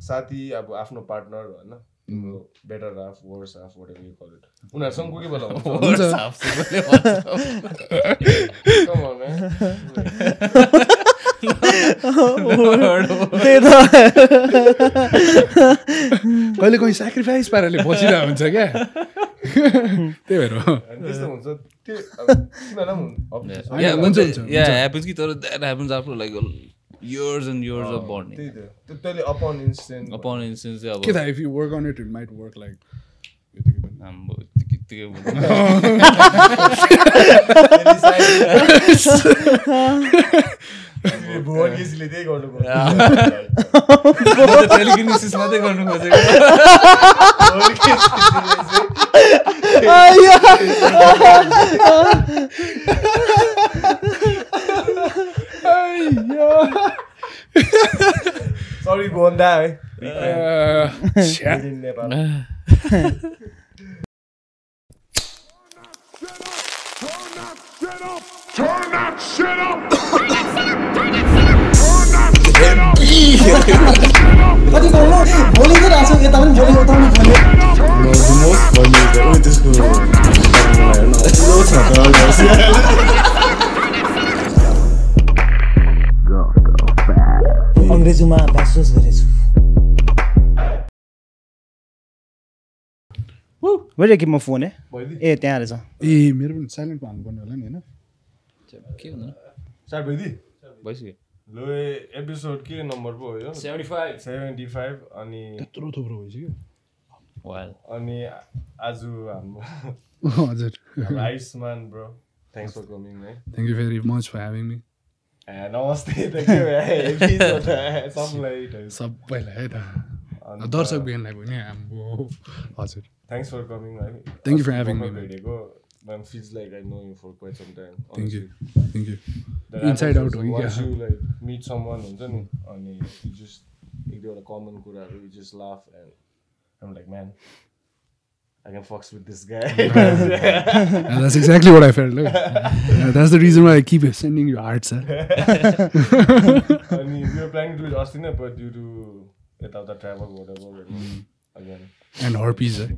साथी अब आफ्नो पार्टनर हैन तिम्रो better half worse half whatever you call it उनीहरुसँग कोही बेला हुन्छ worse half Come on, man. कहिले कहीँ सेक्रिफाइस पाराले बसिरहेको हुन्छ क्या त्यही भएर त्यस्तो हुन्छ त्यो तिमीहरुलाई पनि Yeah, happens कि तर that happens after like years and years of bonding. त्यही upon instant चाहिँ अब के थाहा if you work on it it might work like हाम्रो त्यतिकै भुवन केसीले त्यही गर्नु पर्छ टेलिकिनेसिस मात्रै गर्नु खोजेको सरी भुवन दा है Nepal Turn that shit up! कति बोल्नु भोलि चाहिँ राख्छु यता पनि भोलि उता पनि भोलि अङ्ग्रेजीमा ब्याचलर्स गरेछु Where did I keep my phone? ए त्यहाँ रहेछ ए मेरो पनि साइलेन्टमा हाल्नुपर्ने होला नि हैन के भन्नु स्टार्ट भइदि भइसक्यो ल एपिसोड के नम्बर पो हो यो 75 अनि त्यत्रो थुप्रो भइसक्यो वाल अनि आज हाम्रो हजुर Ayushman bro thanks for coming है thank you very much for having me नमस्ते त के एपिसोड सबैलाई है त दर्शक बिहानलाई पनि हाम्रो हजुर थ्याङ्क्स फर कमिङ है Thank you for having me, man. भेटेको Man feels like I know you for quite some time. Thank you. Thank you. That Inside out happens हो once क्या you like meet someone हुन्छ नि अनि you just एक दुईवटा common कुराहरू you just laugh and I'm like man I can fucks with this guy. And that's exactly what I felt. Look. That's the reason why I keep sending you art, sir. अनि we were planning to do it अस्ति नै but due to यताउता travel whatever again. And herpes, eh?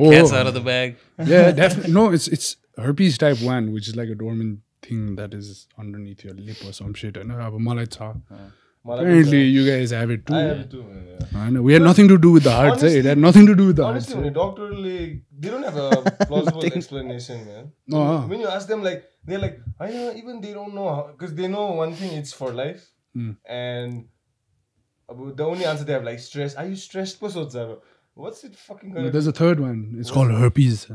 Cats out of the bag. Yeah, definitely. No, it's herpes type 1, which is like a dormant thing that is underneath your lip or some shit. I know. Apparently, you guys have it too. I have it too. Yeah. I know. We had nothing to do with the hearts. Honestly, it had nothing to do with the hearts. Honestly, when a doctor, they don't have a plausible explanation, man. No. When you ask them, like, they're like, I know, even they don't know how, because they know one thing, it's for life. And the only answer they have, like, stress. Are you stressed? What's it fucking gonna There's a third one. It's called herpes.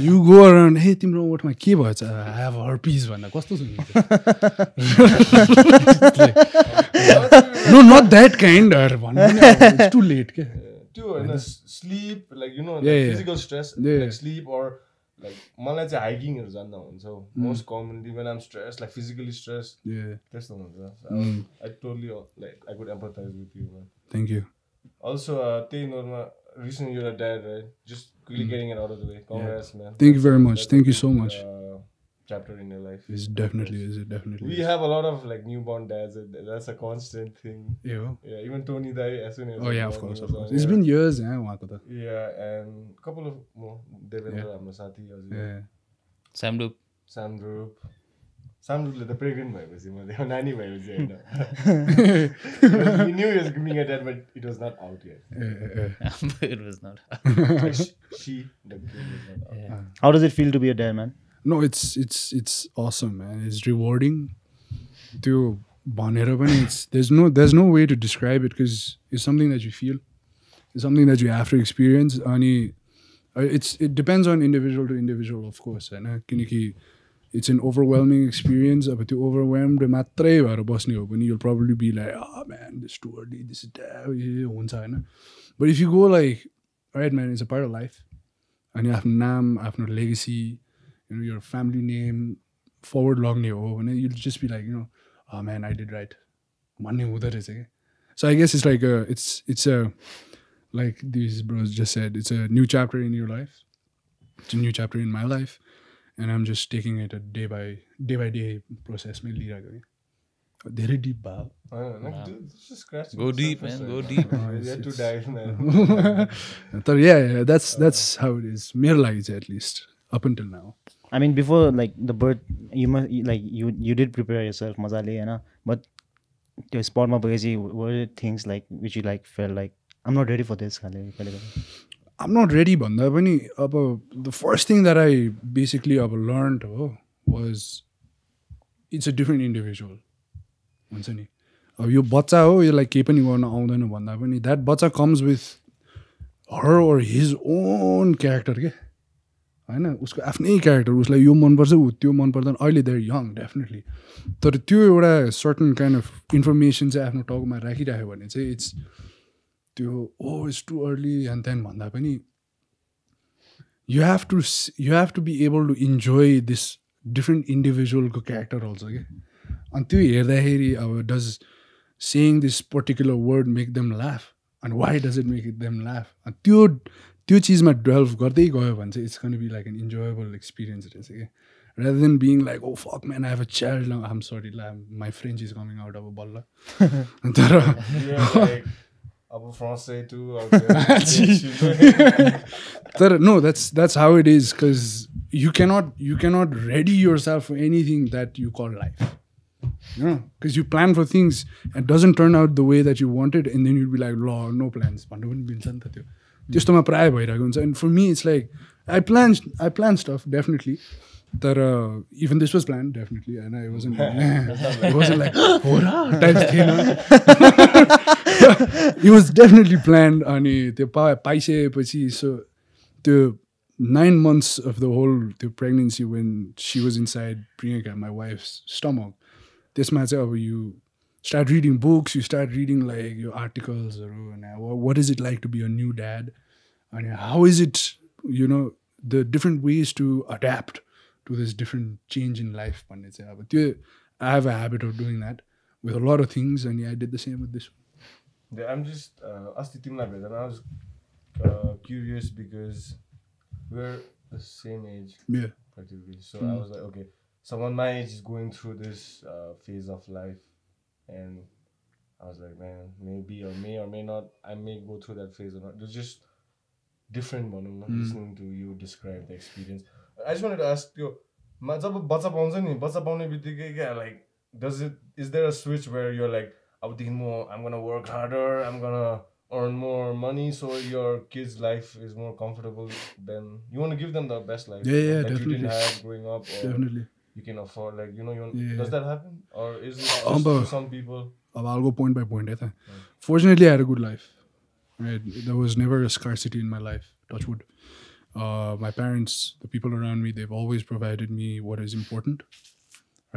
You go around, hey, Timro, what my keyboard? I have herpes. No, not that kind. It's too late. Sleep, like, you know, physical stress, like sleep or like, मलाई चाहिँ हाइकिङहरु जान्न हुन्छ most commonly when I'm stressed, like physically stressed. Yeah. त्यस्तो हुन्छ. I totally like I could empathize with you, man. Thank you. Also, recently you're a dad, right? Just quickly getting it out of the way. Congrats, man. Thank you very much. Thank you so much. Chapter in your life. It definitely is. We have a lot of like newborn dads. That's a constant thing. Yeah. Yeah. Even Tony Dai, as soon as. Oh yeah, of course. It's been years, yeah. Yeah, and a couple of more. Devendra, Amrasati, yeah. Samdup. Samdup the pregnant भएपछि मैले नानी भएपछि हैन. He knew he was being a dad, but it was not out yet. It was not. She, the kid was not out. How does it feel to be a dad, man? No, it's awesome, man. It's rewarding. To bhanera pani there's no way to describe it because it's something that you feel. It's something that you have to experience. It depends on individual to individual, of course. It's an overwhelming experience. But to overwhelmed matrai bhera basne ho pani you'll probably be like, oh man, this is too early, this is huncha haina. But if you go like, alright man, it's a part of life. And you have naam, after legacy, you know, your family name, forward long ho, and you'll just be like, you know, oh man, I did right. So I guess it's like it's a like these bros just said, it's a new chapter in your life. It's a new chapter in my life. And I'm just taking it a day by day process. धेरै deep भयो Like, dude, just scratching Go the deep, surface man. right Go now. deep. You have to dive, man. तर that's how it is मेरो लागि चाहिँ at least up until now. I mean, before like the birth, you did prepare yourself, mazale, you know. But to spot my bagasi, were there things like which you like felt like I'm not ready for this? I'm not ready भन्दा पनि अब the first thing that I basically learned was it's a different individual. हुन्छ नि अब यो बच्चा हो यसलाई केही पनि गर्न आउँदैन भन्दा पनि that बच्चा comes with her or his own character के होइन उसको आफ्नै क्यारेक्टर उसलाई यो मनपर्छ त्यो मन पर्दैन अहिले देयर यङ डेफिनेटली तर त्यो एउटा सर्टन काइन्ड अफ इन्फर्मेसन चाहिँ आफ्नो टाउकोमा राखिराख्यो भने चाहिँ इट्स त्यो it's too early and then भन्दा पनि you have to be able to enjoy this different individualको क्यारेक्टर अल्सो के अनि त्यो हेर्दाखेरि अब does saying this particular word make them laugh and why does it make them laugh अनि त्यो चिजमा डेभलप गर्दै गयो भने चाहिँ it's going to be like an enjoyable experience रहेछ के rather than being like oh fuck man I have a child now I'm sorry my French is coming out अब बल्ल तर अब français too तर no that's how it is because you cannot ready yourself for anything that you call life you know because you plan for things and it doesn't turn out the way that you wanted and then you'll be like no plans भन्नु पनि मिल्छ नि त त्यो त्यस्तोमा प्राय भइरहेको हुन्छ and for me it's like I plan stuff definitely that even this was planned definitely and I wasn't it wasn't like hora type thing it was definitely planned अनि त्यो पाइसकेपछि so the 9 months of the whole the pregnancy when she was inside Priyanka my wife's stomach त्यसमा चाहिँ अब you start reading books you start reading like your articles and what is it like to be a new dad and how is it you know the different ways to adapt to this different change in life भन्ने चाहिँ अब त्यो I have a habit of doing that with a lot of things and I did the same with this one. Yeah, I'm just अस्ति तिमीलाई भेट्दा I was curious because we're the same age practically so I was like okay someone my age is going through this phase of life and I was like man maybe or may not I may go through that phase or not it's just different listening to you describe the experience I just wanted to ask you जब बच्चा पाउँछ नि बच्चा पाउने बित्तिकै क्या like is there a switch where you're like अबदेखि म I'm gonna work harder I'm gonna earn more money so your kid's life is more comfortable than you want to give them the best life that definitely. You didn't have growing up or definitely you can afford like you know does that happen or is it just for some people I'll go point by point fortunately I had a good life right there was never a scarcity in my life touch wood my parents the people around me they've always provided me what is important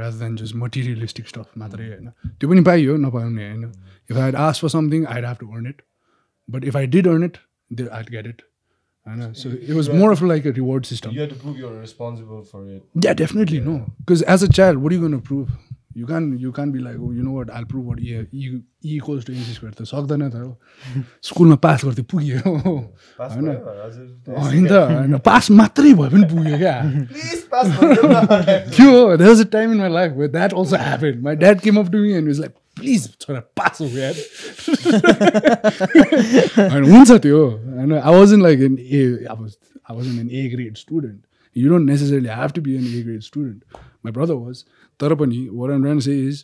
rather than just materialistic stuff matrai haina tyo pani paiyo napaune haina if I had asked for something I'd have to earn it but if I did earn it I'd get it haina so it was more of like a reward system you had to prove you're responsible for it yeah definitely no because as a child what are you going to prove you can't be like oh you know what I'll prove what e equals to mc square त सक्दैन त हो स्कुलमा pass गर्दै पुग्यो हैन हैन त पास मात्रै भए पनि पुग्यो क्या please pass the there was a time in my life where that also happened my dad came up to me and was like please छोरा पास हो यार and हुन्छ त्यो हैन I wasn't like I wasn't an A grade student you don't necessarily have to be an A grade student my brother was तर पनि what I'm trying to say is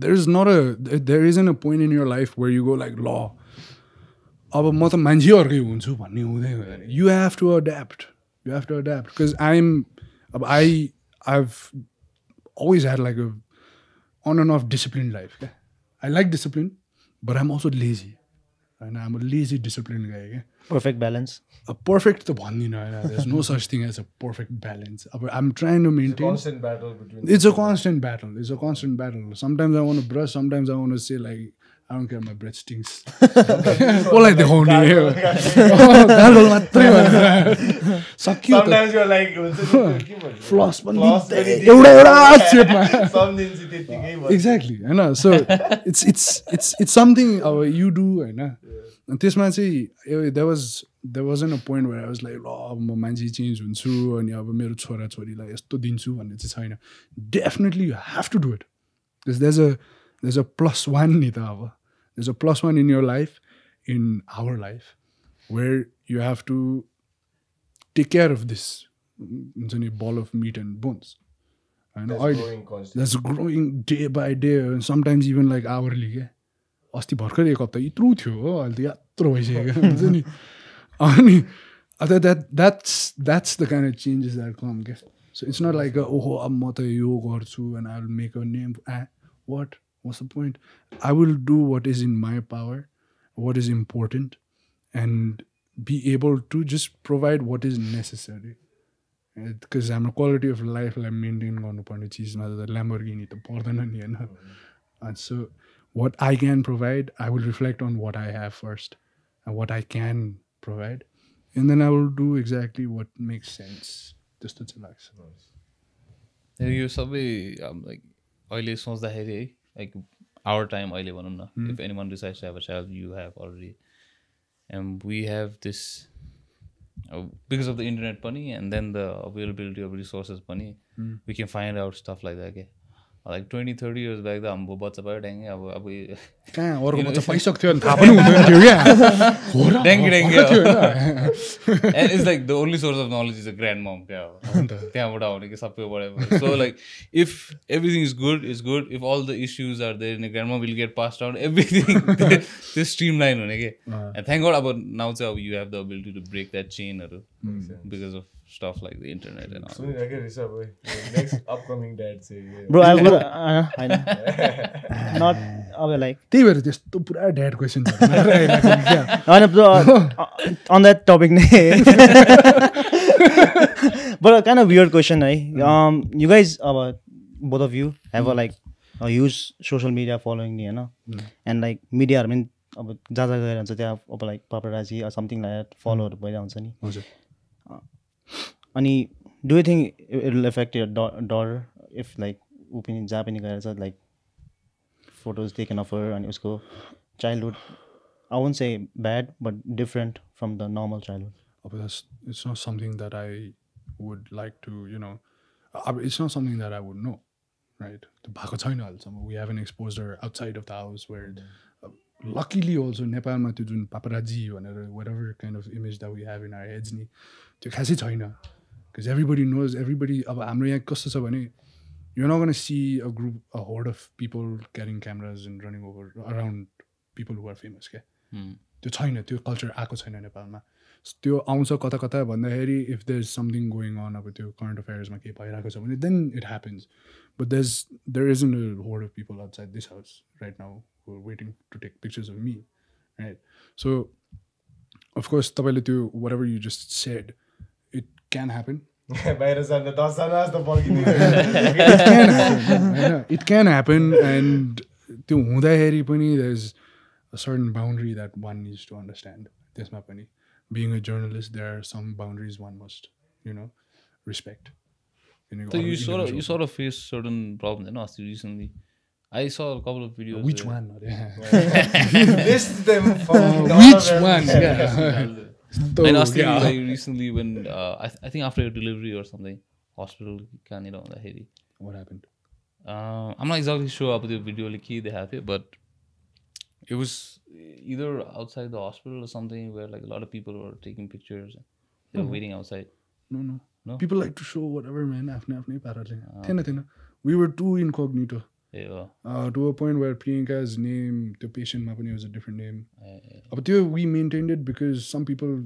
there isn't a point in your life where you go like law अब म त मान्छे अर्कै हुन्छु भन्ने हुँदैन you have to adapt because I've always had like a on and off disciplined life I like discipline but I'm also lazy and I'm a lazy disciplined guy perfect balance a perfect the bhandina there's no such thing as a perfect balance I'm trying to maintain it's a constant battle between it's a constant battle sometimes I want to brush sometimes I want to say like I don't care my breath stinks well like the whole gargle matrai सक्यो sometimes you're like floss पनि एउटा शेपमा some दिन चाहिँ त्यतिकै exactly हैन so it's something you do हैन And त्यसमा चाहिँ there wasn't a point where I was like, oh, म मान्छे चेन्ज हुन्छु अनि अब मेरो छोराछोरीलाई यस्तो दिन्छु भन्ने चाहिँ छैन. Definitely you have to do it. Because there's a +1 नि त अब. There's a +1 in your life, in our life, where you have to take care of this ball of meat and bones. growing constantly. That's growing day by day, and sometimes even like hourly. अस्ति भर्खर एक हप्ता यत्रो थियो हो, अहिले त यत्रो भइसक्यो हुन्छ नि. अनि that's the kind of changes that come. So it's not like अब म त यो गर्छु and I'll make a name. What's the point? I will do what is in my power, what is important, and be able to just provide what is necessary. Because I'm a quality of life like maintain गर्नुपर्ने चिजमा त Lamborghini त पर्दैन नि हैन. And so what I can provide, I will reflect on what I have first and what I can provide, and then I will do exactly what makes sense. Just to relax. यो सबै like अहिले सोच्दाखेरि है, like our time अहिले भनौँ न, if anyone decides to have a child, you have already, and we have this because of the internet पनि, and then the availability of resources पनि, we can find out stuff like that. Like 20-30 years back, the हाम्रो बच्चा भयो ड्याङ्गे अब कहाँ अरूको बच्चा पाइसक्थ्यो नि थाहा पनि हुँदैन थियो क्या. And it's like the only source of knowledge is a grandmom. त्यहाँबाट आउने कि सबैबाट. So like if everything is good, it's good. If all the issues are there, the grandma will get passed down. Everything they streamline हुने के. And thank God about now you have the ability to break that chain because of stuff like the internet and all. So I get this up. Next upcoming dad say. Bro, I've got I know. Not like त्यही भएर त्यस्तो पुरा dad question on that topic. But a kind of weird question, you guys, both of you have a huge social media following, you know, and like media, I mean, like paparazzi or something like that followed by the Ani, do you think it will affect your daughter if like opinion Japanese like photos taken of her and usko childhood? I won't say bad, but different from the normal childhood. It's not something that I would like to, you know, it's not something that I would know, right? We haven't exposed her outside of the house where luckily also Nepal ma त्यो paparazzi भनेर whatever kind of image that we have in our heads नि त्यो खासै छैन. Because everybody knows, everybody, अब हाम्रो यहाँ कस्तो छ भने you're not going to see a hoard of people carrying cameras and running around people who are famous. त्यो छैन, त्यो कल्चर आएको छैन नेपालमा. त्यो आउँछ कता कता भन्दाखेरि if there's something going on अब त्यो current affairs मा के भइरहेको छ भने then it happens. But there isn't a horde of people outside this house right now who are waiting to take pictures of me, right? So of course तपाईले त्यो whatever you just said, it can happen. It can happen, and त्यो हुँदाखेरि पनि there's a certain boundary that one needs to understand. त्यसमा पनि being a journalist, there are some boundaries one must, you know, respect. So you sort of face certain problems, you know, recently. I saw a couple of videos. Which one? List them for which one? Yeah. And like recently when I think after your delivery or something, hospital can, you know, what happened? I'm not exactly sure about the video like they have it, but it was either outside the hospital or something where like a lot of people were taking pictures. They were waiting outside. No. People like to show whatever, man. We were too incognito. Yeah. To a point where Priyanka's name, the patient was a different name. But we maintained it because some people,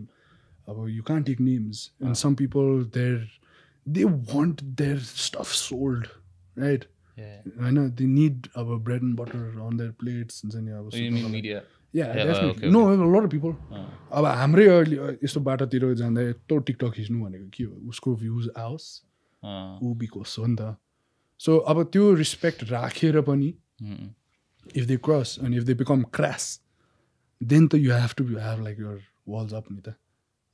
you can't take names, and some people they want their stuff sold, right? Yeah. I know they need bread and butter on their plates. You mean media? Yeah, definitely. No, a lot of people. अब हाम्रै यस्तो बाटोतिर जाँदा यत्रो TikTok खिच्नु भनेको के हो, उसको भ्युज आओस् ऊ बिकोस् हो नि त. सो अब त्यो रिस्पेक्ट राखेर पनि if they cross and if they become crass, then you have to have like your walls up नि त.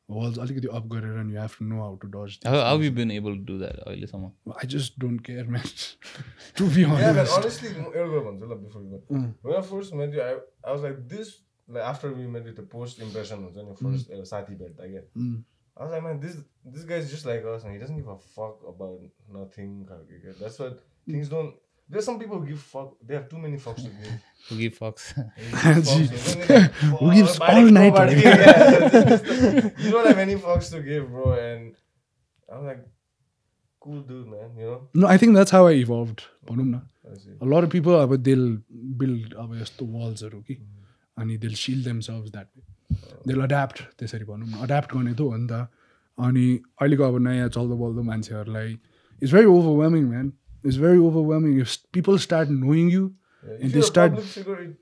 Walls अलिकति up गरेर and you have to know how to dodge. How have you been able to do that अहिलेसम्म? I just don't care, man. To be honest. Yeah, but honestly, before you go. When I first met you, I was like, this like after we met with the post impression was your first Sati bed again. I was like, man, this guy is just like us and he doesn't give a fuck about nothing. That's what things don't. There's some people who give fuck. They have too many fucks to give. Who give fucks? Who gives all night? You don't have any fucks to give, bro. And I'm like, cool dude, man. You know. No, I think that's how I evolved. भनौँ न. I see. A lot of people they'll build यस्तो walls कि अनि they'll shield themselves that way. They'll adapt त्यसरी भनौँ न. Adapt गर्ने त हो नि त. अनि अहिलेको अब नयाँ चल्दो बल्दो मान्छेहरूलाई it's very overwhelming, man. It's very overwhelming. If people start knowing you and they start, public figure,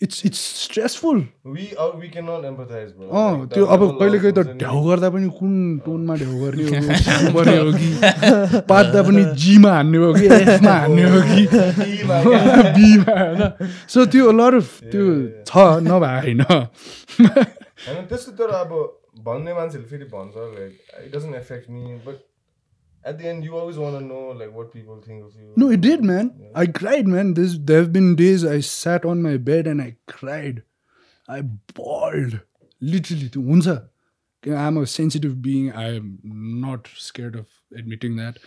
it's stressful. we cannot empathize, bro. त्यो अब कहिलेकाहीँ त ढ्याउ गर्दा पनि कुन टोनमा ढ्याउ गर्ने हो पर्ने हो कि पात्दा पनि जीमा हान्ने हो कि एफमा हान्ने हो कि बीमा होइन सो त्यो a lot of त्यो छ नभए होइन होइन त्यस्तो तर अब भन्ने मान्छेले फेरि भन्छ like it doesn't affect me, but at the end you always want to know like what people think of you. No, it did, man. I cried, man. There have been days I sat on my bed and I cried. I bawled. Literally. Hunsa. I'm a sensitive being. I am not scared of admitting that.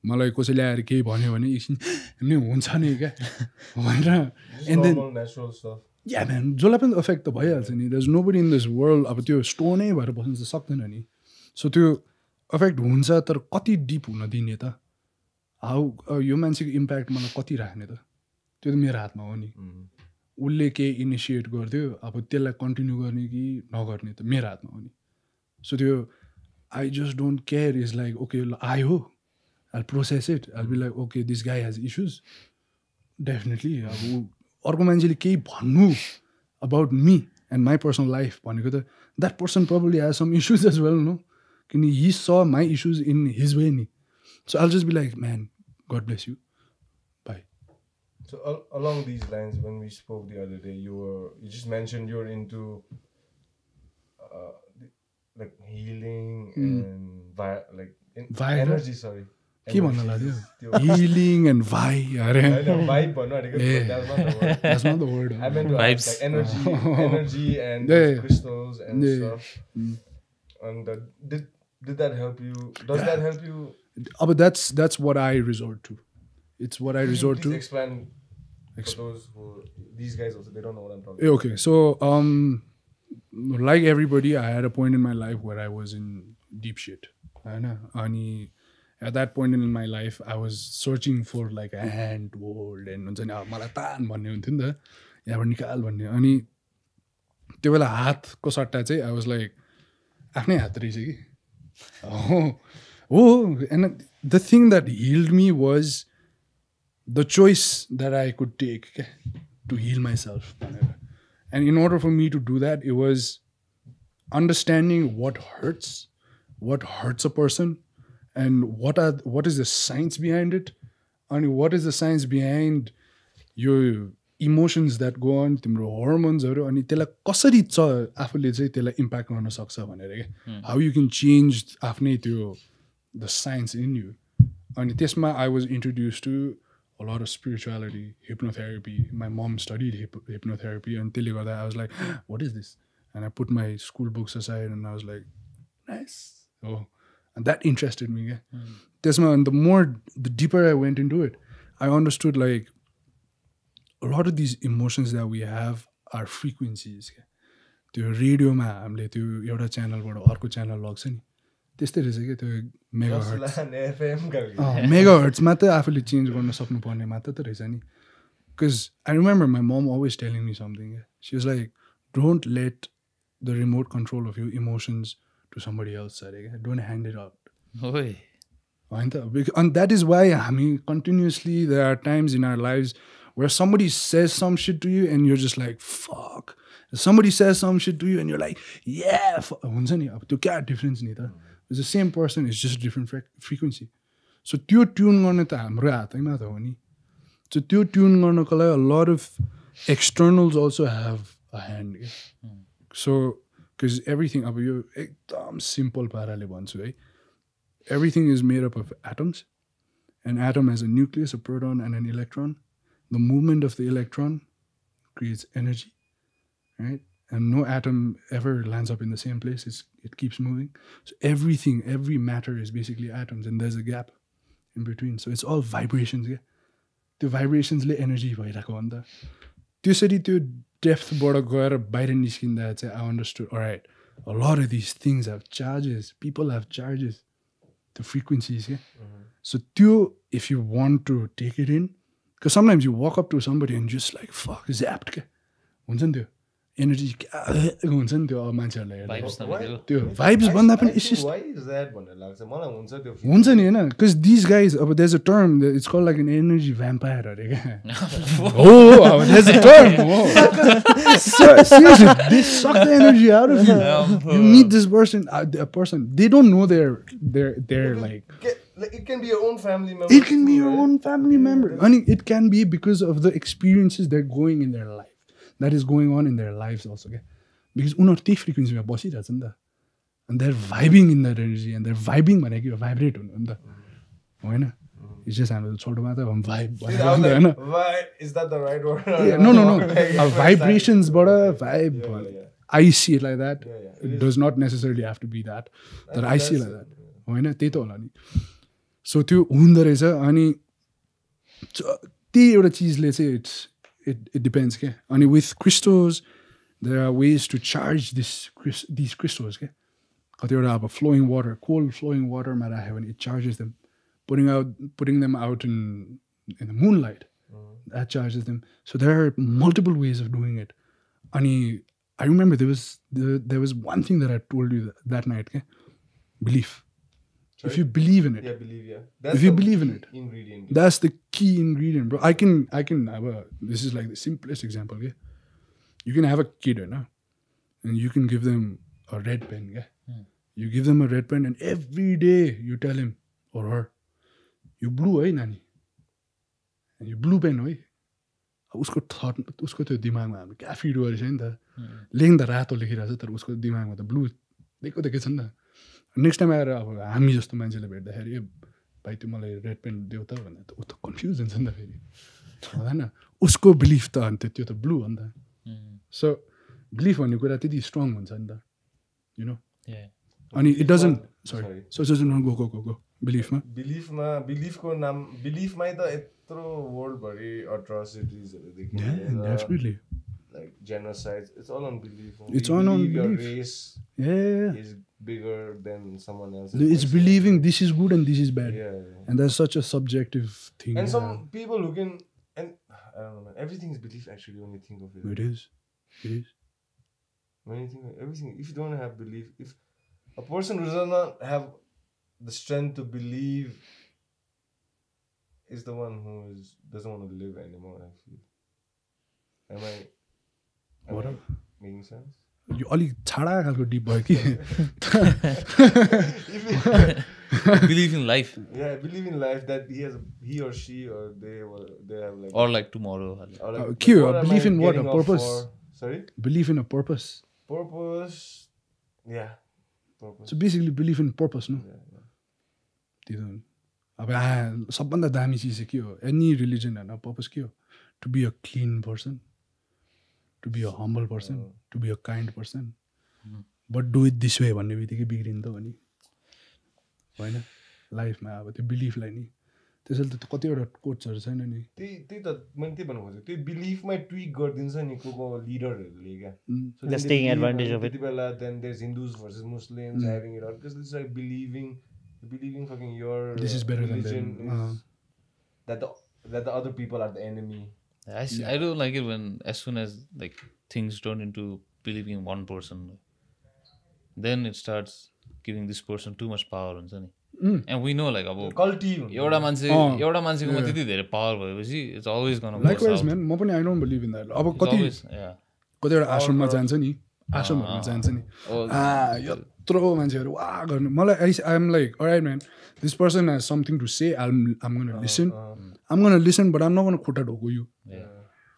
मलाई कसैले आएर केही भन्यो भने एकछिन नि हुन्छ नि क्या भनेर and then natural stuff. Yeah, man. जसलाई पनि अफेक्ट त भइहाल्छ नि. There's nobody in this world अब त्यो स्टोनै भएर बस्नु चाहिँ सक्दैन नि. So त्यो अफेक्ट हुन्छ तर कति डिप हुन दिने त हाउ यो मान्छेको इम्प्याक्ट मलाई कति राख्ने त त्यो त मेरो हातमा हो नि उसले केही इनिसिएट गरिदियो अब त्यसलाई कन्टिन्यू गर्ने कि नगर्ने त मेरो हातमा हो नि सो त्यो I just don't care is like okay आयो I process it I be like okay this guy has issues definitely अब अर्को मान्छेले केही भन्नु about me and my personal life भनेको त that person probably has some issues as well no Can he saw my issues in his way. So I'll just be like, man, God bless you. Bye. So along these lines, when we spoke the other day, you just mentioned you're into like healing and energy. Sorry. Healing and vibe. Vibe, that's not the word. I meant to vibes. ask, like energy and crystals and stuff. And did that help you? Does that help you? But that's what I resort to. It's what I resort to. Explain for those who these guys also they don't know what I'm talking about. Okay, so like everybody, I had a point in my life where I was in deep shit. And at that point in my life, I was searching for like a hand hold and मलाई तान भन्ने हुन्थ्यो नि त यहाँबाट निकाल भन्ने अनि त्यो बेला हातको सट्टा चाहिँ I was like आफ्नै हात रहेछ कि हो and the thing that healed me was the choice that I could take to heal myself and in order for me to do that it was understanding what hurts a person and what is the science behind it and what is the science behind your emotions that go on तिम्रो हर्मोन्सहरू अनि त्यसलाई कसरी आफूले चाहिँ त्यसलाई impact गर्न सक्छ भनेर क्या हाउ यु क्यान चेन्ज आफ्नै त्यो द साइन्स इन यु अनि त्यसमा I was introduce to a lot of spirituality, hypnotherapy. My mom studied hypnotherapy and त्यसले गर्दा I was like, what is this? And I put my school books aside and I was like, nice. Oh, and that interested me. And the deeper I went into it, I understood like a lot of these emotions that we have are frequencies. त्यो रेडियोमा हामीले त्यो एउटा च्यानलबाट अर्को channel लग्छ नि त्यस्तै रहेछ क्या त्यो मेगा हर्ट्समा त आफूले चेन्ज गर्न सक्नुपर्ने मात्र त रहेछ नि because I remember my mom always telling me something she was like don't let the remote control of you emotions to somebody else अरे क्या डोन्ट ह्यान्ड इट आउट होइन त अनि द्याट इज वाइ हामी continuously there are times in our lives where somebody says some shit to you and you're just like, fuck. Somebody says some shit to you and you're like, yeah. हुन्छ नि अब त्यो क्या difference नि त It's the same person, it's just a different frequency. So त्यो tune गर्ने त हाम्रो हातैमा त हो नि So त्यो ट्युन गर्नको लागि a lot of externals also have a hand. So because everything अब यो एकदम सिम्पल पाराले भन्छु है everything is made up of atoms. An atom has a nucleus, a proton and an electron. The movement of the electron creates energy, right? and no atom ever lands up in the same place. It keeps moving. So everything, every matter is basically atoms, and there's a gap in between. So it's all vibrations. Yeah, the vibrations le energy bhairako ho ni ta. त्यसरी त्यो डेप्थबाट गएर बाहिर निस्किँदा चाहिँ I understood, all right, a lot of these things have charges. People have charges. The frequencies, yeah. So if you want to take it in, because sometimes you walk up to somebody and just like, fuck, zapped ke. हुन्छ नि त्यो energy हुन्छ नि त्यो मान्छेहरूलाई त्यो vibes भन्दा पनि हुन्छ नि होइन बिकज दिस गाइज अब there is a term it's called like an energy vampire अरे क्या हो अब देयर इज अ टर्म हो seriously they suck the energy out of you. You meet this person, a person they don't know they're like it can be your own family member. It can be your own family member. I mean, it can be because of the experiences they're going in their life. That is going on in their lives also. Okay? Because उनीहरू त्यही फ्रिक्वेन्सीमा बसिरहेछ नि त. And they're vibing in that energy. And they're vibing भनेको यो vibrate हुनु नि त होइन. It's just हाम्रो छोटोमा त vibe होइन. Is that the right word? Yeah, no. Vibrationsबाट vibe. I see it like that. It does not necessarily have to be that. That I see it like that. होइन त्यही त होला नि. सो त्यो हुँदो रहेछ अनि त्यही एउटा चिजले चाहिँ it depends के अनि with crystals there are ways to charge these crystals के कतिवटा अब flowing water, cold flowing water मा राख्यो भने it charges them, putting them out in the moonlight that charges them. So there are multiple ways of doing it. अनि I remember there was one thing that I told you that night के belief. Sorry? If you believe in it. Yeah, believe, yeah. If you believe in it. Ingredient. That's the key ingredient, bro. I can this is like the simplest example, yeah. You can have a kid, you know, and you can give them a red pen, yeah. You give them a red pen and every day you tell him or her, you blue, eh, nani? And you blue pen, eh? उसको thought उसको त्यो दिमागमा हामीले क्या feed गरेछ नि त लेख्दा रातो लेखिरहेको छ तर उसको दिमागमा त ब्लू दिएको देखेछ नि त. नेक्स्ट टाइम आएर अब हामी जस्तो मान्छेले भेट्दाखेरि ए भाइ त्यो मलाई रेड पेन देऊ त भन्दा त ऊ त कन्फ्युज हुन्छ नि त फेरि हुँदैन उसको बिलिफ त अन्त त्यो त ब्लू हो नि त. सो बिलिफ भन्ने कुरा त्यति स्ट्रङ हुन्छ नि त यु नो. अनि इट डजन्ट सरी गो बिलिफको नाम बिलिफमै त यत्रो वर्ल्डभरि अट्रोसिटिजहरू देखिन्छ like genocide. It's all on belief. It's all on your belief. Race is bigger than someone else. It's believing this is good and this is bad. Yeah. And that's such a subjective thing. And some people who can, and I don't know, man, everything is belief actually when you think of it. It is. When you think of everything, if you don't have belief, if a person who does not have the strength to believe is the one who doesn't want to live anymore, I feel. Am I making sense? यो अलिक छाडा खालको deep भयो कि believe in life. Yeah, believe in life that he or she or they have like or like tomorrow. Or like, Q, believe in what? A purpose? Sorry? Believe in a purpose. Yeah. Purpose. So basically believe in purpose, no? Yeah. अब सबभन्दा दामी चिज चाहिँ के हो any religion होइन purpose के हो to be a clean person, to be a humble person, to be a kind person, but do it this way भन्ने बित्तिकै बिग्रिन्छ हो नि होइन लाइफमा. अब त्यो बिलिफलाई नि त्यसैले त कतिवटा कोट्सहरू छैन नि त्यही त मैले त्यही भन्नु खोजेको त्यो बिलिफमै ट्विक गरिदिन्छ नि को लिडरहरूले क्या. Just taking advantage of it. त्यति बेला then there's Hindus versus Muslims having it out because it's like believing fucking your this is better religion than them. That the other people are the enemy. I don't like it when as soon as like things turn into believing in one person, then it starts giving this person too much power हुन्छ नि. And we know like अब एउटा मान्छेकोमा त्यति धेरै power भएपछि it's always gonna go likewise man. म पनि I don't believe in that. अब कतिवटा आश्रममा जान्छ नि आश्रमहरूमा जान्छ नि यत्रो मान्छेहरू वा गर्नु मलाई I am like alright man, this person has something to say, I'm gonna listen. I'm gonna listen, but I'm not gonna खुट्टा ढोको you.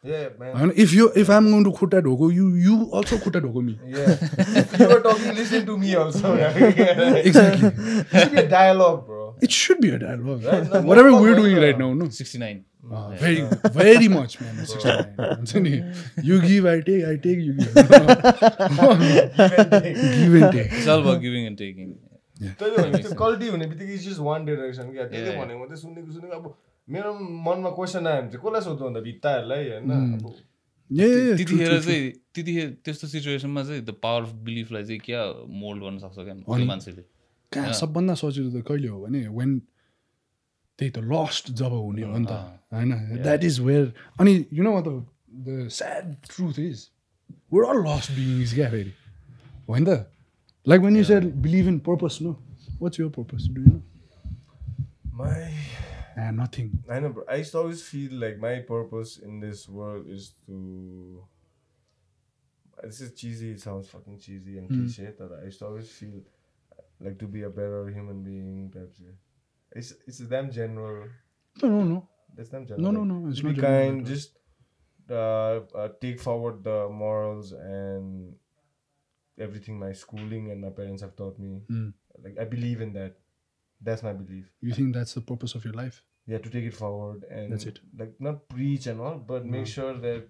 Yeah, man. If I'm going to खुट्टा ढोको you also खुट्टा ढोको me. Yeah. If you are talking, listen to me also. Exactly. It should be a dialogue, bro. It should be a dialogue. Right? Whatever we're doing right now, no. 69. Very much, man. हुन्छ नि you give, I take, you give. Give and take. It's all about giving and taking. त्यही भने त्यो कल्टी हुने बित्तिकै it's just one direction क्या त्यसले भनेको मात्रै सुनेको अब मेरो मनमा क्वेसन आयो भने चाहिँ कसलाई सोध्नु भन्दा भित्ताहरूलाई होइन अब त्यतिखेर त्यस्तो सिचुएसनमा चाहिँ द पावर अफ बिलिफलाई चाहिँ क्या मोल्ड गर्न सक्छ क्या त्यो मान्छेले कहाँ सबभन्दा सजिलो त कहिले हो भने वेन त्यही त लस्ट जब हुने हो नि त होइन द्याट इज वेयर अनि you know the sad truth is where all lost beings क्या फेरि होइन त like when you said believe in purpose no what's your purpose do you know nothing. I know, bro. I used to always feel like my purpose in this world is to. This is cheesy. It sounds fucking cheesy and cliche. But I used to always feel like to be a better human being. Type shit. It's damn general. No. That's damn general. No. It's to not be kind. Just take forward the morals and everything my schooling and my parents have taught me. Like I believe in that. That's my belief. You think that's the purpose of your life? Yeah, to take it forward and that's it. Like not preach and all, but make sure that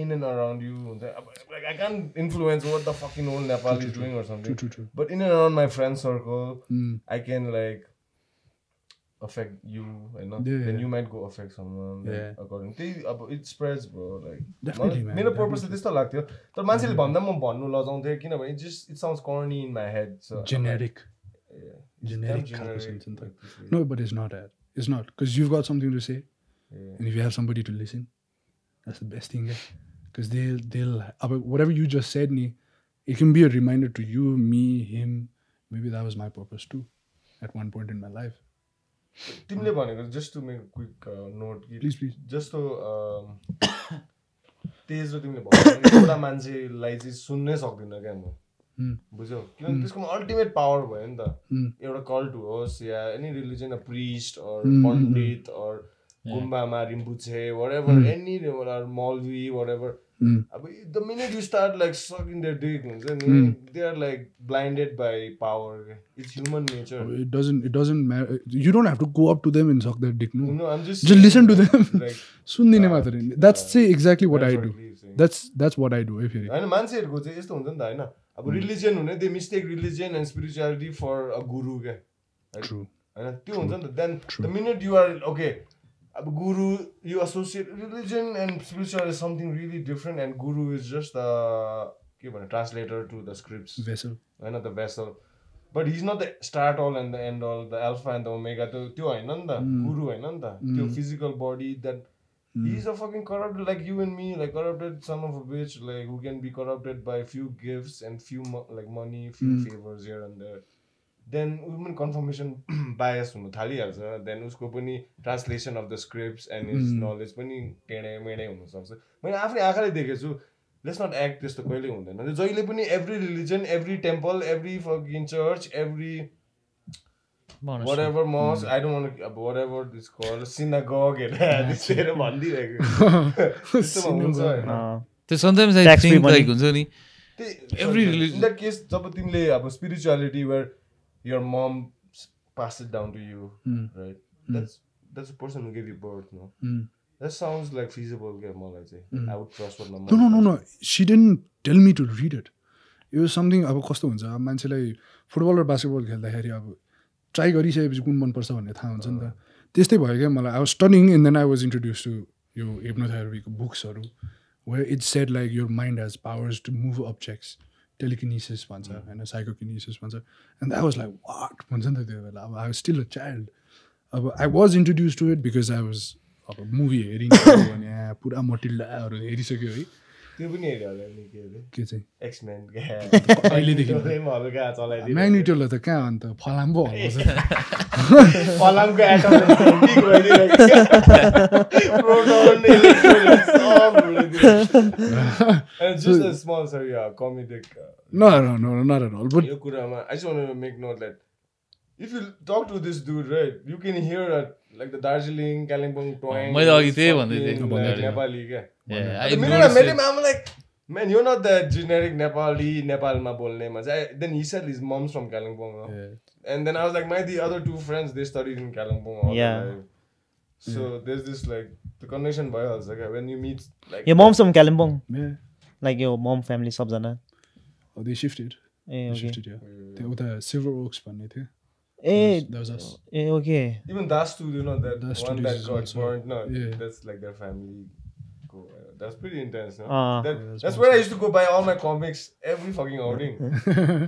in and around you, like I can't influence what the fucking old Nepal is doing or something. True. But in and around my friend circle, I can like affect you, you know. Then you might go affect someone. Like, according to it spreads, bro. Like definitely, man. मेरो purpose त्यस्तो लाग्थ्यो तर मान्छेले भन्दा म भन्नु लजाउँथे किनभने it sounds corny in my head. So generic. Generic. No, but it's not that. It's not because you've got something to say, and if you have somebody to listen, that's the best thing. Because they'll whatever you just said, it can be a reminder to you, me, him. Maybe that was my purpose too, at one point in my life. तिमीले भनेको just to make a quick note. Please. जस्तो तेज र तिमीले भन्नु एउटा मान्छेलाई चाहिँ सुन्नै सक्दिनँ क्या म बुझ्यौ किनभने त्यसको अल्टिमेट पावर भयो नि त एउटा कल्ट होस् या any religion a priest or pandit or गुम्बामा रिम्पुछे whatever any मौलवी whatever अब the minute you start like sucking their dick हुन्छ नि they are like blinded by power. It's human nature. It doesn't matter. You don't have to go up to them and suck their dick. No, I'm just listen to them. सुन्दिने मात्र that's exactly what I do. That's what I do if you हैन मान्छेहरुको चाहिँ यस्तो हुन्छ नि त हैन अब religion हुने they mistake religion and spirituality for a guru क्या ट्रु हैन त्यो हुन्छ नि त then the minute you are okay अब guru you associate religion and spiritual is something really different and guru is just the के भन्ने translator to the scripts vessel हैन the vessel but he is not the start all and the end all the alpha and the omega त्यो हैन नि त गुरु हैन नि त त्यो physical body that he's a fucking corrupted like you and me, like corrupted son of a bitch, like who can be corrupted by few gifts and few like money, few favors here and there. Then women confirmation bias हुनु थालिहाल्छ. Then उसको पनि translation of the scripts and his knowledge पनि टेढे मेढे हुन सक्छ. मैले आफ्नै आँखाले देखेको छु. Let's not act त्यस्तो कहिले हुँदैन. जहिले पनि every religion, every temple, every fucking church, every whatever mosque, I don't want to whatever it's called synagogue त्यसैले भन्दिरहेको त्यो sometimes I think like हुन्छ नि every religion in that case जब तिमीले अब spirituality where your mom passed it down to you right that's the person who gave you birth no that sounds like feasible के मलाई चाहिँ I would trust what my mom no she didn't tell me to read it was something अब कस्तो हुन्छ मान्छेलाई football र basketball खेल्दाखेरि अब ट्राई गरिसकेपछि कुन मनपर्छ भन्ने थाहा हुन्छ नि त त्यस्तै भयो क्या मलाई I was stunning and then I was introduce to यो हिप्नोथेरापीको बुक्सहरू where it's said like your mind has powers to move objects telekinesis भन्छ होइन साइकोकिनेसिस भन्छ and that was like what भन्छ नि त त्यो बेला अब I was still a child अब I was introduce to it because I was अब मुभी हेरिन्छ भने पुरा मटिल्डाहरू हेरिसक्यो है त्यो पनि हेर्यो होला नि के चाहिँ एक्समेन अहिलेदेखि हल्का चलाइदियो म्याग्नेटोलाई त कहाँ अन्त फलाम पो हल्काउँछ फलामको एटम बिग भइदिरहेको प्रोटोन इलेक्ट्रोन सब just a small sorry comedic no not at all but यो कुरामा I just want to make note that if you talk to this dude right you can hear like the Darjeeling Kalimpong twang मैले अघि त्यही भन्दै थिएँ नेपाली क्या I I'm like man you're not that generic Nepali नेपालमा बोल्ने मान्छे then he said his mom's from Kalimpong and then I was like the other two friends they studied in Kalimpong all their life So there's this like the connection भइहाल्छ क्या when you meet like Your mom's from Kalimpong. Yeah. Like your mom family सबजना. Oh, they shifted. A They okay. shifted, yeah. त्यो उता Silver Oaks भन्ने थियो. ए That was us. A okay. even that studio, you know, that That one studio that is got also- burnt, no, yeah. that's like their family. That's pretty intense, no? that's That's where I used to go buy all my comics every fucking outing.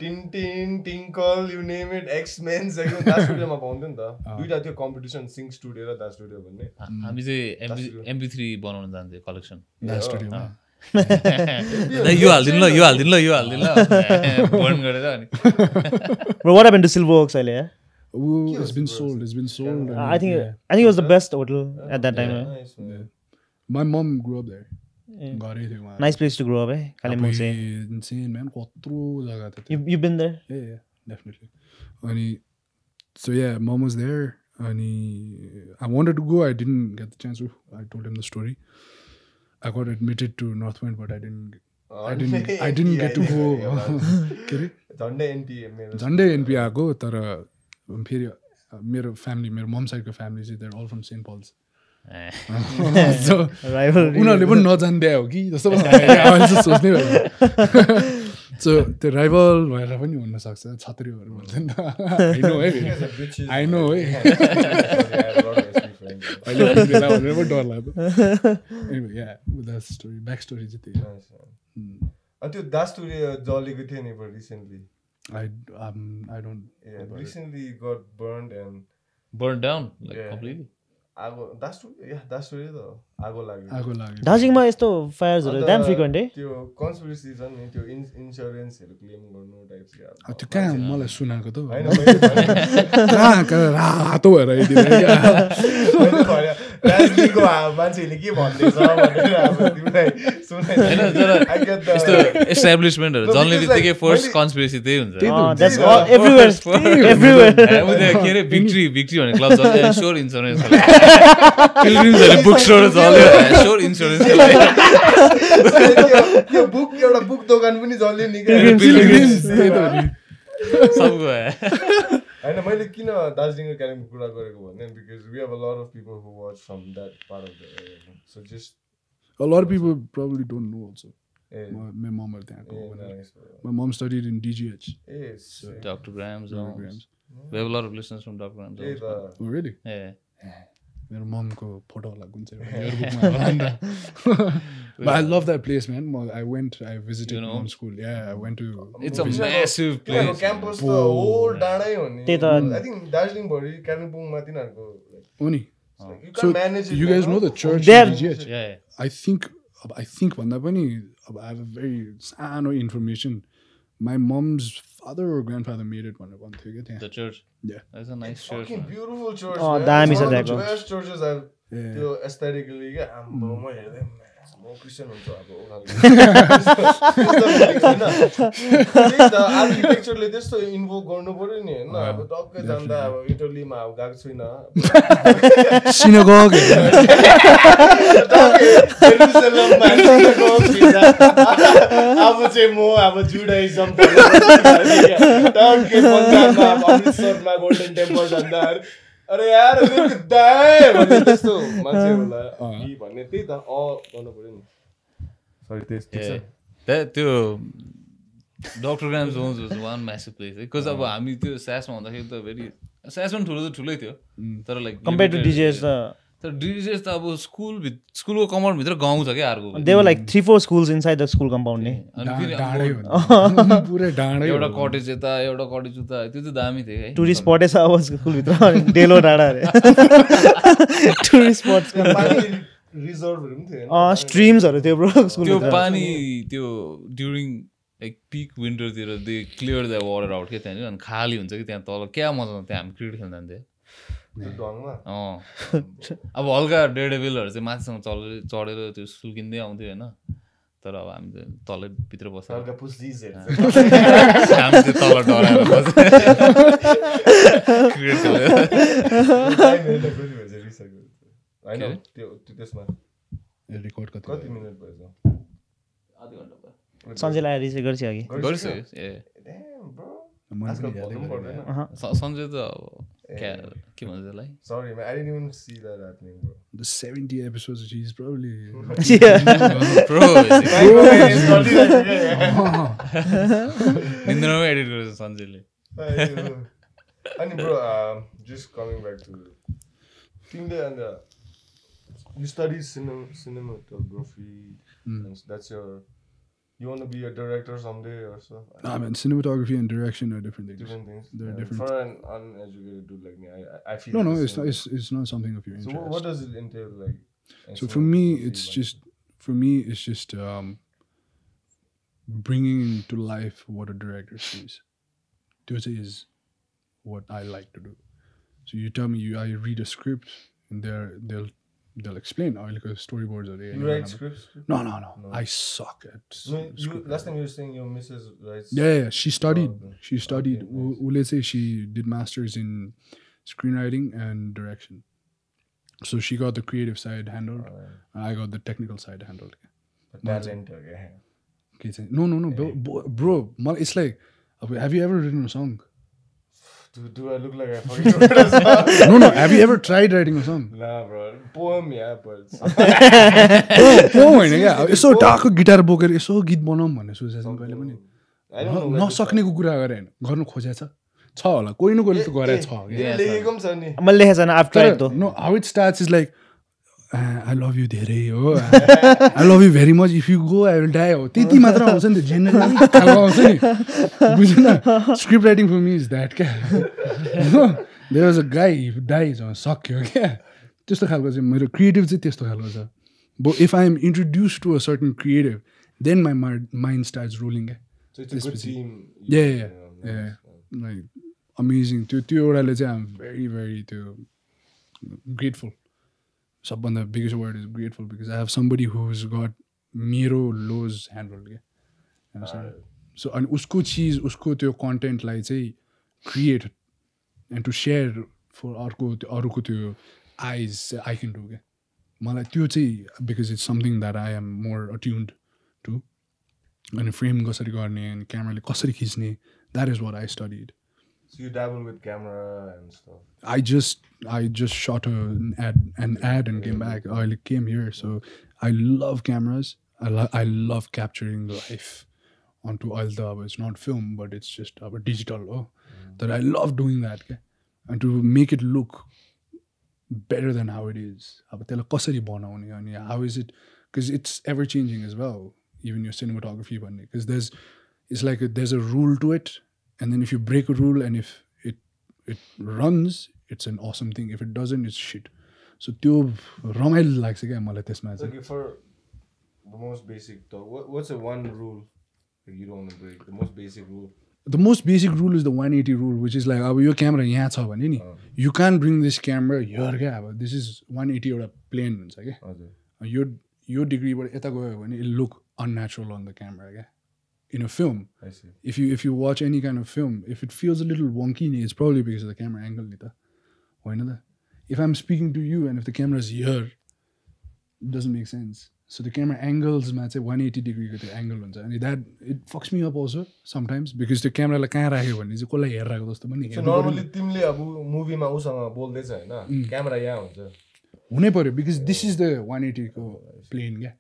Tintin, Tinkle, you name it, X-Men, that studio ma paunthyo ni ta. Duita थियो competition, Sync Studio र that studio भन्ने. हामी चाहिँ MP3 बनाउन जान्थ्यो collection That studio. यो हालिदिनु ल यो हालिदिनु ल यो हालिदिनु ल बर्न गरेर अनि Bro, what happened to Silver Oaks अहिले? Oh, it's been sold. It's been sold. and I think yeah. it was the best hotel at that time. Nice, man. Yeah. My mom grew up there. गरेको थियो उहाँ. Nice place to grow up, eh? Kalimpong Abhi, चाहिँ. insane man. कत्रो जग्गा थियो त्यो. You've been there? Yeah, definitely. अनि so yeah, mom was there. अनि I wanted to go. I didn't get the chance to. I told him the story. I got admitted to Northwind, but I didn't get to go. के अरे? झन्डै NPA मेरो. झन्डै NP आएको तर फेरि मेरो फ्यामिली मेरो मम साइडको फ्यामिली चाहिँ there all from Saint Paul's so Rivalry. उनीहरूले पनि नजान्दै हो कि जस्तो अहिले सोच्नै भयो सो त्यो राइभल भएर पनि हुनसक्छ छत्रीहरू भन्छ नि त आई नो है अहिले बेला भनेर पनि डर लाग्यो स्टोरी ब्याक स्टोरी चाहिँ त्यही अनि त्यो that studio जलेको थियो नि recently. I don't Recently got burned and burn down like Yeah. Completely आगो that studio त आगो लाग्यो. आगो लाग्यो दार्जिलिङमा यस्तो फायर्सहरू ड्याम फ्रिक्वेन्ट है? त्यो कन्स्पिरेसी छ नि त्यो इन्स्योरेन्सहरू क्लेम गर्नु टाइप्स क्या. त्यो कहाँ मलाई सुनाएको त हैन मैले कहाँ रातो भएर आइदिएर दार्जिलिङको मान्छेहरूले के भन्दैछ भनेर अब तिमीलाई सुनाइ हैन तर यस्तो एस्टाब्लिशमेन्टहरु जल्ने बित्तिकै फर्स्ट कन्स्पिरेसी त्यही हुन्छ That's all everywhere. Everywhere. के अरे भिक्ट्री भने क्लब जल्यो स्योर इन्स्योरेन्स पिलग्रिम्सहरु बुक स्टोर जल्यो स्योर इन्स्योरेन्स त्यो बुक एउटा बुक दोकान पनि जल्यो नि क्या. सबको हैन मैले किन दार्जिलिङ र कालिम्पोङ कुरा गरेको भने because we have a lot of people who watch from that part of the area. So just A lot of people probably don't know also. ए My mom was there. Nice. My mom studied in DGH. ए Dr. Grams. Grams. We have a lot of listeners from Dr. Grams. A also. त Oh, really? Yeah. मेरो ममको photo होला कुन चाहिँ But I love that place, man. I visited You know? mom's school. Yeah, I went to. It's a massive तिनीहरूको place. Campus त whole डाँडै हो नि. त्यही त. आई थिङ्क दार्जिलिङ भरि कालिम्पोङमा तिनीहरूको Only. you So can't manage it. you guys know the church They in have- DGH? Yeah. I think भन्दा पनि I have a very सानो information. My mom's father or grandfather made it भनेर भन्थ्यो क्या त्यहाँ. The church. Yeah. That's a nice church. Fucking man. beautiful church. Oh, man. दामी It's छ one of the त्यहाँको. best churches I've Yeah. त्यो aesthetically क्या आम्बो म हेर्दै म क्रिस्चियन हुन्छ अब आर्किटेक्चरले त्यस्तो इन्भोक गर्नु पर्यो नि होइन. अब टक्कै जाँदा अब इटलीमा अब गएको छुइनँ Synagogue. जेरुसलेममा अब चाहिँ म अब जुडाइजम टक्कै पन्जाबमा अमृतसरमा गोल्डन टेम्पल जाँदा अरे यार भन्ने त्यस्तो मान्छेहरूलाई भन्ने त्यही त गर्नु पर्यो नि. Sorry Yeah. त्यो Dr. Grams owns was one massive place. Because अब हामी त्यो सासमा हुँदाखेरि त भेरी सास पनि ठुलै थियो तर लाइक Compared to DJs, तर DJs त अब स्कुलको कम्पाउन्ड भित्र गाउँ छ क्या अर्को there were like 3-4 schools inside the school compound. अनि फेरि डाँडै अब हो पुरै डाँडै एउटा कटेज यता एउटा कटेज उता त्यो चाहिँ दामी थियो है Tourist spot is our school भित्र डेलो डाँडा अरे. Tourist spots. रिजर्भहरू पनि थियो Streamsहरू थियो bro school त्यो भित्र. पानी त्यो ड्युरिङ लाइक पिक विन्टरतिर they clear the water out क्या त्यहाँनिर अनि खाली हुन्छ कि त्यहाँ तल क्या मजा आउँछ त्यहाँ हामी क्रिकेट खेल्न जान्थ्यो ढङ्गमा. अब हल्का डेडेभिलहरू चाहिँ माथिसँग चढेर त्यो सुल्किँदै आउँथ्यो होइन तर अब हामी चाहिँ तलै भित्र बस्छ हल्का पुस्दिजहरू हामी चाहिँ तल डराएर बस्छ क्रिकेट खेलेर होइन त्यो त्यसमा रेकर्ड कति मिनट भएछ आधी घन्टा भयो सञ्जयलाई आएर रिसिभ गर्छ अघि. गरिसक्यो ए आजकल भन्नु पनि पर्दैन. सञ्जय त अब के भन्छ त्यसलाई Sorry, man. I didn't even see that happening, bro. The 70 episodes, she's probably. Pro I निन्द्रामै एडिट गर्छ सन्जयले mean, bro, just coming back to you study cinematography, and that's your. You want to be a director someday or so? Nah, man, cinematography and direction are different things. Different things. They're Yeah, different. For an uneducated dude like me, I feel. No, it's the same. it's not something of your So interest. what does it entail, like? So for me, it's just bringing to life what a director sees. This is what I like to do. So you tell me, I read a script, and they'll explain. Oh, like storyboards are there. You write scripts? No. I suck at. No, last time you were saying your missus writes. Yeah. She studied. Oh, She studied. okay, nice. Let's say she did masters in screenwriting and direction. So she got the creative side handled, and I got the technical side handled. Talent, okay. Okay, no, bro. It's like, have you ever written a song? Do I look like I fucking wrote a song? No. Have you ever tried writing a song? Nah, bro. Poem, yeah, but. Poem होइन क्या यसो टाको guitar बोकेर यसो गीत बनाऊँ भन्ने सोचेको छ कहिले पनि I don't know. नसक्नेको कुरा गरे होइन गर्नु खोजेको छ होला कोही न कोहीले त गरेको छ लेखेको पनि छ नि. मैले लेखेको छैन I've tried though. No how it starts is like I love you धेरै हो I love you very much if you go I will die हो त्यति मात्र आउँछ नि त जेनरली खालको आउँछ नि बुझ्नु script writing for me is that क्या there was a guy dies सक्यो क्या त्यस्तो खालको चाहिँ मेरो क्रिएटिभ चाहिँ त्यस्तो खालको छ but if I am introduce to a certain creative then my mind starts ruling क्या So it's a good team. Yeah. Like amazing. त्यो एउटाले चाहिँ I'm very, very grateful. सबभन्दा biggest word is grateful because I have somebody who's got मेरो lows handled. So अनि उसको चिज उसको त्यो कन्टेन्टलाई चाहिँ create and to share for अरूको त्यो eyes I can do. मलाई त्यो चाहिँ because it's something that I am more attuned to. अनि फ्रेम कसरी गर्ने अनि क्यामेराले कसरी खिच्ने that is what I studied So you dabble with camera and stuff. I just shot an ad and came back. I came here, so I love cameras. I love capturing life onto Alta. It's not film, but it's just digital. That I love doing that, okay? And to make it look better than how it is. अब त्यसलाई कसरी बनाउने अनि how is it? Because it's ever changing as well. Even your cinematography one, because there's a rule to it, and then if you break a rule and if it runs, it's an awesome thing. If it doesn't, it's shit. So त्यो रमाइलो लाग्छ क्या मलाई त्यसमा चाहिँ. Okay, for the most basic talk, what's the one rule that you don't want to break? The most basic rule. The most basic rule is the 180 rule, which is like अब यो camera यहाँ छ भने नि you can't bring this camera here क्या अब this is 180 एउटा plain हुन्छ क्या यो डिग्रीबाट यता गयो भने it look unnatural on the camera, yeah. In a film, I see. If you watch any kind of film, if it feels a little wonky, it's probably because of the camera angle, nita. Why not? If I'm speaking to you and if the camera is here, it doesn't make sense. So the camera angles, man, say 180 degree angle, and that it fucks me up also sometimes because the camera like kaha rakyo bhanne chai koलाई herrako jasto pani. So normally तिमीले अब movie मा उसँग बोल्दै छ हैन camera यहाँ हुन्छ हुनै पर्यो because this is the 180 को plane क्या.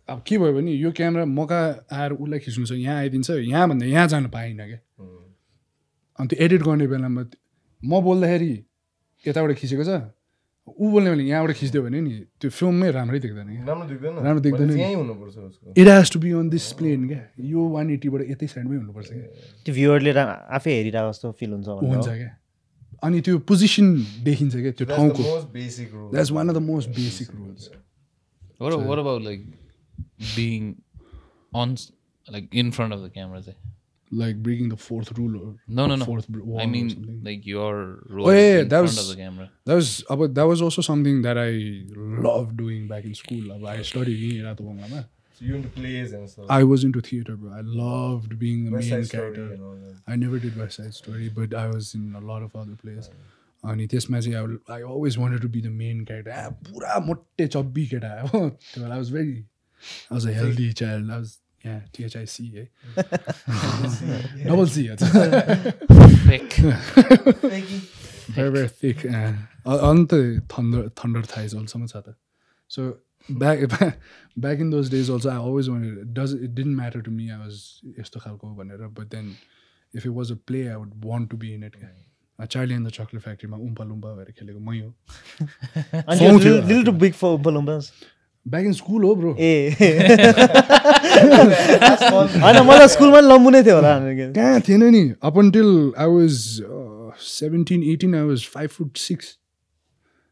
अब के भयो भने यो क्यामेरा मौका आएर उसलाई खिच्नु छ यहाँ आइदिन्छ यहाँभन्दा यहाँ जानु पाइनँ क्या अनि त्यो एडिट गर्ने बेलामा म बोल्दाखेरि यताबाट खिचेको छ ऊ बोल्ने बेला यहाँबाट खिच्दियो भने नि त्यो फिल्ममै राम्रै देख्दैन राम्रो देख्दैन यही हुनुपर्छ उसको it has to be on this plane क्या यो 180 बाट यतै साइडमै हुनुपर्छ क्या त्यो भ्युअरले आफै हेरिरहेको जस्तो फिल हुन्छ क्या अनि त्यो पोजिसन देखिन्छ क्या त्यो ठाउँको that's one of the most basic rules. What about like being on like in front of the camera say? Like breaking the fourth rule or no fourth wall I mean or something. like your role in front of the camera. That was also something that I loved doing back in school. I studied in Ratobangla. So you into plays and stuff. I was into theater, bro. I loved being the West main Side character. Story and all that. I never did West Side Story, but I was in a lot of other plays. And I always wanted to be the main character. Pura motte chubby keda. I was a healthy child. I was THIC, eh? Double C. Fake. very very thick. अन्त thunder thighs also छ त. So back in those days also I always wanted, it didn't matter to me I was यस्तो खालको भनेर, but then if it was a play I would want to be in it. Charlie and the Chocolate Factory मा उम्पा लुम्पा भएर खेलेको मै हो. And you're little too big for Oompa Loompas. Back in school हो bro. होइन मलाई स्कुलमा लम्बु नै थियो होला. कहाँ थिएन नि. Up until I was 17, 18 I was 5'6",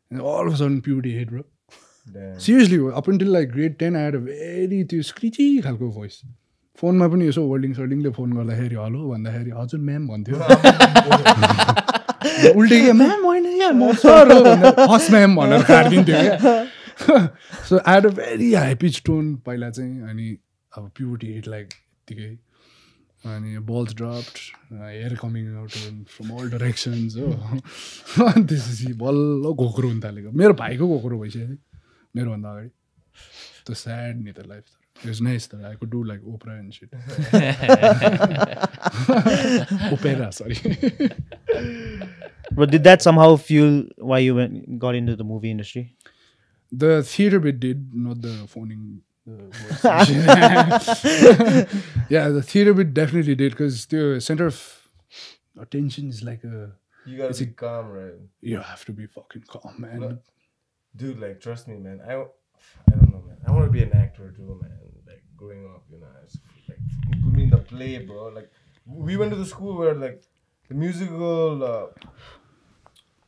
and all of a sudden puberty hit bro. Damn. Seriously, up until like grade 10 I had a very screechy खालको voice. फोनमा पनि यसो वर्डिङले फोन गर्दाखेरि हेलो भन्दाखेरि हजुर म्याम भन्थ्यो. उल्टे के म्याम होइन यार म सर हो भनेर फर्स्ट म्याम भनेर काटिदिन्थ्यो क्या. So I had a very high pitch tone पहिला चाहिँ. अनि अब प्युरिटी हिट लाइक यत्तिकै अनि balls dropped, hair coming out from all directions हो. अनि त्यसपछि बल्ल घोक्रो हुन थालेको. मेरो भाइको घोक्रो भइसक्यो मेरोभन्दा अगाडि. त्यो स्याड नि त life. It was nice that I could do like Oprah and shit. Opera, sorry. But did that somehow fuel why you got into the movie industry? The theater bit did, not the phoning. Yeah, the theater bit definitely did, because the center of attention is like a... You gotta be calm, right? You have to be fucking calm, man. No, dude, like, trust me, man. I don't know, man. I want to be an actor too, man. Like, growing up, you know, it's like, put me in the play, bro. Like, we went to the school where, like, the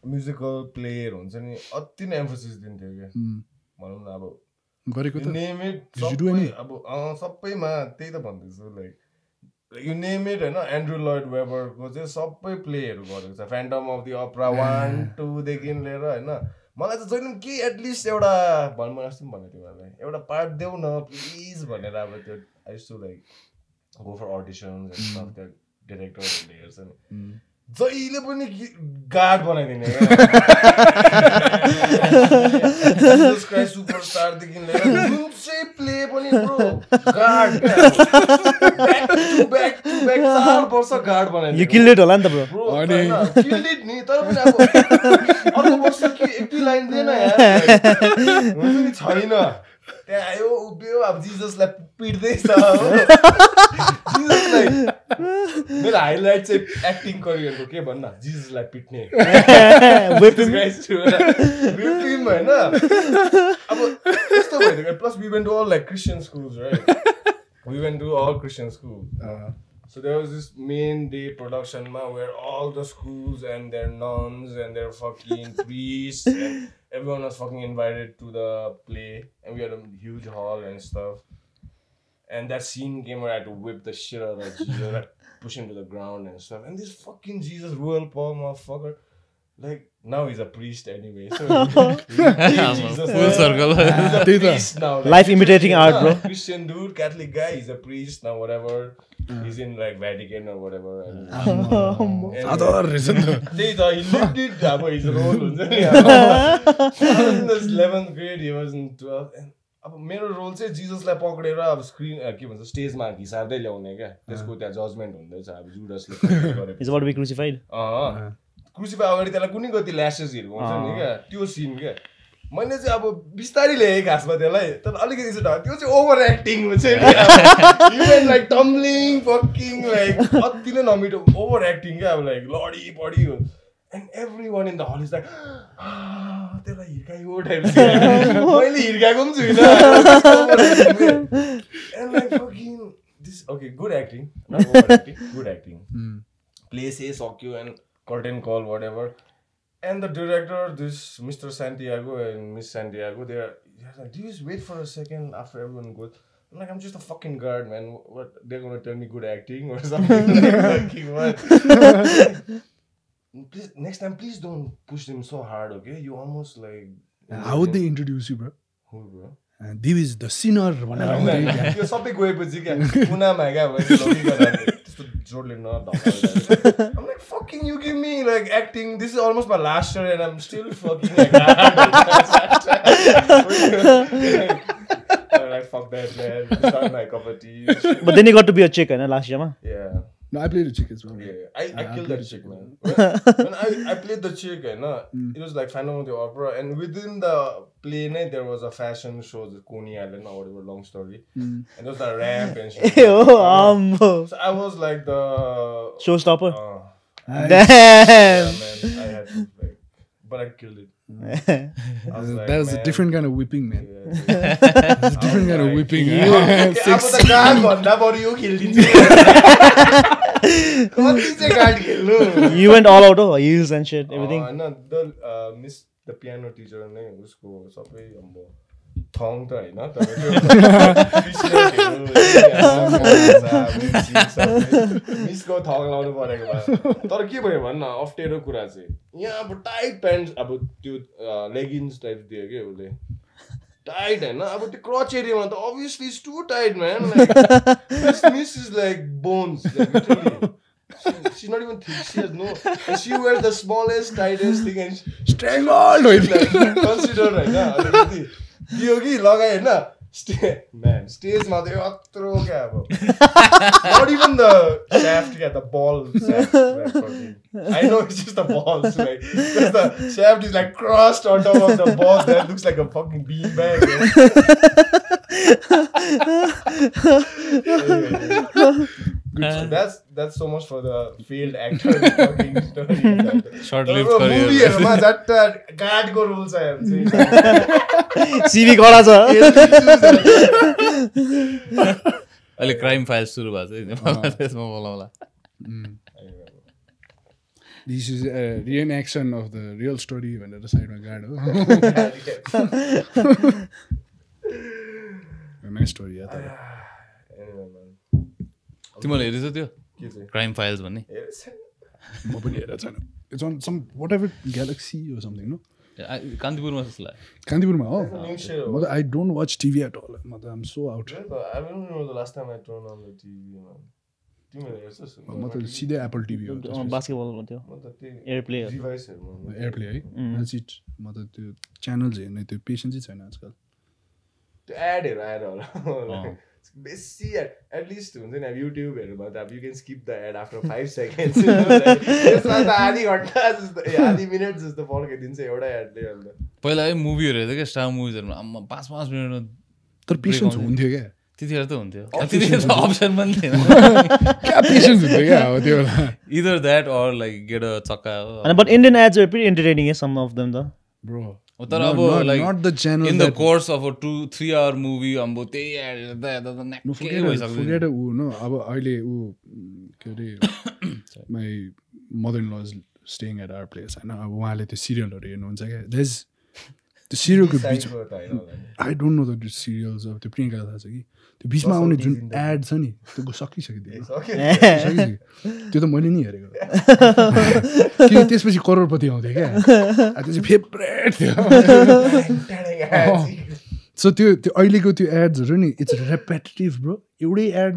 musical play हुन्छ नि अति नै emphasis दिन्थ्यो क्या. भनौँ न अब गरेको त नेम इट सबै अब सबैमा त्यही त भन्दैछु. लाइक यु नेम इट होइन. एन्ड्रु लोइड वेबरको चाहिँ सबै प्लेहरू गरेको छ. फ्यान्टम अफ द अप्रा 1, 2 देखि लिएर होइन. मलाई त जहिले पनि के एटलिस्ट एउटा भन्नु अस्ति पनि भनेको थियो मलाई एउटा पार्ट देऊ न प्लिज भनेर. अब त्यो I used to like go for auditions and stuff. त्यो डिरेक्टरहरूले हेर्छ नि जहिले पनि गार्ड बनाइदिने क्या. सुपरस्टारदेखि लिएर जुन चाहिँ प्ले पनि bro guard back to back 4 वर्ष गार्ड बनाइदिने. You killed it होला नि त ब्रो. किल्ड इट नि. तर पनि अब अर्को वर्ष के एक दुई लाइन दिएन यार. हुन्छ नि छैन. त्यहाँ आयो उभियो अब जिजसलाई पिट्दैछ हो. जिजसलाई मेरो हाइलाइट चाहिँ एक्टिङ करियरको के भन्न जिजसलाई पिट्ने होइन. अब यस्तो भइदियो. Plus we went to all like Christian schools right. We went to all Christian school. So there was this main day production where all the schools and their nuns and their fucking priests and everyone was fucking invited to the play, and we had a huge hall and stuff. And that scene came where I had to whip the shit out of Jesus, like push him to the ground and stuff. And this fucking Jesus Royal Paul motherfucker, like now he's a priest anyway. So Jesus, full circle. He's a priest now. Like, Life imitating art, bro. Christian dude, Catholic guy, he's a priest now. Whatever. He's in like Vatican or whatever. Father, isn't it? He lived it. His role was in the 11th grade. He was in 12th. And अब मेरो role चाहिँ जिजसलाई पक्रेर अब screen के भन्छ स्टेजमा घिसार्दै ल्याउने क्या. त्यसको त्यहाँ जजमेन्ट हुँदैछ. अब जुडसले He's about to be crucified. क्रुसिफाई अगाडि त्यसलाई कुनै गति ल्यासेसहरू हुन्छ नि क्या. त्यो सिन क्या. मैले चाहिँ अब बिस्तारै ल्याएँ खासमा त्यसलाई. तर अलिकति चाहिँ त्यो चाहिँ ओभर एक्टिङ हुन्छ नि. लाइक टम्बलिङ फकिङ लाइक अति नै नमिठो ओभर एक्टिङ क्या. अब लाइक लडी पडी हो. And every one in the hall is like त्यसलाई हिर्कायो टाइप. मैले हिर्काएको पनि छुइनँ. And like fucking this okay good acting not over acting good acting. Play से सक्यो and curtain call, whatever. And the director, this Mr. Santiago and Miss Santiago, they're like, do you just wait for a second after everyone goes? I'm like, I'm just a fucking guard, man. What? They're gonna tell me good acting or something? Like, what? Please, next time, please don't push them so hard, okay? You almost like... How would they introduce you, bro? Who, bro? This is the sinner. Yo sabi गएपछि क्या कुनामा क्या त्यस्तो जोडले नढकाउँदा. I'm like, fucking you give me like acting. This is almost my last year and I'm still fucking like I'm like, fuck that, man. It's not my cup of tea. But then you got to be a chick, last year, ma? Yeah. No, I played a chick as well. Yeah, I killed that chick, man. When I played the chick, it was like Phantom of the Opera, and within the play, there was a fashion show, the Coney Island or whatever, long story. And there was a ramp and shit. So I was like the showstopper. Yeah, Damn. man, I had to but I killed it. I was like, That was a man, different kind of whipping, man. Yeah, It's a different kind of whipping. अब त गाड भन्दा बढी यो खेलिदिन्छ कति चाहिँ गाड खेल्नु You went all out, oh, heels and shit, everything. हैन मिस द पियानो टिचर नै उसको सबै अब थङ त हैन तर मिसको थङ लाउनु परेको भए तर के भयो भन्न अप्ठ्यारो कुरा चाहिँ यहाँ अब टाइट प्यान्ट अब त्यो लेगिन्स टाइप दियो के उसले टाइट हैन अब त्यो क्रच एरियामा त obviously it's too tight man like this miss is like bones like literally she's not even thick she has no and she wears the smallest tightest thing and Strangled with like consider हैन अलिकति दियो कि लगाए हैन man stage ma the atro क्या अब not even the shaft yeah the ball shaft like, I know it's just the balls like because the shaft is like crossed on top of the ball that looks like a fucking beanbag so that's so much for the failed actor fucking story short-lived career movie ma jatta guard ko rules are CV कडा छ अहिले crime files सुरु भएको छ त्यसमा बोलाउला This is a reenaction of the real story भनेर साइडमा गाड हो नाइस स्टोरी यार तिमीले हेरेछ त्यो के चाहिँ क्राइम फाइल्स भन्ने म पनि हेरेको छैन it's on some whatever galaxy or something no कान्तिपुरमा जस्तो लाग्यो कान्तिपुरमा हो new show म त I don't watch TV at all म त I'm so out I don't remember the last time I turned on the TV man तिमीले हेर्छस् म त सिधै एप्पल टिभी हो बास्केटबल थियो म त त्यही एयरप्ले डिभाइसहरुमा एयरप्ले है that's it म त त्यो च्यानल्स हेर्ने त्यो पेसेन्सै छैन आजकल त्यो एडहरु आएर होला बेसी एटलिस्ट हुन्छ नि अब युट्युबहरुमा त अब you can skip the ad after 5 seconds त्यसमा त आधी घण्टा जस्तो आधी मिनेट जस्तो पर्खाइदिन्छ एउटा एडले अन्त पहिला है मुभीहरु हेर्दै के स्टार मुभिजहरुमा आम्मा 5-5 मिनेटमा तर पेसेन्स हुन्थ्यो क्या त्यतिखेर त हुन्थ्यो त्यतिखेर त अप्सन पनि थिएन क्या पेसेन्स हुन्थ्यो क्या हो त्यो बेला either that or like get a चक्का हो but Indian ads are pretty entertaining some of them though bro तर अब like not the channel in the course of a 2-3 hour movie अम्बो त्यही एड हेर्दा हेर्दा त नेक्कै भइसक्यो forget ऊ no अब अहिले ऊ के अरे my mother in law is staying at our place हैन अब उहाँले त्यो सिरियलहरु हेर्नुहुन्छ क्या there's the serial को बीच I don't know the serials of त्यो प्रियङ्का थाहा छ कि त्यो बीचमा आउने जुन एड छ नि त्यो सकिसक्यो त्यो त मैले नि हेरेको किन त्यसपछि करोडपति आउँथ्यो क्या त्यो चाहिँ फेभरेट थियो सो त्यो अहिलेको त्यो एड्सहरू नि इट्स रेपेटिटिभ ब्रो एउटै एड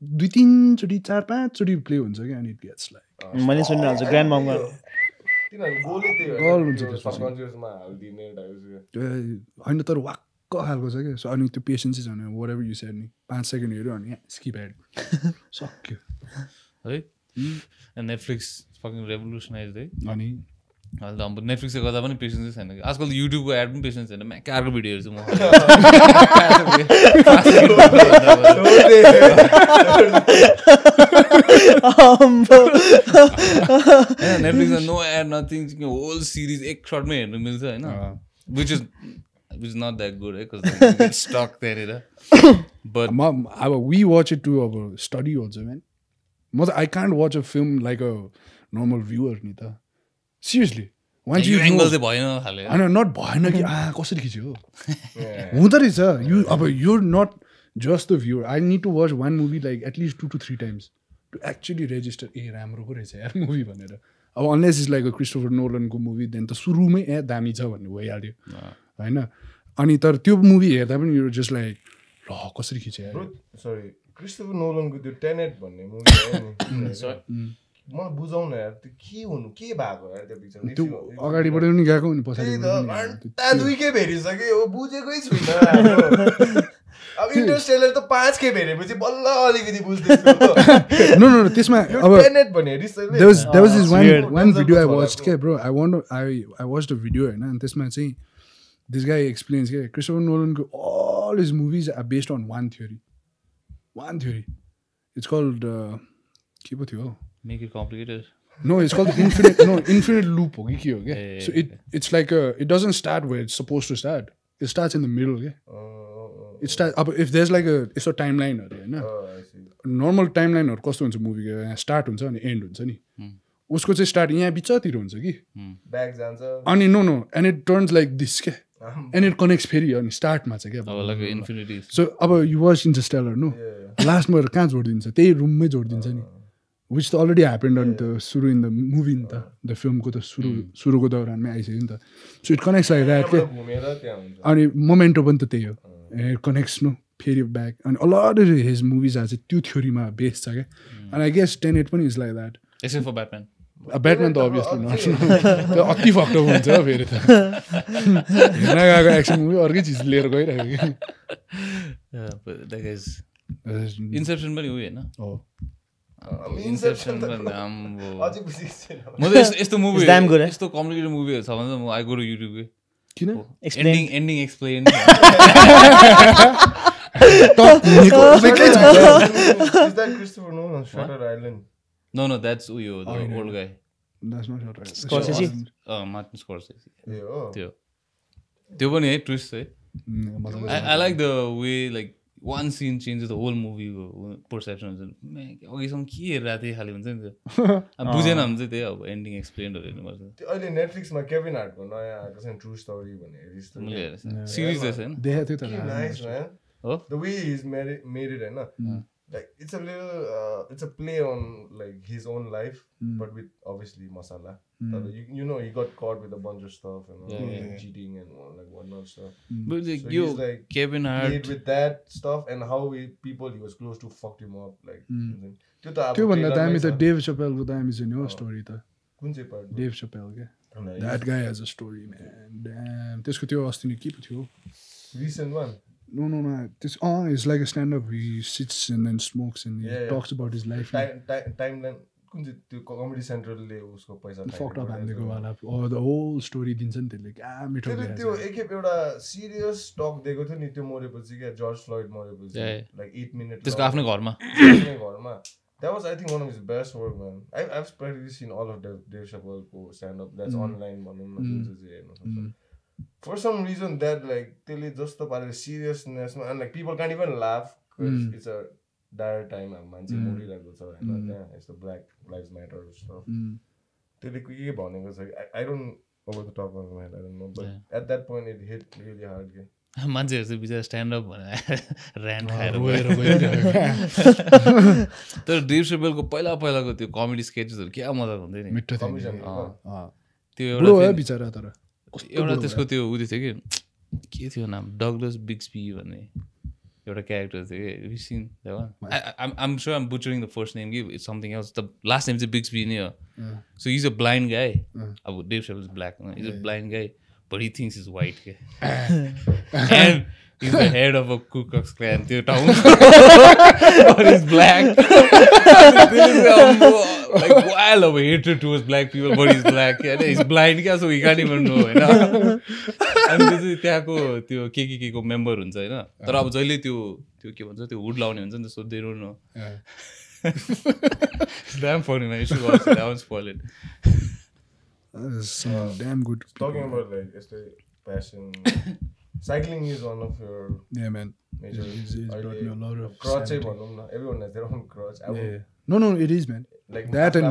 2-3 चोटि 4-5 चोटि प्ले हुन्छ क्या अनि इट गेट्स लाइक मैले सुनिरहेको छु ग्रान्ड मममा होइन तर वाक्क खालको छ क्या सो अनि त्यो पेसेन्सै छैन वाट एभर यु सेड नि 5 सेकेन्ड हेऱ्यो अनि स्किप एड सक्यो है नेटफ्लिक्स फकिङ रेभोल्युसनाइज है अनि अहिले त अब नेटफ्लिक्सले गर्दा पनि पेसेन्सै छैन आजकल त युट्युबको एड पनि पेसेन्स छैन म्याक अर्को भिडियो हेर्छु म नेटफ्लिक्समा no ad nothing whole series एक सर्टमै हेर्नु मिल्छ होइन which is not that good because get stuck there but अब we watch it to our study also man I can't watch a film like a normal viewer नि त seriously once you angle चाहिँ भएन खाले हैन not भएन कि कसरी खिच्यो हुँदो रहेछ you अब you're not just the viewer I need to watch one movie like at least 2 to 3 times to actually register राम्रो पो रहेछ यार मुभी भनेर अब unless it's like a Christopher Nolan को movie then त सुरुमै दामी छ भन्ने भइहाल्यो हैन अनि तर त्यो मुभी हेर्दा पनि यो जस्ट लाइक ल कसरी खिच्यो सरी क्रिस्टोफर नोलनको त्यो टेनेट भन्ने मुभी हो नि मलाई बुझाउन यार त्यो के हुनु के भएको यार त्यो पिक्चर त्यो अगाडिबाट पनि गएको अनि पछाडि दुईकै भेटिसक्यो बुझेकै छुइनँ अब इन्टरस्टेलर त 5 खेप हेरेपछि बल्ल अलिकति बुझ्दैछु No, त्यसमा अब टेनेट भने रिसले there was this weird. one video I watched के bro I watched a video हैन अनि त्यसमा चाहिँ this guy explains के Christopher Nolan को all his movies are based on one theory it's called के पो थियो Make it complicated. no it's called the infinite loop हो कि के हो के so it's like it doesn't start where it's supposed to start it starts in the middle के it starts अब if there's like a it's a timeline हैन normal timeline हरु कस्तो हुन्छ मुभी को स्टार्ट हुन्छ अनि एन्ड हुन्छ नि उसको चाहिँ स्टार्ट यहाँ बिचतिर हुन्छ कि ब्याक जान्छ अनि no and it turns like this के and it connects फेरि अनि स्टार्टमा चाहिँ के अब like infinity. so अब you watch Interstellar no लास्टमा कहाँ जोडिदिन्छ त्यही रुममै जोडिदिन्छ नि which already happened on the सुरु in the movie नि त the film को त सुरुको दौरानमै आइसक्यो नि त so it connects like that के घुमेर त्यहाँ हुन्छ अनि मोमेन्टो पनि त त्यही हो it connects no फेरि ब्याक अनि a lot of his movies are चाहिँ त्यो थ्योरीमा बेस्ड छ क्या and I guess Tenet पनि is like that Except for Batman. Batman त अभियसली नट त्यो अति फक्टअप हुन्छ फेरि त हेर्न गएको एक्सन मुभी अर्कै चिज लिएर गइरहेको कि Yeah, but that guy's Inception पनि उयो हैन हो Inception पनि आम्बो अझै बुझिएको छैन म त यस्तो movie It's damn good, eh? यस्तो कम्प्लिकेटेड मुभीहरु छ भने म I go to YouTube के किन ending explain Is that Christopher Nolan Shutter Island No, that's uyo the old guy. That's not Shutter Island. Scorsese? Martin Scorsese. Yeah. त्यो पनि है twist है. मजाले I like the way like one scene changes the whole movie perception हुन्छ नि अघिसम्म के हेरिरहेको थिएँ खालि हुन्छ नि त्यो अब बुझेन भने चाहिँ त्यही अब एन्डिङ एक्सप्लेनहरू हेर्नुपर्छ त्यो अहिले नेटफ्लिक्समा केभिन हार्टको नयाँ आएको छ नि ट्रु स्टोरी भन्ने मैले हेरेको सिरिज रहेछ हैन देखाएको थियो त नाइस म्यान हो the way he's made it हैन like it's a little it's a play on like his own life but with obviously masala you know he got caught with a bunch of stuff and like cheating and like whatnot stuff but so you he's, like Kevin played Hart with that stuff and how people he was close to fucked him up like त्यो त त्यो भन्दा दामी त Dave चपेलको दामी चाहिँ हो story त कुन चाहिँ पार्ट डेभ चपेल के that guy has a story man damn त्यसको त्यो अस्ति नि के पो थियो recent one No. This it's like a stand-up. He sits and then smokes and he talks about his life. timeline कुन चाहिँ त्यो कमेडी सेन्ट्रलले उसको पैसा fucked up हान्देको वाला the whole story दिन्छ नि त्यसले क्या मिठो त्यसले त्यो एकखेप एउटा सिरियस टक दिएको थियो नि त्यो मरेपछि क्या जर्ज फ्लोइड मरेपछि like 8 minutes त्यसको आफ्नै घरमा that was I think one of his best work man I've practically seen all of Dave Chappelleको stand-up that's online भनौँ न जुन चाहिँ हेर्न सक्छ for some reason that like त्यसले जस्तो पारेर सिरियसनेसमा and like people can't even laugh because it's a dire time अब मान्छे मरिरहेको छ हैन त्यहाँ यस्तो Black Lives Matter stuff त्यसले के भनेको छ I don't over the top of my head I don't know but at that point it hit really hard के मान्छेहरु चाहिँ बिचारा स्ट्यान्ड अप भनेर र्यान्ट खाएर तर डेभ चपेलको पहिलाको त्यो कमेडी स्केचेसहरु क्या मजाको हुन्थ्यो नि मिठो थियो त्यो बुढो हो बिचारा तर एउटा त्यसको त्यो उयो थियो के थियो नाम डगलस बिग्सबी भन्ने एउटा क्यारेक्टर थियो कि you seen that one I'm sure I'm butchering the first name it's something else the last name is Bixby ni so he's a blind guy अब Dave Chappelle is black he's a blind guy but he thinks he's white and he's the head of a Ku Klux Klan त्यो town but he's black like wild of hatred towards black people but he's black and he's blind so he can't even know हैन अनि त्यो चाहिँ त्यहाँको त्यो के को member हुन्छ हैन तर अब जहिले त्यो के भन्छ त्यो हुड लाउने हुन्छ नि so they don't know damn funny man you should watch it I won't spoil it damn good talking about like passion cycling is one of your man major it's brought me a lot of crutch भनौँ न everyone has their own crutch no it is man like that and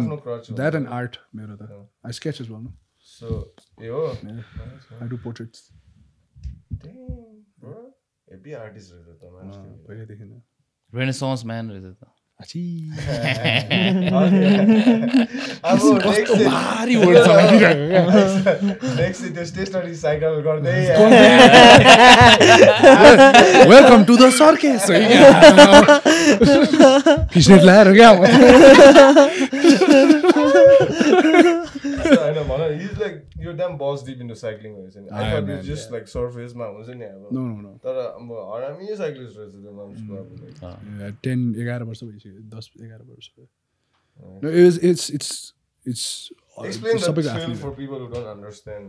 art मेरो त I sketch as well no so yo I do portraits damn bro heavy artist रहेछ त मान्छे पहिलेदेखि न Renaissance man रहेछ त आछि अब भारी वर्ड समाइरहेको क्या नेक्स्ट त्यो स्टेशनरी साइकल गर्दै वेलकम टु द सर्कस फिसनेट लाएर क्या होइन He's like, you're damn balls deep into cycling. I thought you just like surface ma huncha ni अब. No. तर अब हरामी cyclist रहेछ त्यो मान्छेको अब like. 10-11 वर्ष भइसक्यो 10-11 वर्ष. No, it's Explain the thrill for people who don't understand.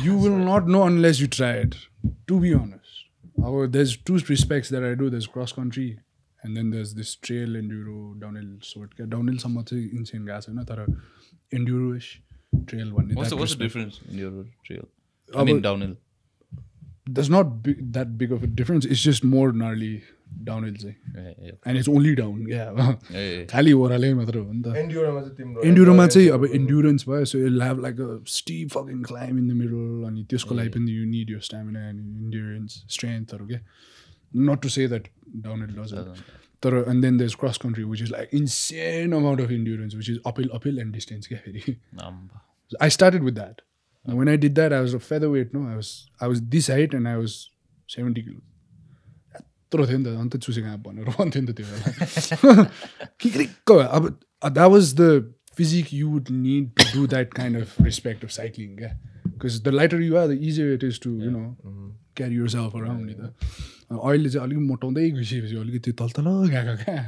You will not know unless you try it, to be honest. There's two respects that I do. There's cross country and then there's this trail enduro downhill sort. Downhill somewhat insane gas, tara enduro-ish trail one. What's the difference in your trail? I mean downhill. There's not that big of a difference. It's just more gnarly downhill say. Yeah. And it's only down. खाली ओह्रालै मात्र हो नि त. Enduro-ma चाहिँ तिम्रो Enduro-ma चाहिँ अब endurance भयो, so it'll have like a steep fucking climb in the middle अनि त्यसको लागि पनि you need your stamina and endurance, strength हरू के. Not to say that downhill doesn't. And then there's cross country, which is like insane amount of endurance, which is uphill and distance के फेरि. So I started with that. And when I did that, I was a featherweight. No, I was this height and I was 70 kilos. त्यत्रो थियो नि त अन्त चुसेको आँप भनेर भन्थ्यो नि त त्यो बेला. किक्रिक्क अब that was the physique you would need to do that kind of respect of cycling, yeah. Because the lighter you are, the easier it is to carry yourself around नि त. अहिले चाहिँ अलिक मोटाउँदै गइसकेपछि अलिकति तल गएको क्या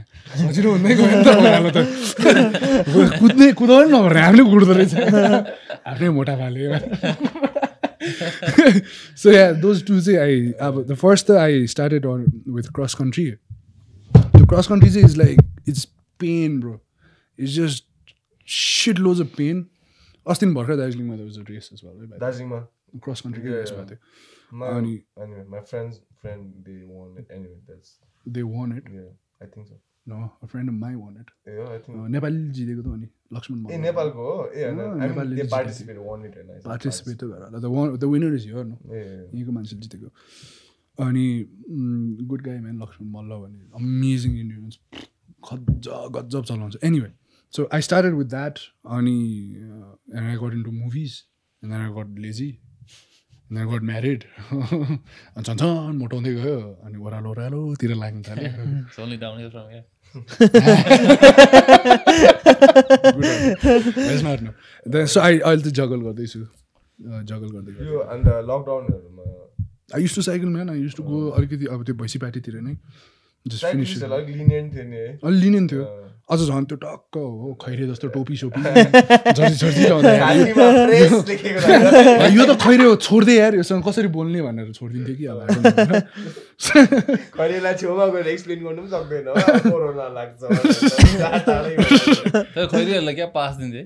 सजिलो हुँदै गयो नि त मलाई त कुदाउनु नपर्ने हामीले कुट्दो रहेछ आफ्नै मोटा पाले. So yeah, those two say the first I started on with cross country. The cross country is like it's pain, bro. It's just shitloads of pain. Austin भर्खर दार्जिलिङमा there was a race as well. दार्जिलिङमा cross country race भएको थियो. Anyway, my friend they won it. Anyway, they won it. Yeah, I think so. No, a friend of mine won it. Yeah, I think. Nepali जितेको त हो नि लक्ष्मण मल्ल. नेपालको हो. I mean, they participated, won it and I participate गरेर the winner is here no. यहीँको मान्छेले जितेको. अनि good guy man Laxman Malla भने amazing endurance. गजब चलाउँछ. Anyway, so I started with that and I got into movies and then I got lazy. And then I got married. And छन् मोटाउँदै गयो अनि ओह्रालोतिर लाग्न थाल्यो. It's only downhill from here. That's not no. Then so I also juggle गर्दैछु. You and the lockdown I used to cycle man. I used to go अलिकति अब त्यो भैँसी पाटीतिर नै just finish it. like lenient थियो नि है. अलि lenient थियो. अझ झन् त्यो टक्क हो खैरे जस्तो टोपी सोपी जर्सी लाउँदा यो त खैरे हो छोड्दै यार योसँग कसरी बोल्ने भनेर छोडिदिन्थ्यो कि अब खैरेलाई छेउमा गएर एक्सप्लेन गर्नु पनि सक्दैन कोरोना लाग्छ तर खैरेहरूलाई क्या पास दिन्थे.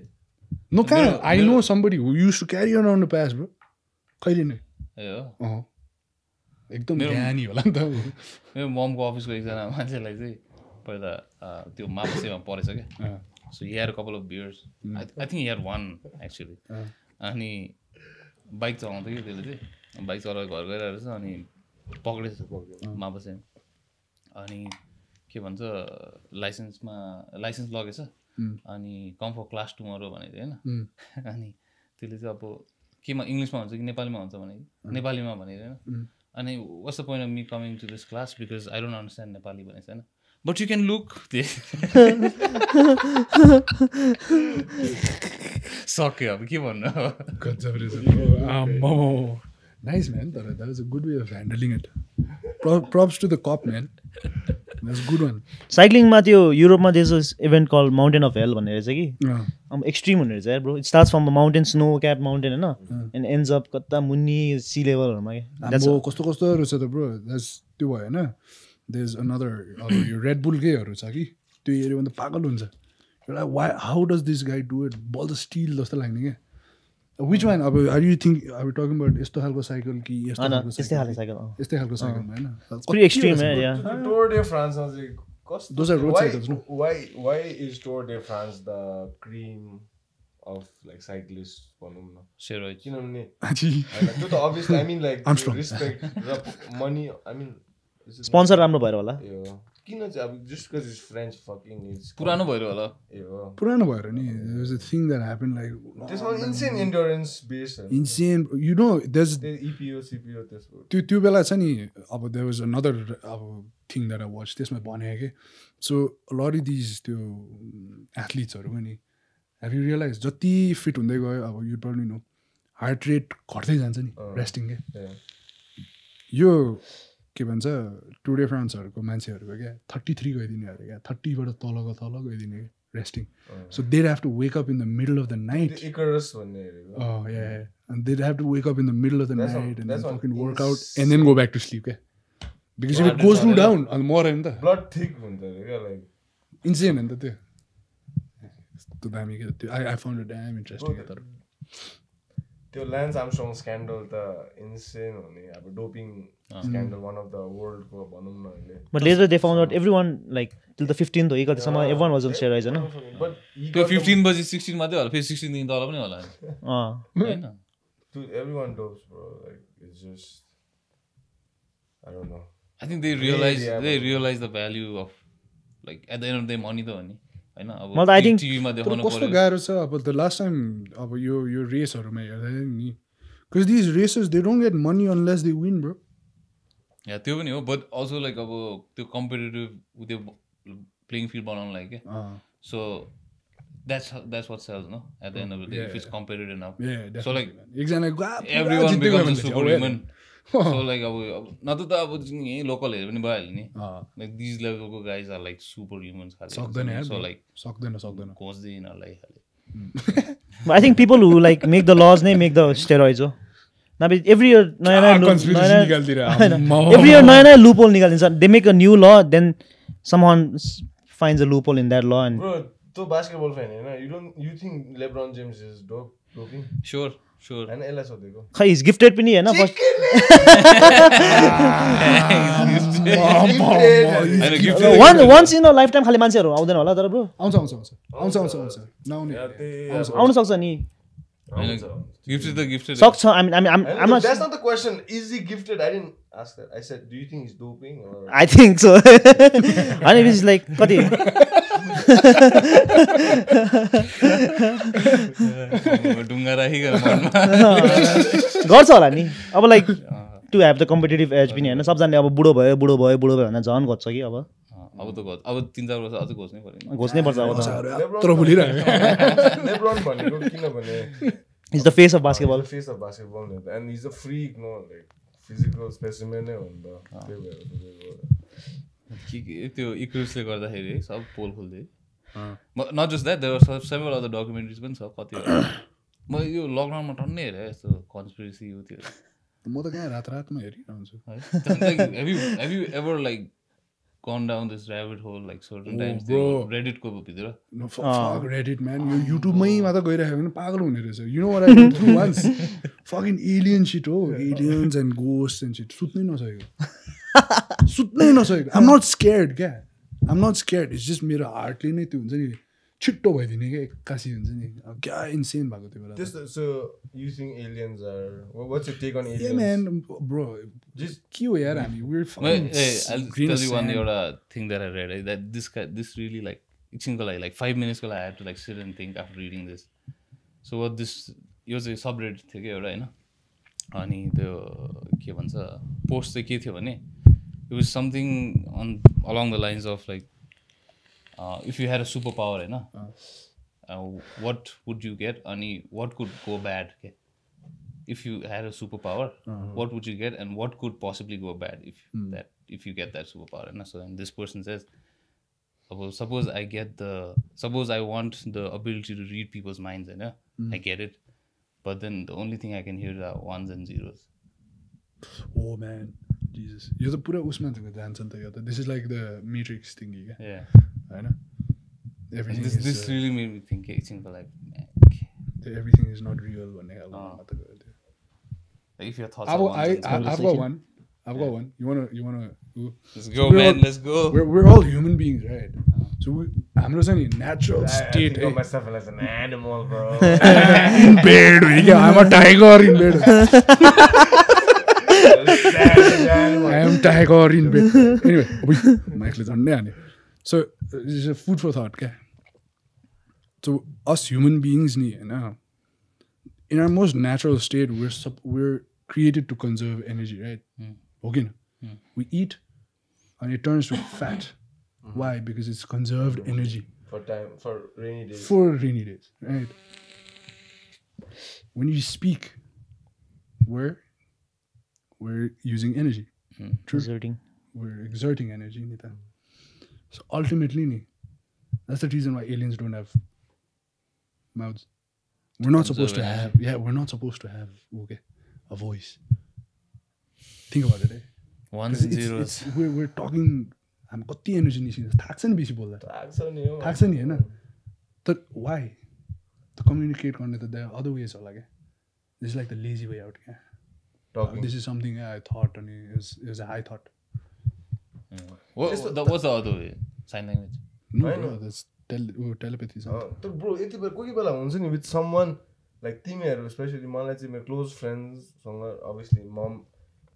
No, I know somebody who used to carry around the pass, bro. Khaire नै एकदम ज्ञानी होला नि त. मेरो ममको अफिसको एकजना मान्छेलाई चाहिँ पहिला त्यो मापसेमा परेछ क्या. So he had a couple of beers. I think he had one actually. अनि बाइक चलाउँथ्यो कि त्यसले चाहिँ बाइक चलाएर घर गइरहेको रहेछ अनि पक्रेछ मापसे. अनि के भन्छ लाइसेन्स लगेछ अनि कम फर क्लास टुमरो भनेको थियो होइन. अनि त्यसले चाहिँ अब केमा इङ्ग्लिसमा हुन्छ कि नेपालीमा हुन्छ भने नेपालीमा भनेको होइन. अनि what's the point of me coming to this class because I don't understand Nepali भनेको छैन. But you can look. सक्यो अब के भन्नु. Nice man. That was a good way of handling it. Props to the cop man. That's a good one. साइक्लिङमा त्यो युरोपमा there's this event called Mountain of Hell भनेर चाहिँ कि एक्सट्रिम हुने रहेछ यार bro. It starts from a mountain, snow capped mountain हैन and ends up कता मुनि sea level हरुमा के. कस्तो रहेछ त ब्रो. That's त्यो भयो हैन. There's another यो Red Bull केहरु छ कि त्यो हेर्यो भने त पागल हुन्छ. You're like how does this guy do it? Ball the steel जस्तो लाग्ने के. Which one? Are we talking about यस्तो खालको साइकल कि यस्तो खालको साइकल? यस्तै खालको साइकल हैन. It's pretty extreme yeah. Tour de France चाहिँ those are road cycles no. Why is Tour de France the cream of like cyclists भनौं न. Steroids. किनभने त्यो त obviously I mean like respect र money I mean स्पोन्सर राम्रो भएर होला. किन चाहिँ अब just because it's French fucking is पुरानो भएर होला. पुरानो भएर नि there's a thing that happened like this one insane endurance based insane you know there's EPO CPO त्यसको त्यो बेला छ नि अब there was another thing that I watched त्यसमा भने के so a lot of these त्यो athletes हरु पनि Have you realized जति फिट हुँदै गयो अब you probably know heart rate घट्दै जान्छ नि रेस्टिङ के यो के भन्छ टुर डे फ्रान्सहरूको मान्छेहरूको क्या 33 गइदिने अरे क्या 30 बाट तल गइदिने resting so they have to wake up in the middle of the night Icarus भन्ने and they'd have to wake up in the middle of the night and then fucking work out and then go back to sleep because if it goes too down and more in the blood thick हुन्छ के like insane and the I found it damn interesting त्यो Lance Armstrong scandal त insane हो नि अब doping scandal one of the world को भनौं न अहिले but later they found out everyone like till the 15th हो कतिसम्म everyone was on steroids हैन but त्यो 15 बजे 16 मात्रै होला फेरि 16 देखि तल पनि होला हैन dude everyone dopes bro like it's just I don't know I think they realize the value of like at the end of the day money त हो नि हैन अब मलाई I think टिभीमा देखाउनु कस्तो गाह्रो छ अब the last time अब यो रेसहरुमा हेर्दा नि because these races they don't get money unless they win bro या त्यो पनि हो but also like अब त्यो कम्पिटिटिभ त्यो प्लेइङ फिल्ड बनाउनलाई के so that's what sells no at the end of the day if it's competitive enough so like everyone becomes a superhuman so like अब न त अब यही लोकलहरु पनि भइहाल्यो नि like these level को guys are like superhumans सक्दैन यार so like सक्दैन खोज्दै यिनीहरुलाई खाले but I think people who like make the laws नै make the steroids हो now every year नयाँ every year नयाँ loophole निकालिन्छ they make a new law then someone finds a loophole in that law and bro तो basketball fan हैन you think LeBron James is doping sure हैन एला सोधेको खै इज गिफ्टेड पनि हैन first once in a lifetime खाली मान्छेहरु आउँदैन होला तर ब्रो आउँछ आउन सक्छ नि gifted सक्छ I'm not that's not the question is he gifted I didn't ask that I said do you think he's doping or I think so and it is like कति ढुङ्गा राखिकन मनमा गर्छ होला नि अब like to have the competitive edge पनि हैन सबजनाले अब बुढो भयो भनेर झन् घट्छ कि अब अब 3-4 वर्ष अझै घोच्नै पर्यो घोच्नै पर्छ अब तर बोलिरहेको LeBron भनेको किनभने is the face of basketball and he's a freak no like physical specimen नै हो नि त त्यही भएर त्यो इक्रुसले गर्दाखेरि सब पोल खोल्दै not just that there were several other documentaries पनि छ कति म यो लकडाउनमा टन्नै हेरेँ यस्तो कन्स्पिरेसी हो त्यो म त कहाँ रातमा हेरिरहन्छु have you ever like gone down this rabbit hole like certain times त्यो Reddit को भित्र no fuck Reddit man यो YouTube मै मात्र गइरहेको भने पागल हुने रहेछ you know what I went through once fucking alien shit हो aliens and ghosts and shit सुत्नै नसकेको I'm not scared क्या I'm not scared it's just मेरो हार्टले नै त्यो हुन्छ नि छिट्टो भइदिने क्या एक्कासी हुन्छ नि अब क्या इन्सेन भएको त्यो बेला so you think aliens are what's your take on aliens yeah man bro just के हो यार हामी we're fucking I'll tell you one एउटा thing that I read that this really like एकछिनको लागि like 5 minutes को लागि I had to like sit and think after reading this so what this यो चाहिँ सबरेडिट थियो क्या एउटा हैन अनि त्यो के भन्छ पोस्ट चाहिँ के थियो भने it was something along the lines of like if you had a superpower what would you get and what could go bad okay? If you had a superpower what would you get and what could possibly go bad if you get that superpower and so then this person says suppose I want the ability to read people's minds I get it but then the only thing I can hear are ones and zeros oh man Jesus यो त पुरा उसमा जान्छ नि त यो त this is like the matrix thingy क्या हैन everything this really made me think एकछिनको लागि everything is not real भन्ने खालको मात्र गयो त्यो if your thoughts I've got one you wanna let's go man let's go we're all human beings right so हाम्रो चाहिँ नि natural state I think of myself as an animal bro in bed I'm a tiger in bed I am tiger in bed anyway Michael झन्डै हाने so this is a food for thought क्या so us human beings ni in our most natural state we're created to conserve energy right okay we eat and it turns to fat why because it's conserved energy for rainy days. For rainy days, right? When you speak, we're using energy. True. We're exerting energy. So ultimately, that's the reason why aliens don't have mouths. We're not supposed to have. Yeah, we're not supposed to have a voice. Think about it. Ones and zeros. We're talking. I'm got the energy निस्किन्छ थाक्छ नि बेसी बोल्दा थाक्छ नि हैन तर why to communicate गर्ने त there are other ways होला के this is like the lazy way out के this is something I thought and it was a high thought. What's the other way? Sign language? No, bro, that's telepathy. तर bro यति बेला कोही बेला हुन्छ नि with someone like तिमीहरु especially मलाई चाहिँ मेरो close friends सँग obviously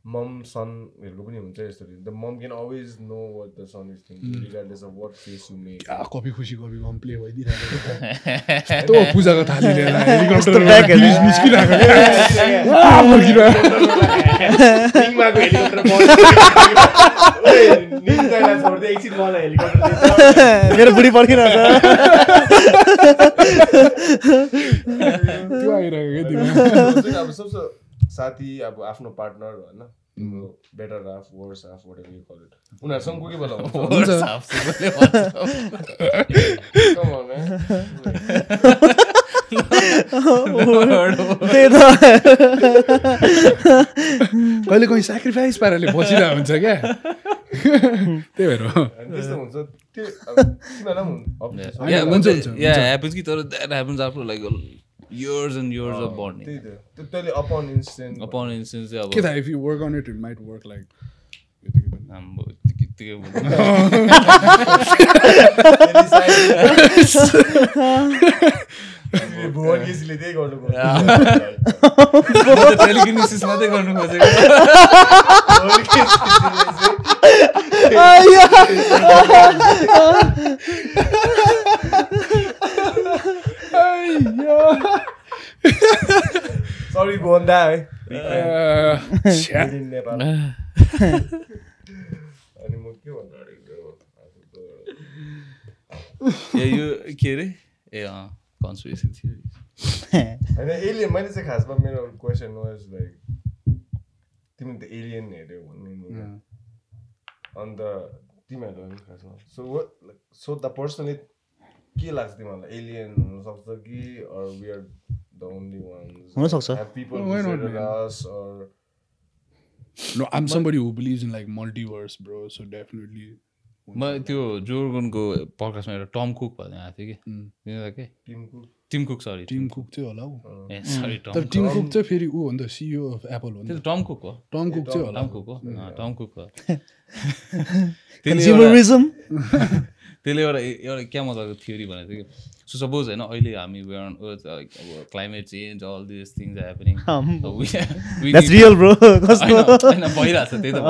mom son हेरको पनि हुन्छ यस्तरी the mom can always know what the son is thinking regardless of what face you make copy खुसी कपी कम प्ले भइदिरहेको त पूजाको थाली लिएर हेलिकप्टर निस्किरहेको निङमाको हेलिकप्टर निस्किँदैन छोड्दै एकछिन मलाई हेलिकप्टर मेरो बुढी पर्खिरहेछ त्यो आइरहेको के तिम्रो अब सबसे साथी अब आफ्नो पार्टनर हैन तिम्रो better half worse half whatever you call it उनीहरुसँग कोही बेला हुन्छ come on man कहिले कहिले स्याक्रिफाइस पाराले बसिरहेको हुन्छ क्या त्यही भएर त्यस्तो हुन्छ त्यो तिमीहरुलाई हुन्छ Yeah, happens कि तर that happens after like years and years of bonding. Totally upon instant. Yeah. Kid, if you work on it, it might work like. Telekinesis मात्रै गर्नु खोजेको Sorry, Bonda. Conspiracy theories. And the alien, मैले चाहिँ खासमा मेरो question was like तिमीले त alien हेर्यौ भन्ने नि अन्त तिमीहरु पनि खासमा so the personally के लाग्छ तिमीहरुलाई alien हुन सक्छ कि or we are the only ones हुन सक्छ have people visited us or no I'm somebody who believes in like multiverse bro so definitely म त्यो जोर्गनको पडकास्टमा एउटा टम कुक भन्ने आएको थियो कि Tim Cook sorry Tim Cook चाहिँ होला सरी तर टिम कुक चाहिँ फेरि ऊ हो नि त CEO अफ एप्पल हो नि त्यो टम कुक हो टम कुक चाहिँ होला टम कुक हो कन्ज्युमरिजम त्यसले एउटा क्या मजाको थ्योरी भनेको थियो कि सो सपोज होइन अहिले हामी we are on Earth like अब climate change all this things happening that's real bro होइन भइरहेछ त्यही त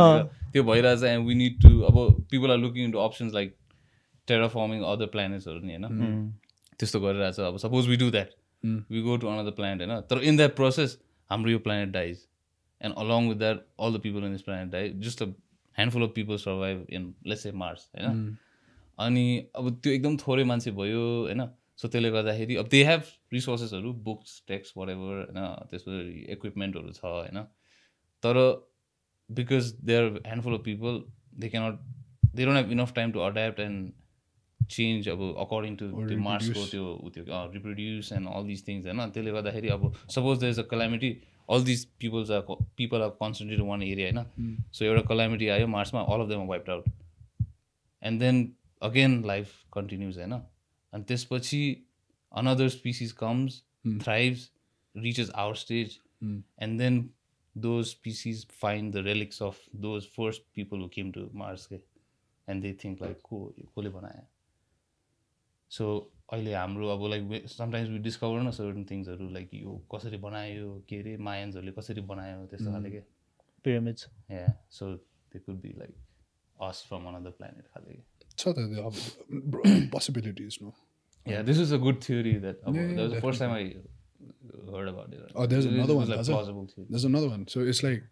त्यो भइरहेछ एन्ड वी निड टु अब people are looking into options like terraforming other प्लानेट्सहरू नि होइन त्यस्तो गरिरहेछ अब suppose we do that we go to another planet होइन तर इन द्याट प्रोसेस हाम्रो यो planet dies and along with that all the people in this planet dies just a handful of people survive in let's say Mars होइन अनि अब त्यो एकदम थोरै मान्छे भयो होइन सो त्यसले गर्दाखेरि अब दे हेभ रिसोर्सेसहरू बुक्स टेक्स्ट वरेभर होइन त्यसपछि इक्विपमेन्टहरू छ होइन तर because they are a handful of people they don't have enough time to adapt and change according to the Mars go to reproduce and all these things and त्यसले गर्दाखेरि अब suppose there is a calamity all these people are concentrated in one area होइन so एउटा calamity आयो मार्समा all of them are wiped out and then again life continues होइन and त्यसपछि another species comes thrives reaches our stage and then those species find the relics of those first people who came to Mars and they think like kole banaya so अहिले हाम्रो अब like sometimes we discover no certain things like यो कसरी बनायो के रे मायन्सहरुले कसरी बनायो त्यस्तो खाले के pyramids yeah so they could be like us from another planet खाले so the possibilities no yeah this is a good theory that that was the first time I heard about it. Oh, there's another one. Like plausible theory. There's another one. So it's like,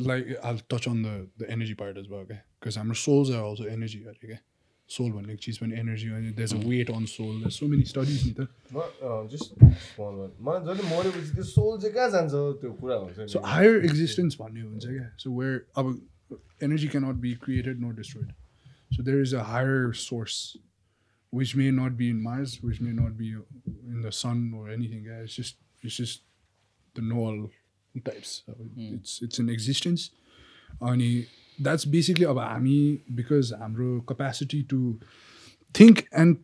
like I'll touch on the energy part as well, okay? Because our souls are also energy, okay? soul भन्ने चिज पनि energy अनि there's a weight on soul. There's so many studies नि त. Just small one. मलाई जहिले मरेपछि त्यो sole चाहिँ कहाँ जान्छ त्यो कुरा हुन्छ नि. So higher existence भन्ने हुन्छ क्या. So where अब energy cannot be created nor destroyed. So there is a higher source which may not be in Mars, which may not be in the sun or anything. Yeah? It's just the null types. It's an existence. And that's basically about हामी because हाम्रो capacity to think and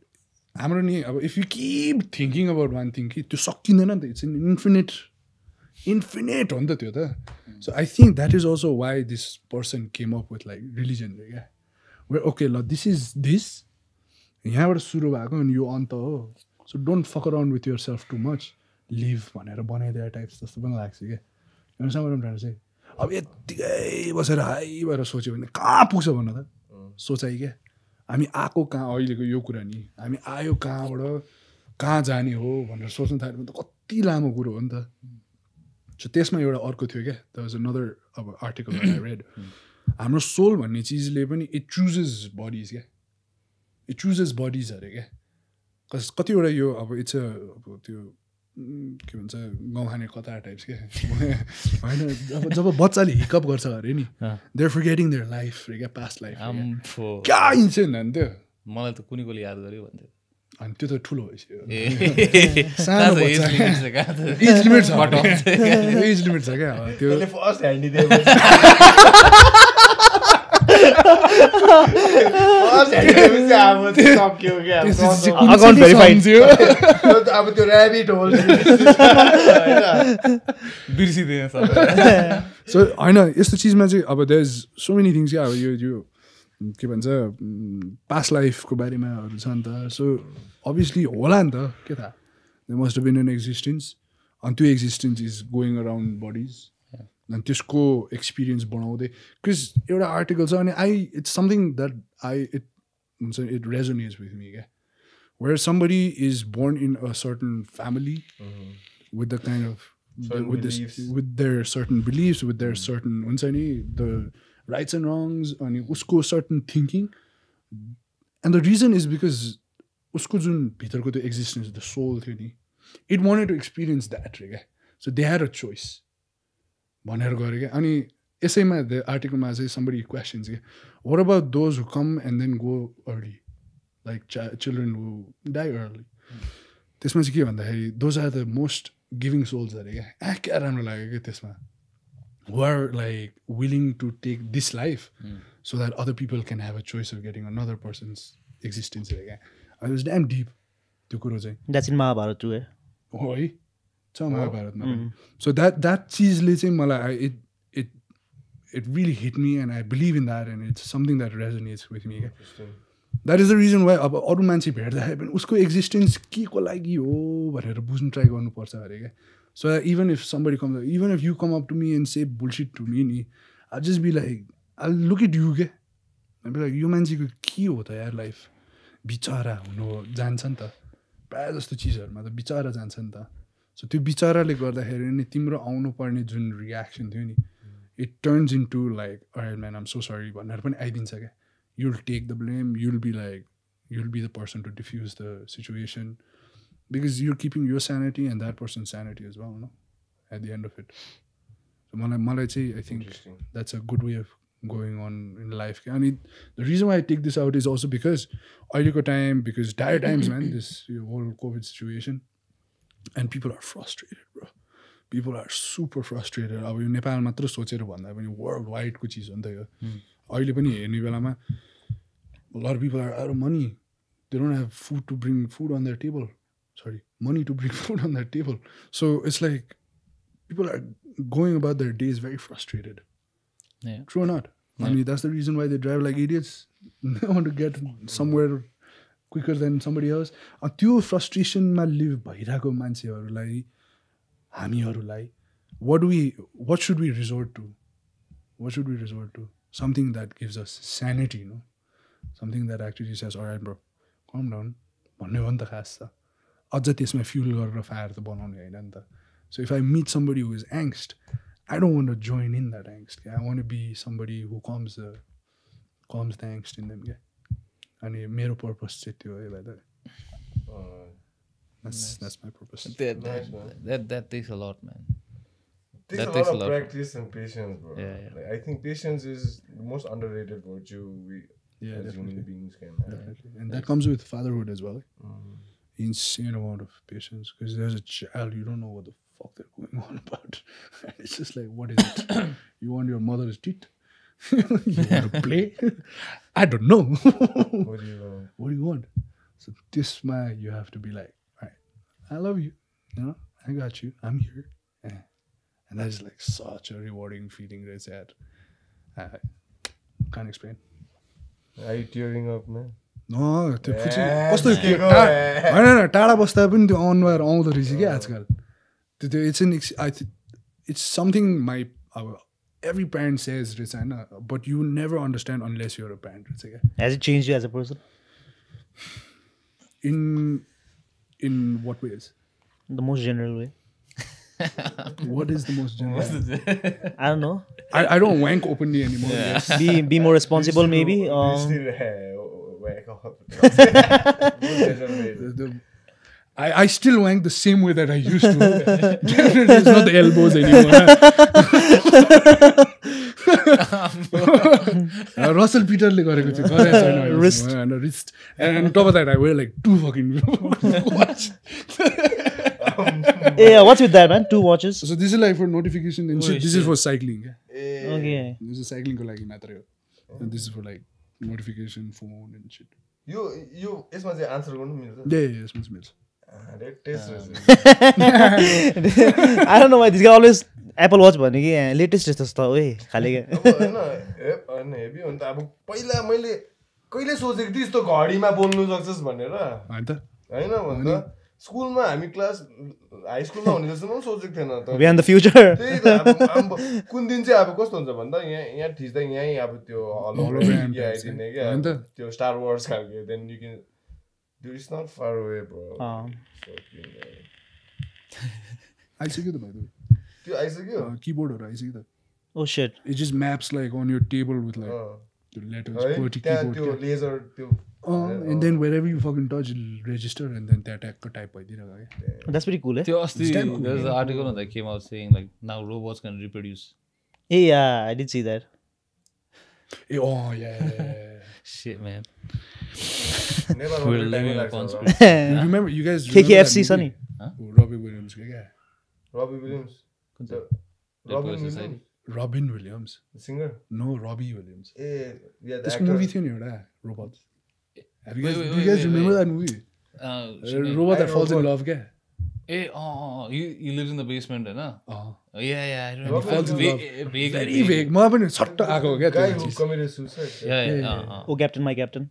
हाम्रो नि अब if you keep thinking about one thing त्यो सकिँदैन नि त. It's an infinite हो नि त त्यो त. So I think that is also why this person came up with like religion. Yeah? Where okay, ल this is this. यहाँबाट सुरु भएको अनि यो अन्त हो. So don't fuck around with yourself too much. Live भनेर बनाइदिए टाइप्स जस्तो पनि लाग्छ क्या. चाहिँ अब यत्तिकै बसेर हाई भएर सोच्यो भने कहाँ पुग्छ भन्नु त. सोचाइ क्या. हामी आएको कहाँ अहिलेको यो कुरा नि. हामी आयो कहाँबाट कहाँ जाने हो भनेर सोच्नु थाल्यो भने त कति लामो कुरो हो नि त. So त्यसमा एउटा अर्को थियो क्या. There was another article that I read. हाम्रो सोल भन्ने चिजले पनि it chooses bodies क्या. It chooses bodies अरे क्या. कतिवटा यो अब इट्स अब त्यो के भन्छ गाउँ खाने कथा टाइप्स क्या. होइन जब बच्चाले हिकअप गर्छ अरे नि देयर फर्गेटिङ देयर लाइफ रे क्या पास्ट लाइफ क्या इन्सेन्ट हो नि त्यो. मलाई त कुनै कोले याद गर्यो भन्थ्यो. अनि त्यो त ठुलो भइसक्यो. सानो बच्चा एज लिमिट छ क्या त्यो फर्स्ट ह्यान्डी अकाउन्ट भेरिफाइड थियो. अब त्यो ऱ्याबिट होल बिर्सिदिएँ. सो होइन यस्तो चिजमा चाहिँ अब there is so many things क्या. अब यो के भन्छ पास्ट लाइफको बारेमाहरू छ नि त. सो अभियसली होला नि त के थाहा. There must been an existence अनि त्यो existence is going around bodies अनि त्यसको एक्सपिरियन्स बढाउँदै बिकज एउटा आर्टिकल छ अनि इट्स समथिङ द्याट हुन्छ इट रेजोनेट्स विथ मी क्या. Where somebody is born in a certain family with the kind of with their certain beliefs, with their certain हुन्छ नि the rights and wrongs अनि उसको certain thinking and the reason is because उसको जुन भित्रको त्यो existence the soul थियो नि it wanted to experience that क्या. So they had a choice भनेर गरे क्या. अनि यसैमा the articleमा चाहिँ somebody questions क्या what about those who come and then go early like children who die early. त्यसमा चाहिँ के भन्दाखेरि those are the most giving souls अरे क्या. क्या राम्रो लाग्यो क्या त्यसमा. Who are like willing to take this life so that other people can have a choice of getting another person's existence अरे क्या. It was damn deep त्यो कुरो चाहिँ. That's in Mahabharata too, eh? हो है छ महाभारतमा पनि. So that चिजले चाहिँ मलाई it really hit me and I believe in that and it's something that resonates with me. That is the reason why अब अरू मान्छे भेट्दाखेरि पनि उसको एक्जिस्टेन्स के को लागि हो भनेर बुझ्नु ट्राई गर्नुपर्छ अरे क्या. So even if somebody comes, even if you come up to me and say bullshit to me, I'll just be like, I'll look at you क्या. I'll be like, यो मान्छेको के हो त यार लाइफ. बिचारा हुनु जान्छ नि त. प्रायः जस्तो चिजहरूमा त बिचारा जान्छ नि त. सो त्यो बिचाराले गर्दाखेरि नि तिम्रो आउनु पर्ने जुन रियाक्सन थियो नि it turns into like alright man I'm so sorry भनेर पनि आइदिन्छ क्या. You'll take the blame, you'll be the person to diffuse the situation because you're keeping your sanity and that person's sanity as well, no? At the end of it. So malai chai I think that's a good way of going on in life. And the reason why I take this out is also because because dire times man, this whole COVID situation and people are frustrated, bro. People are super frustrated. अब यो नेपाल मात्र सोचेर भन्दा पनि world वाइडको चिज हो नि त यो. अहिले पनि हेर्ने बेलामा a lot of people are out of money. They don't have food to bring food on their table. Money to bring food on their table. So it's like people are going about their days very frustrated. Yeah. True or not? Yeah. I mean, that's the reason why they drive like idiots. They want to get somewhere quicker than somebody else. त्यो फ्रस्ट्रेसनमा leave भइरहेको मान्छेहरूलाई हामीहरूलाई what should we resort to? Something that gives us sanity, no? Something that actually says, all right, bro, calm down. भन्ने हो नि त खास त. अझ त्यसमा फ्युल गरेर फायर त बनाउने होइन नि त. So if I meet somebody who is angst, I don't want to join in that angst. I want to be somebody who calms the angst in them. Yeah. अनि मेरो पर्पस चाहिँ त्यो है भाइ that's my purpose. That takes a lot, man. Takes That a takes lot a of lot. practice and patience, bro. Yeah, yeah. Like, I think patience is the most underrated virtue we as human beings can have. Definitely. And that comes with fatherhood as well. Insane amount of patience because there's a child you don't know what the fuck they're going on about. And it's just like, what is it? You want your mother's teeth? You want to play? I don't know. What do you want? What do you want? So this man, you have to be like, all right, I love you. You know, I got you. I'm here. Yeah. And that is like such a rewarding feeling. That's that. I can't explain. Are you tearing up, man? No, त्यो पछि कस्तो होइन टाढा बस्दा पनि त्यो अनुहार आउँदो रहेछ क्या आजकल त्यो इट्स समथिङ माई अब एभ्री प्यारेन्ट सेज रहेछ होइन but you never understand unless your a parent रहेछ क्या Has it changed you as a person? in what ways? The most general way. What is the most general? I don't know. I don't wank openly anymore. Yes. Be more responsible, maybe. Still whack off. I still wank the same way that I used to. Definitely it's not the elbows anymore. Russell Peterle गरेको थियो गरेको छैन Wrist. wrist and on top of that I wear like 2 fucking watch. Yeah, what's with that, man? 2 watches. So this is like for notification and shit. This is for cycling. Yeah? Okay. This is cycling ko लागि मात्र हो. And this is for like notification, phone and shit. यो यसमा चाहिँ answer गर्नु मिल्छ Yeah, यसमा चाहिँ मिल्छ. Test I don't know why this guy always Apple Watch भन्यो कि लेटेस्ट जस्तो ओए खाले के होइन हेभी हो नि त अब पहिला मैले कहिले सोचेको थिएँ यस्तो घडीमा बोल्नु सक्छस् भनेर होइन त होइन भन्दा स्कुलमा हामी क्लास हाई स्कुलमा हुने जस्तो पनि सोचेको थिएन त We are in the future. त्यही त अब कुन दिन चाहिँ अब कस्तो हुन्छ भन्दा यहाँ थिच्दा यहीँ अब त्यो Hologram आइदिने क्या त्यो स्टार वार्स खालको then you can Dude, it's not far away, bro. आइसक्यो त भाइ त्यो आइसक्यो किबोर्डहरू आइसक्यो त Oh shit. It just maps like on your table with like the letters, QWERTY त्यहाँ keyboard. त्यो लेजर त्यो And then wherever you fucking touch, it'll register and then that type भइदिरहेको क्या. That's pretty cool, eh? त्यो अस्ति there's an article that came out saying like now robots can reproduce. Yeah, I did see that. Oh yeah. Shit, man. Never We're time living लाग्छ upon होला। spirit. You remember? You guys remember KKFC, that Sunny. movie? Robbie Williams. Yeah. Robbie Williams. Robin Williams. Robin Williams. The singer. No, Robbie Williams. Yeah, the This actor. movie थियो नि एउटा robots. Have you guys? Wait, Do you guys wait, remember wait. that movie? Robot that falls in love, क्या? He lives in the basement, right? Oh. Yeah, I remember. Robin falls in love. Vaguely. Very vague. मलाई पनि छट्ट आएको हो क्या Guy त्यो who चिज. committed suicide. Yeah. Oh, Captain, my Captain.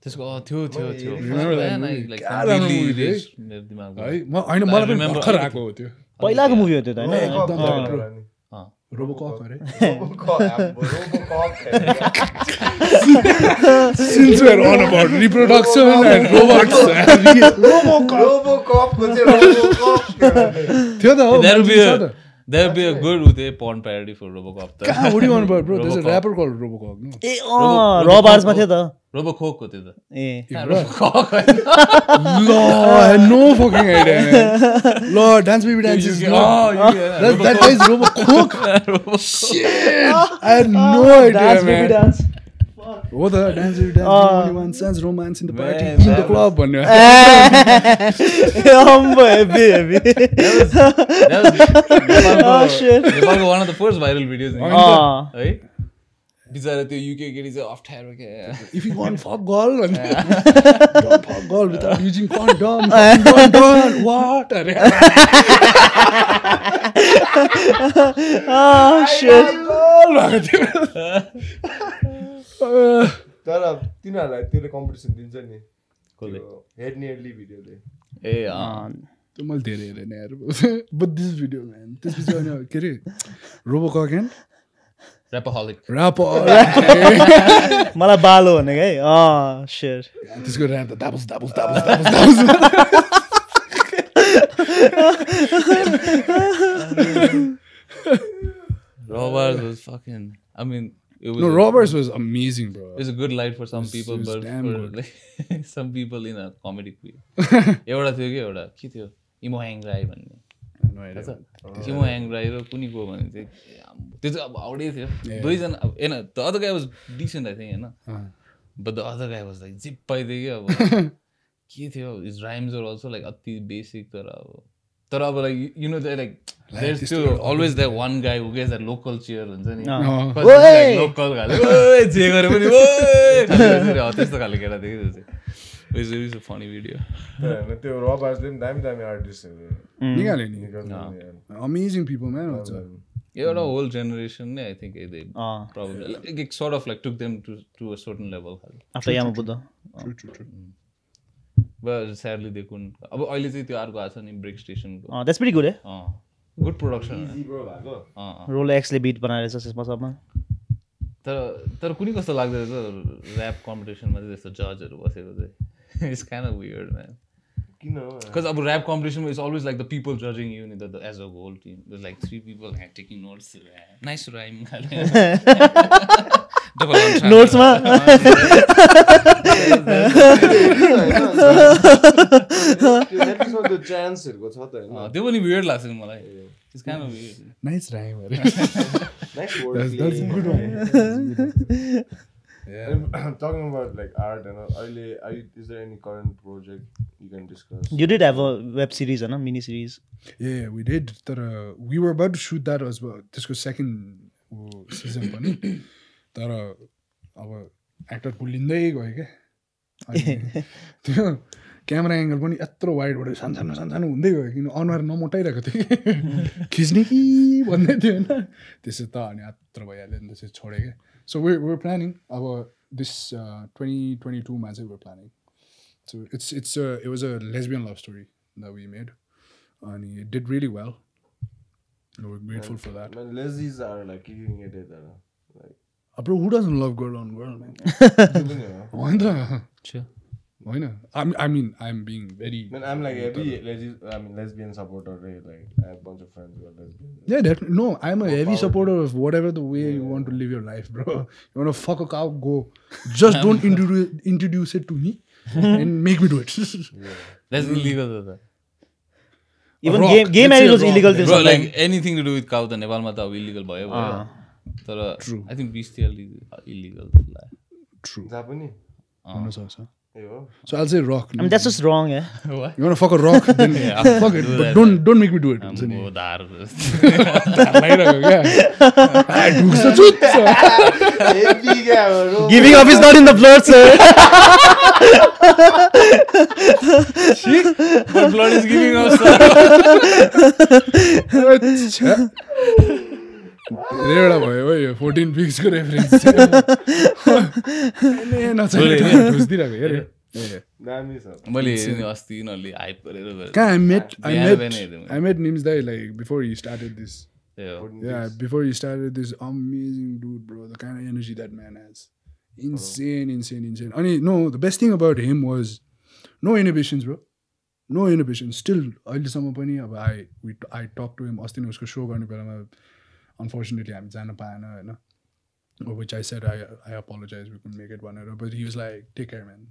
त्यसको थियो Remember that movie? like क्या राम्रो movie completely थियो है? erased मेरो दिमागबाट। है होइन मलाई पनि remember भर्खर आएको हो त्यो. पहिलाको मुभी हो त्यो त हैन? Robocop एकदम थियो होला नि। Robocop अरे. Robocop Since we're on about reproduction and robots. Robocop को चाहिँ Robocop थियो त हो. There would be a good with a porn parody for Robocop. What do you want about, bro? There's a rapper called Robocop, no? ए रब आर्समा थियो त Robocock को थियो त। ए Robocock। No, I had no fucking idea, man. Lord, Dance Baby Dance is not. That guy is Robocop. Shit, I had no idea, Dance man. Baby Dance. Oh, the Dance Baby Dance. Only one sense romance in the party, Man, in the club. भन्यो. Heavy. Oh shit. नेपालको one of the first viral videos नि। है? बिचारा त्यो UK केटी चाहिँ अप्ठ्यारो के। If you want fuck girl, don't fuck girl without using condom. Condom, what? Oh shit. तर तिनीहरूलाई त्यसले कम्पिटिसन दिन्छ नि कसले? हेड नियरली भिडियोले ए त्यो मैले धेरै हेरेन यार बट दिस भिडियो म्यान त्यसपछि अनि के अरे रोबोकक एन्ड Rapaholic. मलाई बालो भनेको है shit. त्यसको ऱ्याप त दाबुस Robbers was fucking. I mean, it was No, Robbers was amazing, bro. it's a good light for some people, was but damn for good. like some people in a comedic way. एउटा थियो कि एउटा के थियो इमो hang Rai भन्ने No idea. थाहा छ इमो hang Rai र कुनी को भने चाहिँ त्यो चाहिँ अब आउटै थियो दुईजना अब होइन the other guy was decent I think होइन but the other guy was like जिप पाइदियो कि अब के थियो his rhymes are also like अति बेसिक तर अब like you know like there is still always that one guy who gets that local chair हुन्छ नि लोकल खाले ओए जे गरे पनि ओए त्यस्तो खाले केटा थियो कि त्यो चाहिँ इट्स अ फनी भिडियो त्यो रबार्सले पनि दामी दामी आर्टिस्टहरू निकाल्यो नि अमेजिङ पिपल म्यान एउटा होल जेनेरेसन नै I think they problem it sort of like took them to a certain level खाले after Yama Buddha but sadly they couldn't अब अहिले चाहिँ त्यो अर्को आएको छ नि ब्रेक स्टेसनको द्याट्स प्रिटी गुड है गुड प्रोडक्सन रोलेक्सले बिट बनाएर छ त्यसमा सबमा तर कुनै कस्तो लाग्दो रहेछ ऱ्याप कम्पिटिसनमा चाहिँ त्यस्तो जजहरू बसेको चाहिँ it's kind of weird man किन बिकज अब ऱ्याप कम्पिटिसनमा it's always like the people जजिङ यु नि the as a whole team like 3 people taking notes nice rhyme खाले नोट्समा त्यो चान्सहरूको छ त होइन त्यो पनि वियर्ड लाग्छ नि मलाई it's kind of weird nice rhyme Nice word. That's a good one. Yeah. Talking about like art and all, is there any current project you can discuss? You did have a web series, no? Mini series. Yeah, we did. We were about to shoot that as well. This was second season पनि तर अब actor पुलिँदै गयो क्या त्यो camera angle पनि यत्रो वाइडबाट सानो सानो हुँदै गयो किन अनुहार नमोटाइरहेको थियो खिच्ने कि भन्दै थियो होइन त्यसो त अनि यत्रो भइहाल्यो नि त्यसो छोडेँ क्या सो we're planning अब this 2022 मा चाहिँ we're planning so it was a lesbian love story that we made and it did really well and we're grateful for that. Man, lesbians are like killing it like bro, who doesn't love girl on girl, man? Why not? Sure. Why not? I mean, I'm being very. Man, I'm like heavy lesbian supporter. Right? Like I have a bunch of friends who are lesbian. Yeah, definitely. No, I'm a heavy supporter of whatever the way you want to live your life, bro. You want to fuck a cow, go. Just don't introduce it to me and make me do it. That's illegal, though. Even gay marriage was illegal. Bro, like anything to do with cow, the Nepal mata illegal boy. True. I think bestiality is illegal. True. Japanese. So I'll say rock. I mean, that's just wrong, eh? What? You want to fuck a rock? Then fuck it, but don't make me do it. Giving up is not in the blood, sir. But blood is giving up, sir. धेरैवटा भयो है 14 weeks को reference ढुस्दिरहेको हेर मैले अस्ति यिनीहरूले hype गरेर I met Nims Dai like before he started this. Yeah, before he started this amazing dude, bro. The kind of energy that man has. Insane. I mean, no, the best thing about him was no inhibitions, bro. No inhibitions. Still, अहिलेसम्म पनि अब I talked to him अस्ति नै उसको show गर्ने बेलामा unfortunately हामी जान पाएन हैन which I said I apologize we couldn't make it भनेर but he was like take care man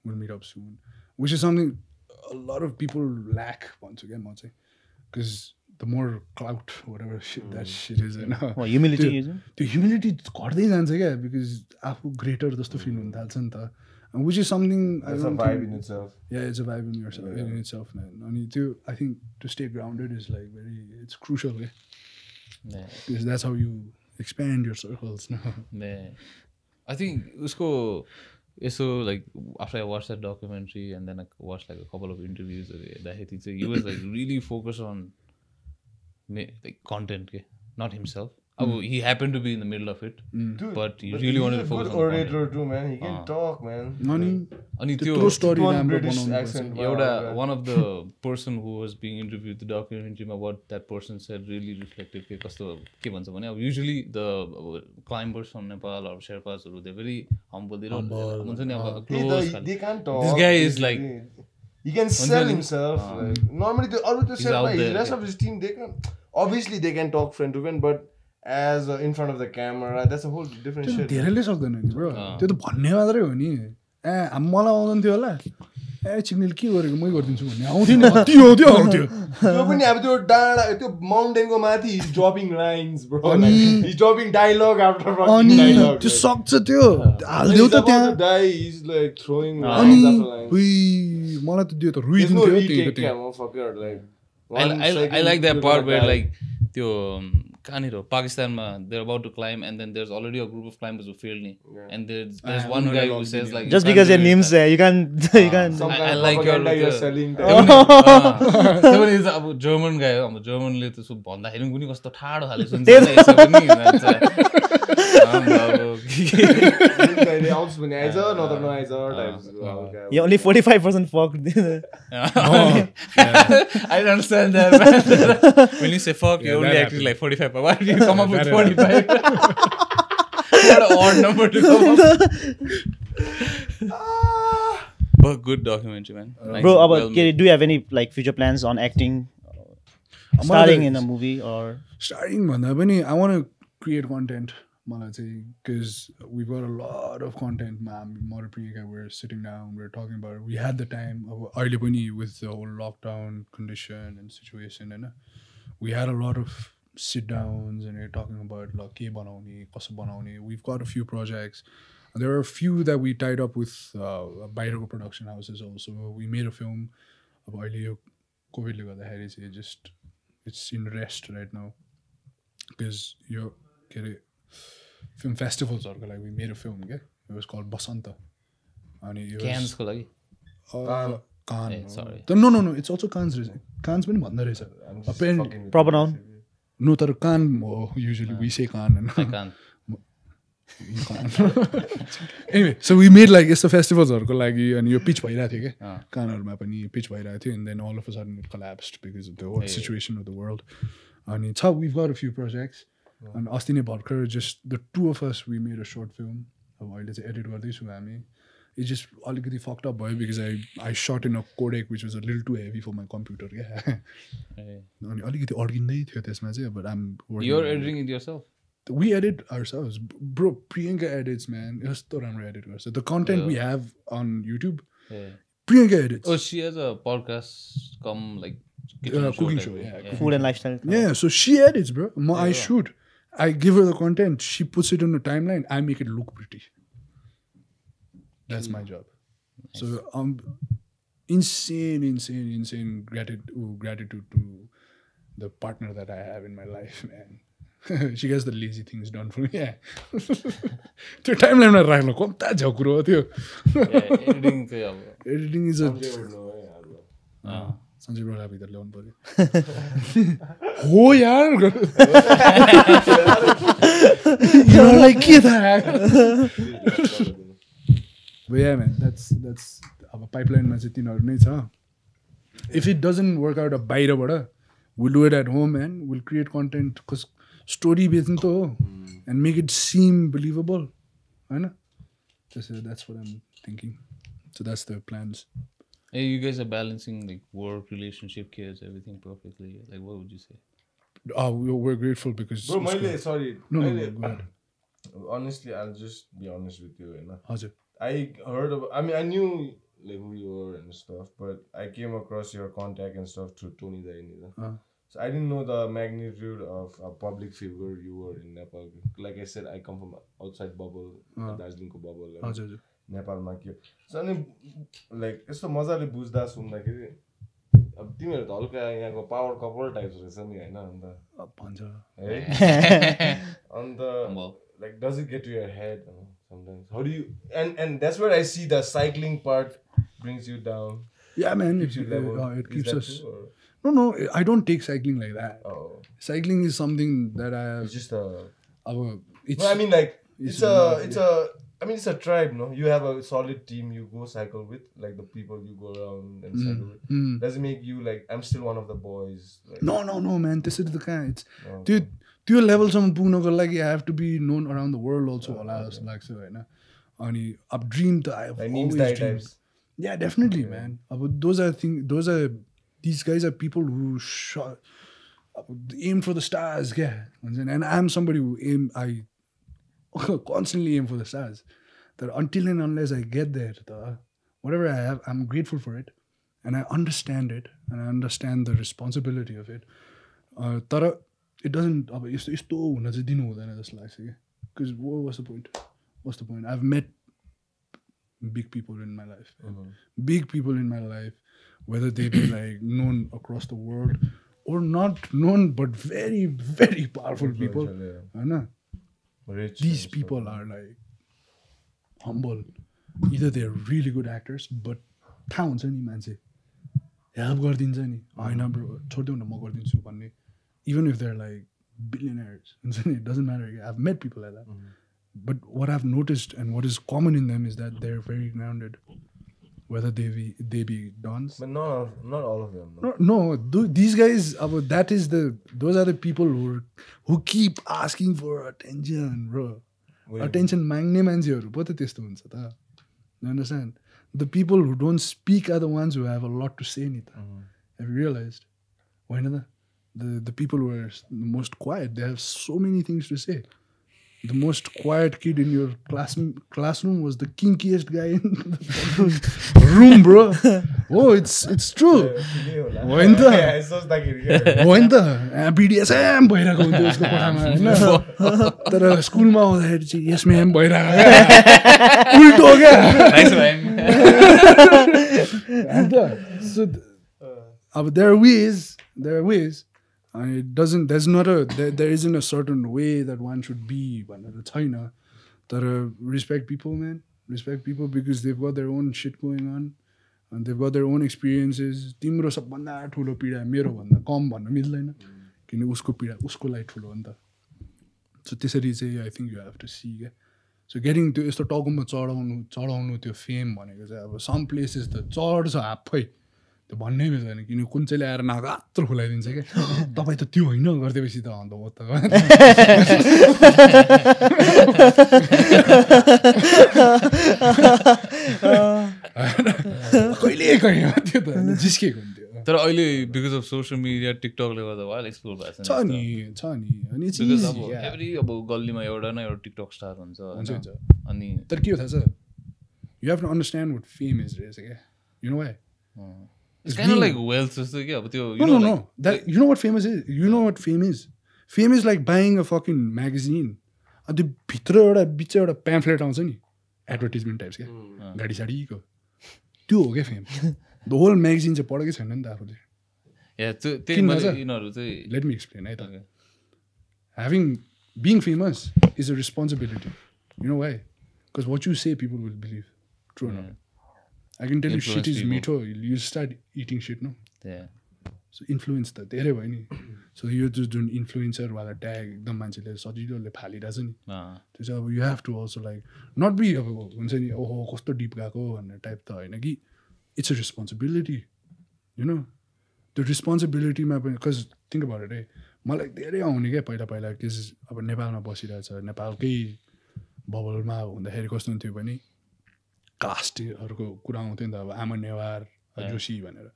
we'll meet up soon which is something a lot of people lack once again म चाहिँ because the more clout whatever shit that shit is humility त्यो humility घट्दै जान्छ क्या because आफू greater जस्तो feel हुन थाल्छ नि त which is something it's a vibe in itself. Yeah, it's a vibe in yourself in itself man अनि त्यो I think to stay grounded is like it's crucial because that's how you expand your circles now. I think usko so like after I watched that documentary and then I watched like a couple of interviews that he was like really focused on like content not himself. He happened to be in the middle of it, dude, but he really wanted to focus on orator content. too, man. He can talk, man. Ani त्यो story British accent. One of the person who was being interviewed the documentary what that person said really reflected कस्तो के भन्छ भने usually the climbers from Nepal or Sherpas they're very humble. They don't हुन्छ नि अब close. They can't talk. This guy is like he can sell himself. Like, normally the rest of his team they can obviously they can talk friend to friend, but as in front of the camera. That's a whole different त्यो shit. धेरैले सक्दैन नि bro त्यो त भन्ने मात्रै हो नि मलाई आउँदैन थियो होला चिग्नेल के गरेको मै गरिदिन्छु भन्ने आउँथ्यो नि आउँथ्यो त्यो पनि अब त्यो डाँडा त्यो माउन्टेनको माथि is dropping lines bro is dropping dialogue after अनि त्यो सक्छ त्यो हाल्देऊ त त्यहाँ die is like throwing अनि lines after lines. मलाई त त्यो त There's no रुइदिन्थ्यो retake, त्यही motherfucker. Like I like that part where like त्यो कहाँनिर हो पाकिस्तानमा they're about to climb and then there's already a group of climbers who failed me and there's one guy who says like just because your name's there you can't some kind I of like your propaganda you're selling. त्यो पनि अब German गाई हो अब जर्मनले त्यसो भन्दाखेरि पनि कस्तो ठाडो खाले सुन्छ नि यसो पनि you're only 45% fucked I don't understand that man. When you say fuck you only actually like 45 but why did you come up with 45? What an odd number to come up. But good documentary man. Nice, bro well made. do you have any like future plans on acting starring in a movie or starting भन्दा पनि I want to create content मलाई चाहिँ because we've got a lot of content म र Priyanka we're sitting down we're talking about it. We had the time अब अहिले पनि with the whole lockdown condition and situation हैन we had a lot of sit downs and we're talking about like के बनाउने कसो बनाउने we've got a few projects. There are a few that we tied up with बाहिरको production houses also. We made a film अब अहिले यो कोभिडले गर्दाखेरि चाहिँ just it's in rest right now because यो के अरे film festivals like we made a film okay? It was called Basanta and it was Cannes को लागि Cannes sorry no it's also Cannes Cannes पनि भन्दा रहेछ apparently proper noun no तर Cannes usually we say Cannes and I can't you can't anyway so we made like यस्तो festivals लागि अनि यो pitch भइरहेको थियो के Cannesमा पनि pitch भइरहेको थियो and then all of a sudden it collapsed because of the whole situation of the world अनि छ we've got a few projects and अस्ति नै भर्खर just the two of us we made a short film अब अहिले चाहिँ edit गर्दैछु हामी it just अलिकति fucked up भयो because I shot in a codec which was a little too heavy for my computer क्या अनि अलिकति अड्किँदै थियो त्यसमा चाहिँ but I'm working you're editing it yourself we edit ourselves bro Priyanka edits man यस्तो राम्रो edit गर्छ the content we have on YouTube Priyanka edits oh she has a podcast come like cooking show yeah food and lifestyle yeah so she edits bro I shoot I give her the content she puts it on the timeline I make it look pretty that's my job so insane gratitude to the partner that I have in my life man she gets the lazy things done for me त्यो टाइमलाइनमा राख्नु कता झकुरो हो त्यो editing चाहिँ अब editing is a Sanjay ब्रोलाई भित्र ल्याउनु पर्यो हो यार यिनीहरूलाई के थाहा But yeah man that's अब पाइपलाइनमा चाहिँ तिनीहरू नै छ if it doesn't work out बाहिरबाट we'll do it at home and we'll create content because story बेच्नु त हो and make it seem believable हैन that's what I'm thinking so that's the plans. Hey, you guys are balancing like work, relationship, kids, everything perfectly. Like, what would you say? We're grateful because. Bro, sorry. No, go ahead. Honestly, I'll just be honest with you. How's it? I heard about. I mean, I knew like who you were and stuff, but I came across your contact and stuff through Tony Daini. So I didn't know the magnitude of a public figure you were in Nepal. Like I said, I come from outside bubble, Darjeelingko bubble. नेपालमा के अनि like यस्तो मजाले बुझ्दा सुन्दाखेरि अब तिमीहरू त हल्का यहाँको पावर कपल टाइप्स रहेछ नि हैन अन्त भन्छ है अन्त like does it get to your head sometimes how do you and that's where I see the cycling part brings you down yeah man it keeps us no I don't take cycling like that cycling is something that I have it's just it's no I mean like it's a tribe, no? You have a solid team you go cycle with, like the people you go around and cycle with. Does it make you like, I'm still one of the boys? Like, no, man. This is the kind. It's, dude, to your level, some pugnako like I have to be known around the world also. Like so, right? Ani, I've dreamed. I've always dreamed. Yeah, definitely, man. Those are things. These guys are people who aim for the stars, yeah. And I'm somebody who I constantly aim for the stars. That until and unless I get there, whatever I have, I'm grateful for it. And I understand it. And I understand the responsibility of it. Tara, it doesn't, because what's the point? What's the point? I've met big people in my life. Big people in my life, whether they be like known across the world or not known, but very, very powerful people. These people are like humble. Either they're really good actors, but towns any man say, help gardincha ni. Haina bro, chhodeu na ma gardinchu bhanne. Even if they're like billionaires, it doesn't matter. I've met people like that. But what I've noticed and what is common in them is that they're very grounded. Whether they be dons. But not all of them. No, these guys, those are the people who keep asking for attention, bro. Attention magne mancheharu po ta testo huncha ta. You understand? The people who don't speak are the ones who have a lot to say ni ta. Have you realized? Why not? The people who are the most quiet, they have so many things to say. The most quiet kid in your classroom was the kinkiest guy in the room, bro. Oh, it's true. होइन त BDSM भइरहेको हुन्थ्यो उसको कोठामा होइन तर स्कुलमा आउँदाखेरि चाहिँ यस म्याम भइरहेको उल्टो क्या So there are ways and it doesn't, there isn't a certain way that one should be भनेर छैन तर respect people, man. Respect people because they've got their own shit going on and they've got their own experiences. तिम्रो सबभन्दा ठुलो पीडा मेरो भन्दा कम भन्न मिल्दैन किन उसको पीडा उसको लागि ठुलो हो नि त. So त्यसरी चाहिँ I think you have to see क्या. So getting त्यो यस्तो टाउकोमा चढाउनु त्यो फेम भनेको चाहिँ अब some places त चढ्छ आफै त्यो भन्नै मिल्दैन किन कुन चाहिँले आएर नागात्रो खुलाइदिन्छ क्या तपाईँ त त्यो होइन गरिदिएपछि त अन्त हो त कहिले कहिले त्यो त जिस्केको हुन्थ्यो तर अहिले बिकज अफ सोसियल मिडिया टिकटकले गर्दा वाइल्ड एक्सप्लोर भएको छ नि अनि एभ्री अब गल्लीमा एउटा न एउटा टिकटक स्टार हुन्छ अनि तर के हो थाहा छ you have to understand what fame is रहेछ क्या you know why It's kind of like wealth जस्तो के अब त्यो No. That you know what famous is? You know what fame is? Fame is like buying a fucking magazine. अनि त्यो भित्र एउटा बिच एउटा प्याम्फलेट आउँछ नि एडभर्टिजमेन्ट टाइप्स क्या गाडी साडीको त्यो हो क्या फेम. द होल म्यागजिन चाहिँ पढेकै छैन नि त आफूले. लेट मी एक्सप्लेन है त. Being famous is a responsibility. You know why? Because what you say people will believe. True or not? I can tell you shit is mito. You start eating shit, no? Yeah. So influence त धेरै भयो नि. So यो जुन influencer वाला tag एकदम मान्छेले सजिलोले फालिरहेछ नि त्यो चाहिँ अब you have to also like not be अब हुन्छ नि ओहो कस्तो डिप गएको भन्ने टाइप त होइन कि it's a responsibility you know त्यो रेस्पोन्सिबिलिटीमा पनि बिकज थिङ्क अबाउट इट है मलाई धेरै आउने क्या पहिला कि अब नेपालमा बसिरहेछ नेपालकै बबलमा हुँदाखेरि कस्तो हुन्थ्यो भने कास्टहरूको कुरा आउँथ्यो नि त अब आमा नेवार जोशी भनेर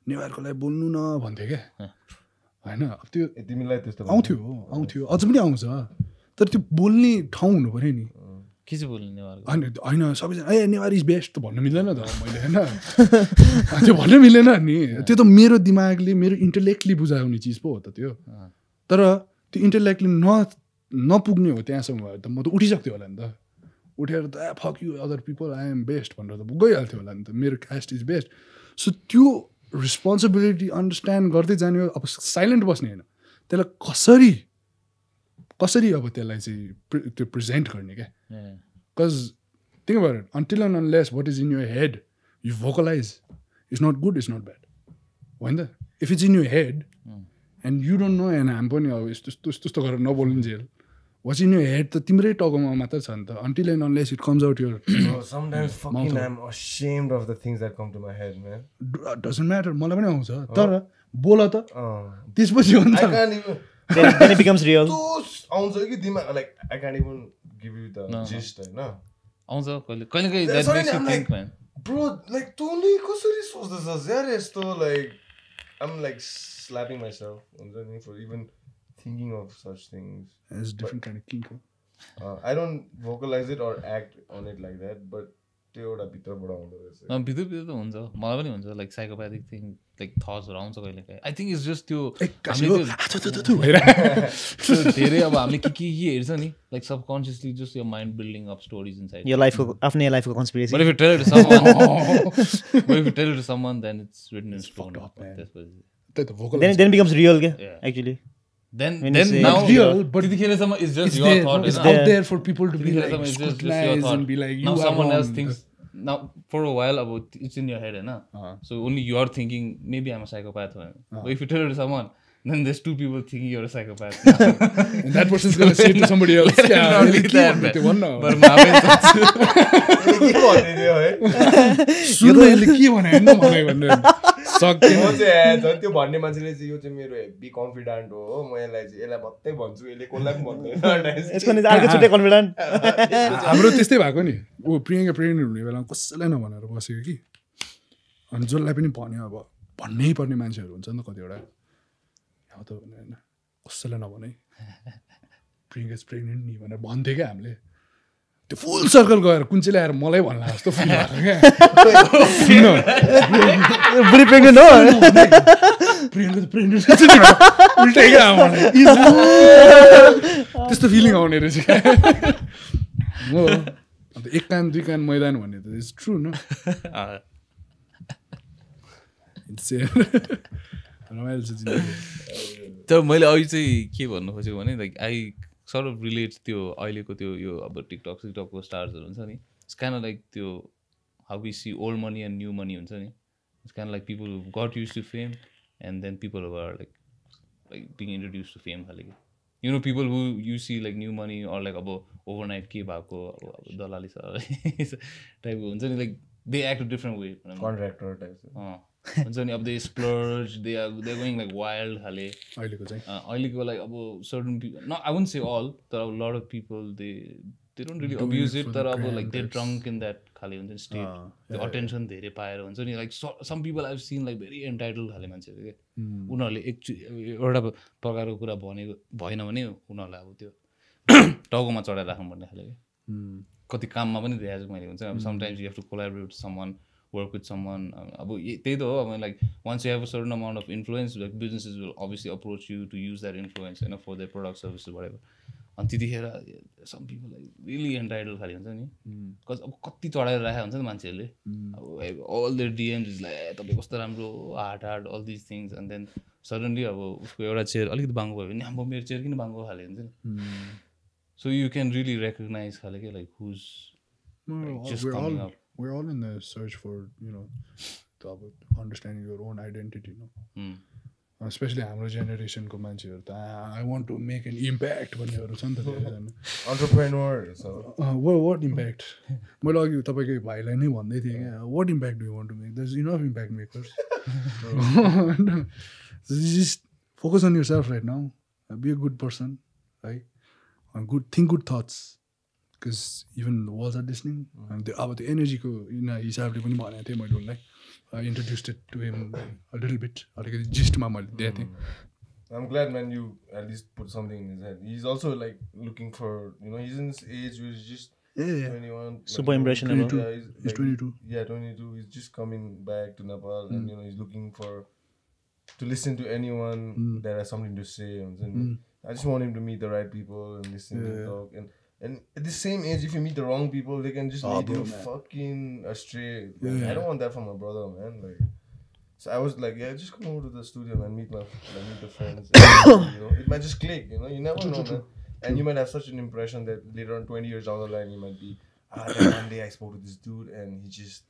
नेवारको लागि बोल्नु न भन्थ्यो क्या होइन अब त्यो तिमीलाई त्यस्तो आउँथ्यो अझ पनि आउँछ तर त्यो बोल्ने ठाउँ हुनु पऱ्यो नि के चाहिँ बोल्ने नेवार होइन सबैजना ए नेवार इज बेस्ट त भन्नु मिल्दैन त मैले होइन त्यो भन्नु मिलेन नि त्यो त मेरो दिमागले मेरो इन्टेलेक्टली बुझाउने चिज पो हो त त्यो तर त्यो इन्टेलेक्टली नपुग्ने हो त्यहाँसम्म भयो त म त उठिसक्थ्यो होला नि त उठेर त fuck you other people I am best भनेर त गइहाल्थ्यो होला नि त मेरो कास्ट इज बेस्ट सो त्यो रेस्पोन्सिबिलिटी अन्डरस्ट्यान्ड गर्दै जाने अब साइलेन्ट बस्ने होइन त्यसलाई कसरी अब त्यसलाई चाहिँ त्यो प्रेजेन्ट गर्ने क्या because think about it until and unless what is in your head you vocalise it's not good it's not bad होइन त if it's in your head and you don't know and हामी पनि अब यस्तो गरेर नबोल्नु जेल वाट्स इन युर हेड त तिम्रै टाउकोमा मात्र छ नि त until and unless it comes out your sometimes fucking I'm ashamed of the things that come to my head, man. Doesn't matter मलाई पनि आउँछ तर बोल त त्यसपछि हुन्छ I can't even then it becomes real. आउँछ कि दिमाग like I can't even give you the gist होइन आउँछ कहिले that makes you think, man. Bro, like तँले कसरी सोच्दैछस् यार यस्तो like I'm like slapping myself for even thinking of such things. It's different kind of kink. I don't vocalize it or act on it like that, but त्यो एउटा भित्रबाट आउँदो रहेछ. भित्र त हुन्छ मलाई पनि हुन्छ लाइक साइकोप्याथिक थिङ लाइक थट्सहरू आउँछ कहिले काहीँ आई थिङ्क इट्स जस्ट त्यो धेरै अब हामीले के हेर्छ नि लाइक सबकन्सियसली जस्ट यो mind building of stories inside यो लाइफको आफ्नै लाइफको conspiracy But if you tell it to someone, then it's written in stone. then it becomes real actually. Then say now it's real, but it's just it's your there, thought. it's out there for people to be like It's just your scrutinize thought. and be like, now you are someone wrong. else thinks. Now for a while about it's in your head, na? So only you are thinking maybe I'm a psychopath. But if you tell it to someone, then there's two people thinking you're a psychopath. And that person's gonna say it to somebody else. Let it not be that bad. But मावे के भनिदियो है सुन्नु यसले के भने हैन मलाई भन्नु सक्दैन म चाहिँ झन् त्यो भन्ने मान्छेले चाहिँ यो चाहिँ मेरो हेभी कन्फिडेन्ट हो म यसलाई भत्तै भन्छु यसले कसलाई पनि भन्दैन यसको नि अर्को छुट्टै कन्फिडेन्ट हाम्रो त्यस्तै भएको नि ऊ प्रियङ्का प्रेग्नेन्ट हुने बेलामा कसैलाई नभनेर बसेको कि अनि जसलाई पनि भन्यो अब भन्नै पर्ने मान्छेहरू हुन्छ नि त कतिवटा अब त होइन कसैलाई नभने प्रियङ्का प्रेग्नेन्ट नि भनेर भन्थ्यो क्या हामीले त्यो फुल सर्कल गएर कुन चाहिँ ल्याएर मलाई भन्ला जस्तो फिल भएको क्या बुढी प्रेग्नेन्ट हो प्रेग्नेन्ट प्रेग्नेन्ट उल्टै क्या मलाई त्यस्तो फिलिङ आउने रहेछ क्या हो अन्त एक कान दुई कान मैदान भन्ने त इट्स ट्रु न रमाइलो छ जिन्दगी तर मैले अघि चाहिँ के भन्नु खोजेको भने like I sort of relate त्यो अहिलेको त्यो यो अब टिकटकको स्टार्सहरू हुन्छ नि इट्स काइन्ड अफ लाइक त्यो how we see old money and new money हुन्छ नि it's kind like people got use to fame and then people are like being introduce to fame खाले you know people who you see like new money or like अब overnight के भएको अब दलाली टाइपको हुन्छ नि like they act different way contractor type हुन्छ नि अब they splurge they are going like wild खाले अहिलेको चाहिँ अहिलेको लाइक अब सर्टन पिपल न आई वुन्ट से अल तर अब lot of people they don't really abuse it तर अब like they drunk in that खाले हुन्छ नि स्टेट त्यो अटेन्सन धेरै पाएर हुन्छ नि like some people I've seen like very entitled खाले मान्छेहरू क्या उनीहरूले एउटा प्रकारको कुरा भनेको भएन भने उनीहरूलाई अब त्यो टाउकोमा चढाएर राख्नुपर्ने खाले क्या कति काममा पनि देखाएको मैले हुन्छ अब sometimes you have to collaborate someone work with someone अब त्यही त हो अब like once you have a certain amount of influence like businesses will obviously approach you to use that influence you know for their product services whatever अनि त्यतिखेर some people like really entitled खाले हुन्छ नि because अब कति चढाएर राखेको हुन्छ नि मान्छेहरूले अब all their DMs is like तपाईँ कस्तो राम्रो hard all these things and then suddenly अब उसको एउटा चेयर अलिकति बाङ्गो भयो भने अब मेरो चेयर किन बाङ्गो खाले हुन्छ नि so you can really recognize खाले के like who's just coming up. We're all in the search for, you know, understanding your own identity, you know. Especially हाम्रो जेनेरेसनको मान्छेहरू त I want to make an impact भन्नेहरू छ नि त entrepreneur so what impact मैले अघि तपाईँको भाइलाई नै भन्दै थिएँ क्या what impact do you want to make there's enough impact makers just focus on yourself right now be a good person right think good thoughts because even the walls are listening and अब त्यो एनर्जीको हिसाबले पनि भनेको थिएँ मैले उनलाई I introduced it to him a little bit अलिकति जिस्टमा मैले दिएको थिएँ I'm glad man you at least put something in his head he's also like looking for you know he's in this age where he's just 21 super impressionable he's 22 22 he's just coming back to Nepal and you know he's looking for to listen to anyone that has something to say I just want him to meet the right people and listen to talk and at the same age, if you meet the wrong people, they can just lead you fucking astray. I don't want that for my brother, man. Like, so I was like, yeah, just come over to the studio and meet the friends. And, you know, it might just click. You know, you never know, man. And you might have such an impression that later on, 20 years down the line, you might be, one day I spoke to this dude and he just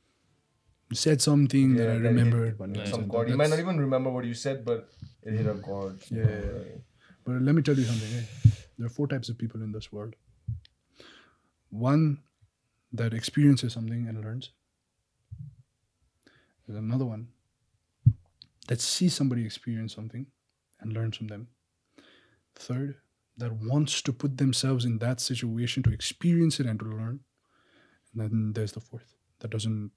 said something that I remembered. Some chord. You might not even remember what you said, but it hit a chord. But let me tell you something. There are 4 types of people in this world. One that experiences something and learns. There's another one that sees somebody experience something and learns from them. Third, that wants to put themselves in that situation to experience it and to learn. And then there's the fourth that doesn't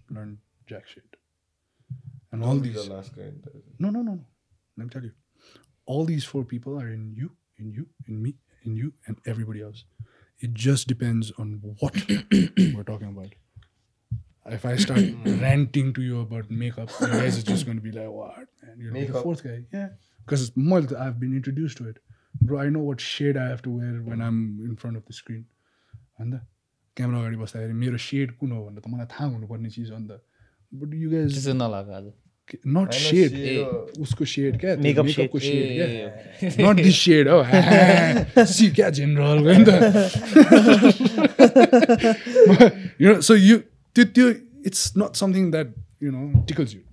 learn jack shit. And all these. Alaska. No. Let me tell you. All these 4 people are in you, in me, in you, and everybody else. It just depends on what we're talking about. If I start ranting to you about makeup, you guys are just going to be like, what? And you're like the 4th guy. Yeah. Because I've been introduced to it. Bro, I know what shade I have to wear when I'm in front of the screen. And the camera already was there. मेरो shade कुन हो भन्दा त मलाई थाहा हुनुपर्ने चिज हो नि त. But you guys त्यस्तो नलाग आज not shade. उसको shade क्या? Makeup को shade क्या? Not this shade. Oh, see क्या general हो नि त. So it's not something that tickles you,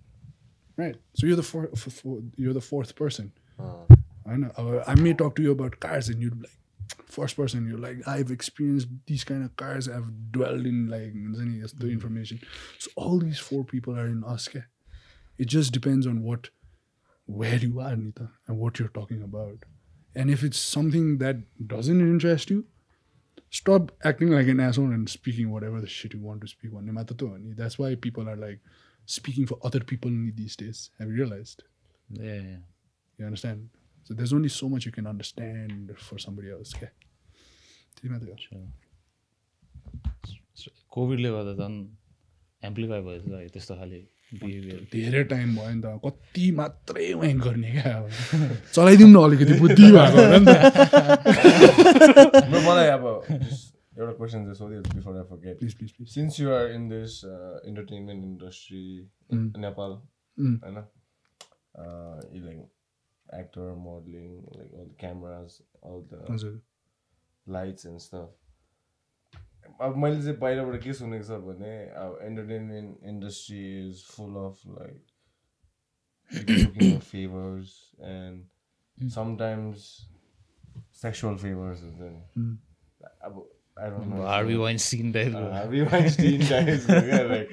right? So you're the fourth person. I know. I may talk to you about cars, and you'd be like, first person. You're like, I've experienced these kind of cars. I've dwelled in like the information. So all these 4 people are in us. Ke? It just depends on where you are, Nita, and what you're talking about. And if it's something that doesn't interest you, stop acting like an asshole and speaking whatever the shit you want to speak on. That's why people are like speaking for other people these days. Have you realized? Yeah. You understand? So there's only so much you can understand for somebody else. Okay? कोभिडले गर्दा झन् amplify भएछ है त्यस्तो खाले behaviour धेरै time भयो नि त कति मात्रै वाइङ गर्ने क्या चलाइदिउँ न अलिकति बुद्धि भएको होला नि त मलाई अब एउटा क्वेसन चाहिँ सोधिहाल्छु before I forget please since you are in this entertainment industry Nepal होइन like actor, modeling, like all the cameras, all the lights and stuff. अब मैले चाहिँ बाहिरबाट के सुनेको छ भने अब entertainment industry is full of like people looking for favors and sometimes sexual favors and then I don't know. Harvey Weinstein type. Harvey Weinstein type.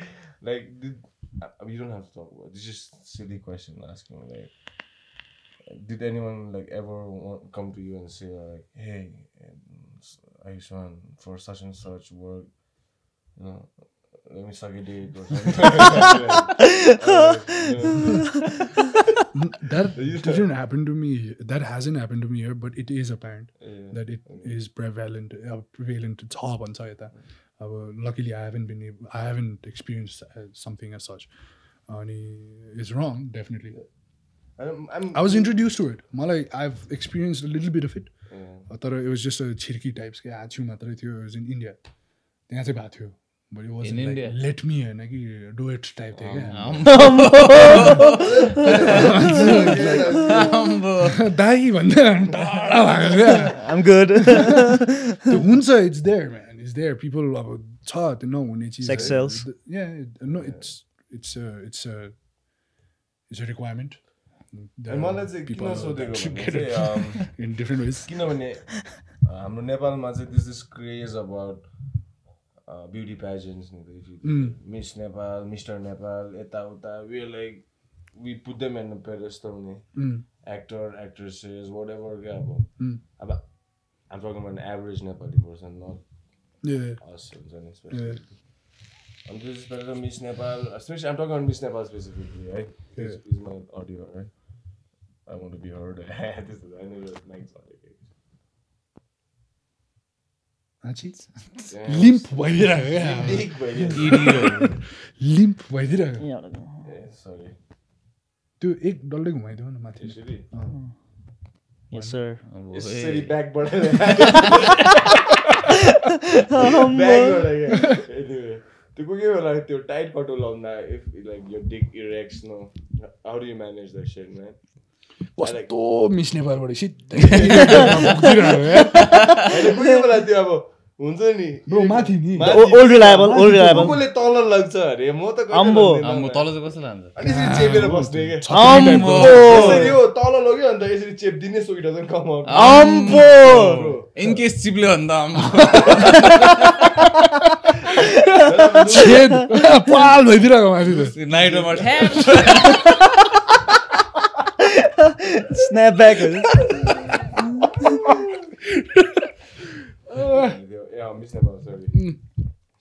Like you don't have to talk about it. It's just a silly question asking like. Did anyone like ever come to you and say like, "Hey, Ayushman, for such and such work, let me suck a dick or something"? That didn't happen to me. That hasn't happened to me here, but it is apparent that it is prevalent. It's hard on side. Luckily, I haven't experienced something as such. It's wrong, definitely. I was introduced to it. I've experienced a little bit of it. But it was just a chirki types. It was in India. But it wasn't in like, India? Let me do it type thing. I'm good. It's there, man. It's there. People sex sells. Yeah, no, it's a requirement. मलाई चाहिँ किन सोधेको भने in different ways. किनभने हाम्रो नेपालमा चाहिँ this craze about beauty pageants Miss Nepal, Mr. Nepal, यता we put them in a pedestal actor, actresses, whatever I'm talking about an average Nepali person, not us especially. I'm just Miss Nepal, especially I'm talking about Miss Nepal specifically, right? This is my audio, right? I want to be heard. I know your mic's on. Limp Limp Sorry. त्यो एक डल्लै घुमाइदिउ न माथि. Yes sir. यसरी ब्याकबाट त्यो कोही बेला त्यो टाइट कटो लाउँदा if like your dick erects no how do you manage that shit man? कस्तो मिस नेपालबाट सिधै कोही बेला त्यो अब हुन्छ नि ब्रो माथि नि Old reliable. कोले तल लाग्छ अरे म त अम्बो तल चाहिँ कस्तो लान्छ अनि यसरी चेपेर बस्ने के अम्बो यसरी हो तल लग्यो अन्त यसरी चेप दिने so it doesn't come out अम्बो इन केस चिप्ल्यो भन्दा छेद पाल भइदिरहेको माथि त नाइटोमा snap back. Yeah, Miss Nepal, sorry.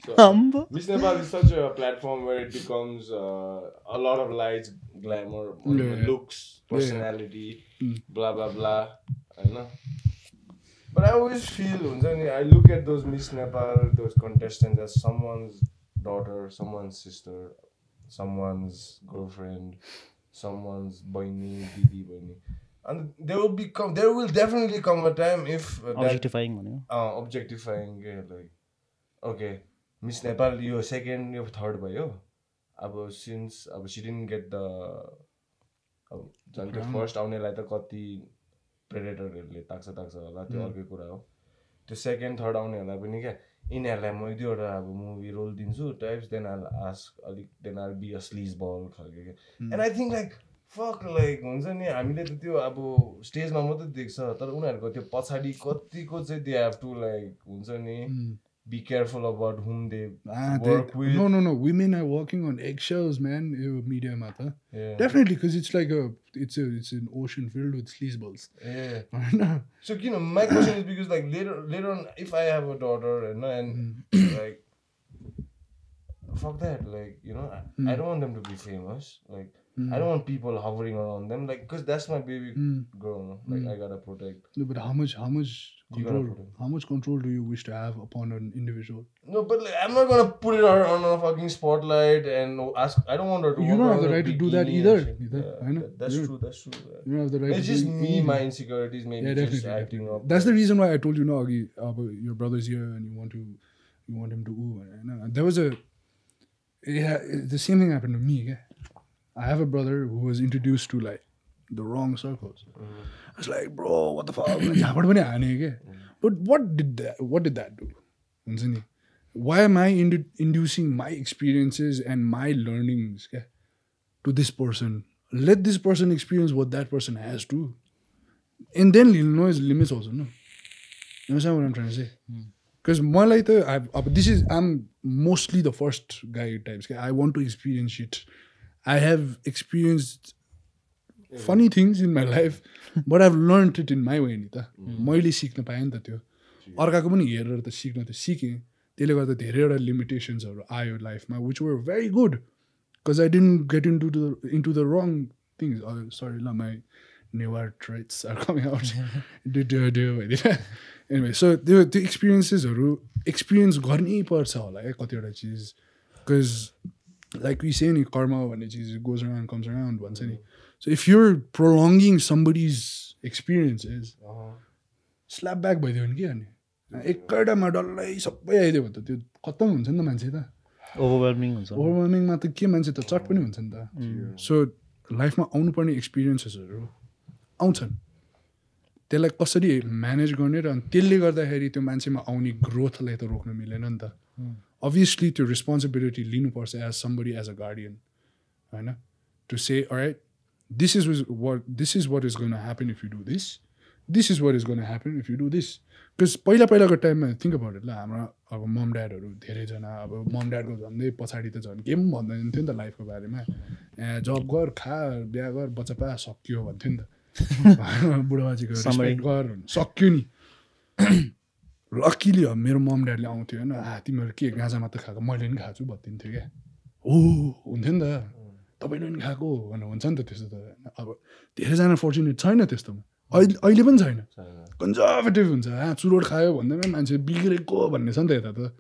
So, Miss Nepal is such a platform where it becomes a lot of lights glamour, Yeah. looks, personality, blah blah blah, I know. But I always feel, I look at those Miss Nepal, those contestants as someone's daughter, someone's sister, someone's girlfriend, someone's boyni, didi boyni. And there will definitely come a time if Objectifying भन्यो. Objectifying, like, okay, Miss Nepal, you second, you third भयो. Since she didn't get the first आउनेलाई त कति प्रेडेटरहरूले ताक्छ होला, त्यो अर्कै कुरा हो. त्यो सेकेन्ड थर्ड आउनेहरूलाई पनि क्या यिनीहरूलाई म 1-2 वटा मुभी रोल दिन्छु types, then I'll be a sleazeball खालको क्या. And I think like fuck, like हुन्छ नि, हामीले त त्यो स्टेजमा मात्रै देख्छ, तर उनीहरूको त्यो पछाडि कतिको चाहिँ दे हेभ टु लाइक हुन्छ नि, be careful about whom they work with. No. Women are walking on eggshells, man. Media mata. Yeah. Definitely, because it's like it's an ocean filled with sleazeballs. Yeah. So my question is because like later on, if I have a daughter and like, fuck that, like I don't want them to be famous. Like I don't want people hovering around them, like, because that's my baby girl. No? Like I gotta protect. No, but how much control do you wish to have upon an individual? No, but like, I'm not gonna put it on a fucking spotlight and ask. I don't want her to. You don't have the right to do that either. Yeah, that's true. You don't have the right. It's just me, my insecurities, maybe just acting up. That's the reason why I told you no, your brother's here and you want him to ooh. There was the same thing happened to me. Okay? I have a brother who was introduced to like the wrong circles. I was like, bro, what the fuck? But what did that do? Why am I inducing my experiences and my learnings to this person? Let this person experience what that person has to. And then he'll know his limits also, no? You understand what I'm trying to say? Because I'm mostly the first guy types. I want to experience shit. I have experienced funny things in my life, but I've learned it in my way. मैले सिक्न पाएँ नि त त्यो, अर्काको पनि हेरेर त सिक्न त सिकेँ. त्यसले गर्दा धेरैवटा लिमिटेसन्सहरू आयो लाइफमा, which were very good because I didn't get into the wrong things. Sorry, my newer traits are coming out. Anyway, so त्यो experience गर्नै पर्छ होला क्या कतिवटा चिज, because like we say in karma, when it goes around comes around भन्छ नि. So if you're prolonging somebody's experiences, slap back भइदियो भने के गर्ने, एकैटामा डल्लै सबै आइदियो भने त त्यो खत्तम हुन्छ नि त मान्छे त. ओभरवेलमिङमा त के मान्छे त चट पनि हुन्छ नि त. सो लाइफमा आउनुपर्ने एक्सपिरियन्सेसहरू आउँछन्, त्यसलाई कसरी म्यानेज गर्ने र त्यसले गर्दाखेरि त्यो मान्छेमा आउने ग्रोथलाई त रोक्न मिलेन नि त. Obviously त्यो responsibility लिनुपर्छ as somebody, as a guardian, होइन, to say, all right, this is what is going to happen if you do this. This is what is going to happen if you do this. Because पहिलाको टाइममा think about it, हाम्रो अब मम ड्याडहरू धेरैजना, अब मम ड्याडको झन्डै पछाडि त झन् के पनि भन्दैन थियो नि त लाइफको बारेमा. जब गर, खा, बिहा गर, बच्चा पा, सक्यो भन्थ्यो नि त. बुढाबाजीको रेस्पेक्ट गर, सक्यो नि. लकिली मेरो मम ड्याडले आउँथ्यो होइन, तिमीहरू के गाँजा मात्र खाएको, मैले पनि खाएको छु भनिदिन्थ्यो क्या. हो हुन्थ्यो नि त, तपाईँले पनि खाएको भनेर हुन्छ नि त. त्यस्तो त अब धेरैजना फर्चुनेट छैन त्यस्तोमा, अहिले पनि छैन. कन्जर्भेटिभ हुन्छ, चुरोट खायो भन्दैमा मान्छे बिग्रेको भन्ने छ नि त यता त.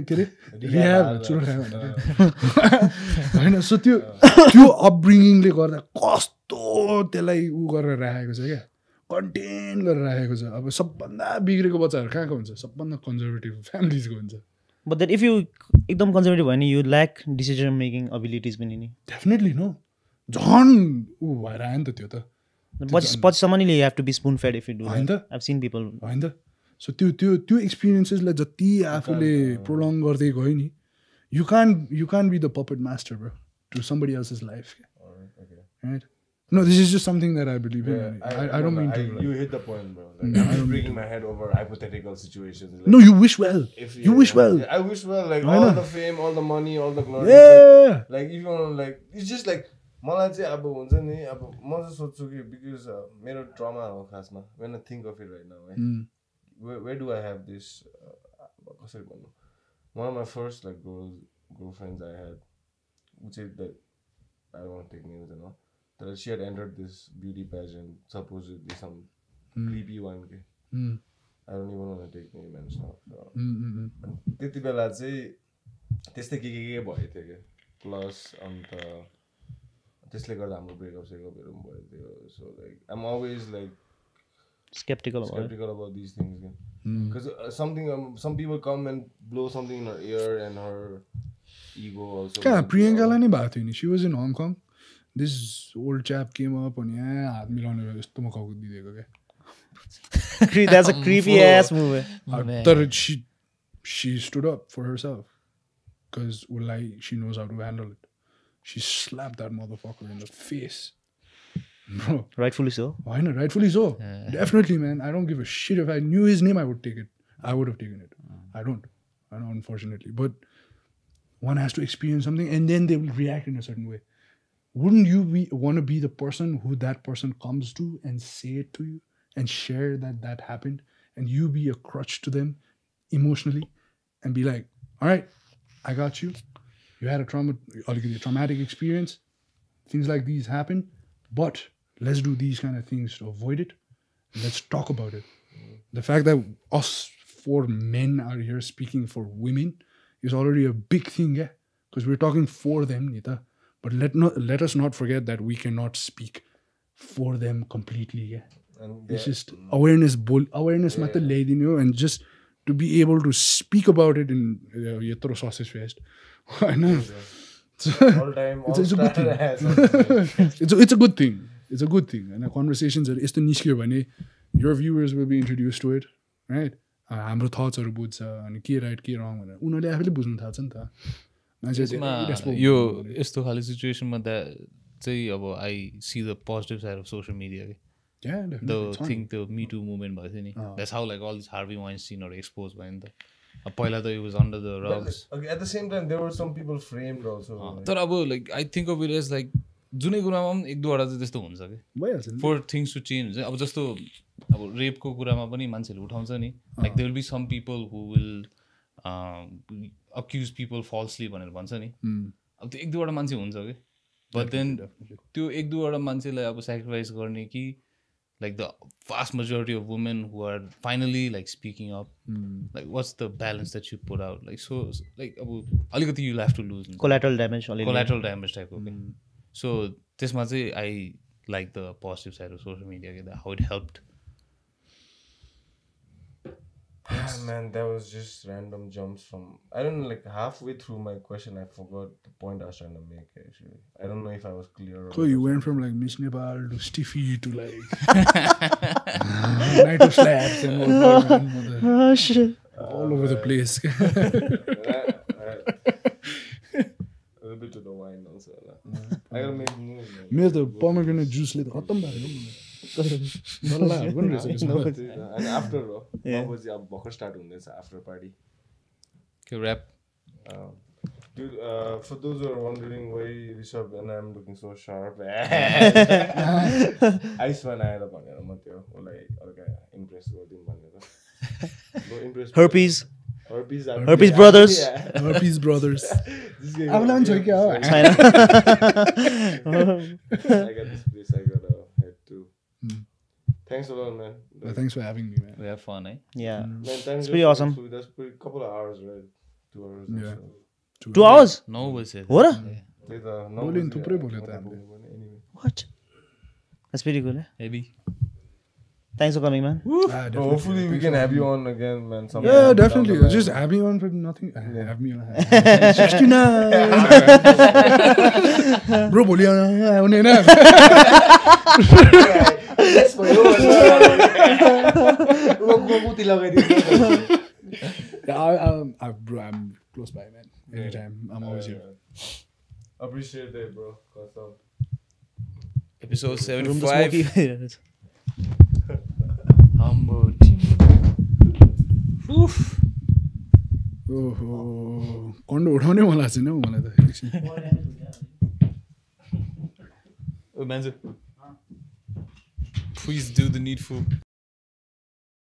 के अरे रिहाब चुरोट खायो भनेर होइन. सो त्यो अपब्रिङिङले गर्दा कस्तो त्यसलाई गरेर राखेको छ क्या, कन्टेन गरेर राखेको छ. अब सबभन्दा बिग्रेको बच्चाहरू कहाँको हुन्छ, सबभन्दा कन्जर्भेटिभ फ्यामिलीजको हुन्छ. But then if you एकदम कन्जर्भेटिभ भयो नि, you lack decision making abilities पनि नि. Definitely no. झन् भएर आयो नि त त्यो त. पछिसम्म नि you have to be spoon fed if you do that. I've seen people. होइन त. सो त्यो एक्सपिरियन्सेसलाई जति आफूले प्रोलङ गर्दै गयो नि, you can't be the puppet master, bro, to somebody else's life. Right? No, this is just something that I believe in. I don't mean to. You hit the point, bro. Like, I'm just breaking my head over hypothetical situations. Like, no, you wish well. You wish well. I wish well. Like all the fame, all the money, all the glory. Yeah. Like if you want, like it's just like मलाई चाहिँ अब हुन्छ नि, अब म चाहिँ सोच्छु कि because मेरो trauma हो खासमा. When I think of it right now, where do I have this? कसरी भन्नु? One of my first like girlfriends I had, would say that I don't want to take names and all. That she had entered this beauty pageant, supposedly some creepy one. I don't even want to take name and stuff. त्यति बेला चाहिँ त्यस्तै के भयो थियो क्या plus अन्त त्यसले गर्दा हाम्रो ब्रेकअप सेकअपहरू पनि भयो थियो so like I'm always like skeptical about these things because some people come and blow something in her ear and her ego also. Yeah, Priyanka lai nahi bhayo thiyo ni. She was in Hong Kong. This old chap came up and haat milaune yasto makaku dideko kya. That's a creepy ass movie. But she stood up for herself because she knows how to handle it. She slapped that motherfucker in the face. Bro. Rightfully so. Why not? Rightfully so. Definitely, man. I don't give a shit. If I knew his name, I would take it. I would have taken it. I don't, unfortunately. But one has to experience something and then they will react in a certain way. Wouldn't you want to be the person who that person comes to and say it to you and share that happened and you be a crutch to them emotionally and be like, all right, I got you. You had a traumatic experience. Things like these happen. But let's do these kind of things to avoid it. Let's talk about it. The fact that us 4 men are here speaking for women is already a big thing, yeah? Because we're talking for them, Nita. But let us not forget that we cannot speak for them completely, yeah? It's just awareness mata ल्याइदिनु and just to be able to speak about it in yetro sausage fest. All time, it's a good thing. It's a good thing. It's a good thing. And conversations are यस्तो निस्क्यो भने your viewers will be introduced to it, right? हाम्रो थट्सहरु बुझ्छ अनि के right के रङ भनेर उनीहरूले आफैले बुझ्न थाल्छ नि त मान्छे यो यस्तो खाली सिचुएसनमा चाहिँ अब I see the positive side of social media के the Me Too movement भयो थियो नि that's how like all this Harvey Weinstein or exposed भयो नि त पहिला त it was under the rugs. Okay, at the same time there were some people framed also. तर अब like I think of it as like जुनै कुरामा पनि 1-2 वटा चाहिँ त्यस्तो हुन्छ कि for things to change. अब जस्तो अब रेपको कुरामा पनि मान्छेले उठाउँछ नि like there will be some people who will accuse people falsely भनेर भन्छ नि अब त्यो 1-2 वटा मान्छे हुन्छ कि but then त्यो 1-2 वटा मान्छेलाई अब sacrifice गर्ने कि like the vast majority of women who are finally like speaking up like what's the balance that you put out like so like alikati you'll have to lose collateral damage type of thing. So त्यसमा चाहिँ I like the positive side of social media how it helped. Yeah, man, that was just random jumps from I don't know, like halfway through my question I forgot the point I was trying to make actually. I don't know if I was clear. So you went from like Miss Nepal to Stiffy to like Nitro Slaps and all over the place. A bit of the wine also. I gotta make moves. Mere the pomegranate juice le khatam bhayo and after start after party. Okay, wrap. Dude, for those who are wondering why Rishabh and I'm looking so sharp, Ayushman Herpes brothers. Herpes brothers. I got this place I gotta head to. Thanks a lot, man. Thanks for having me, man. We have fun, eh? Yeah. Man, it's pretty awesome. That's a couple of hours, right? 2 hours. Yeah. 2 hours? No, was it? What? What? That's pretty good, eh? Maybe. Thanks for coming, man. Hopefully we can have you on again, man. Yeah, definitely. Just have me on for nothing. Have me on. 69. Bro, boli aune na. Yes, for you. Bro, I'm close by, man. Anytime. I'm always here. Appreciate that, bro. Episode 75. कन्डो उठाउने मन लाग्छ नि हौ मलाई त एकछिन Manzo, please do the needful.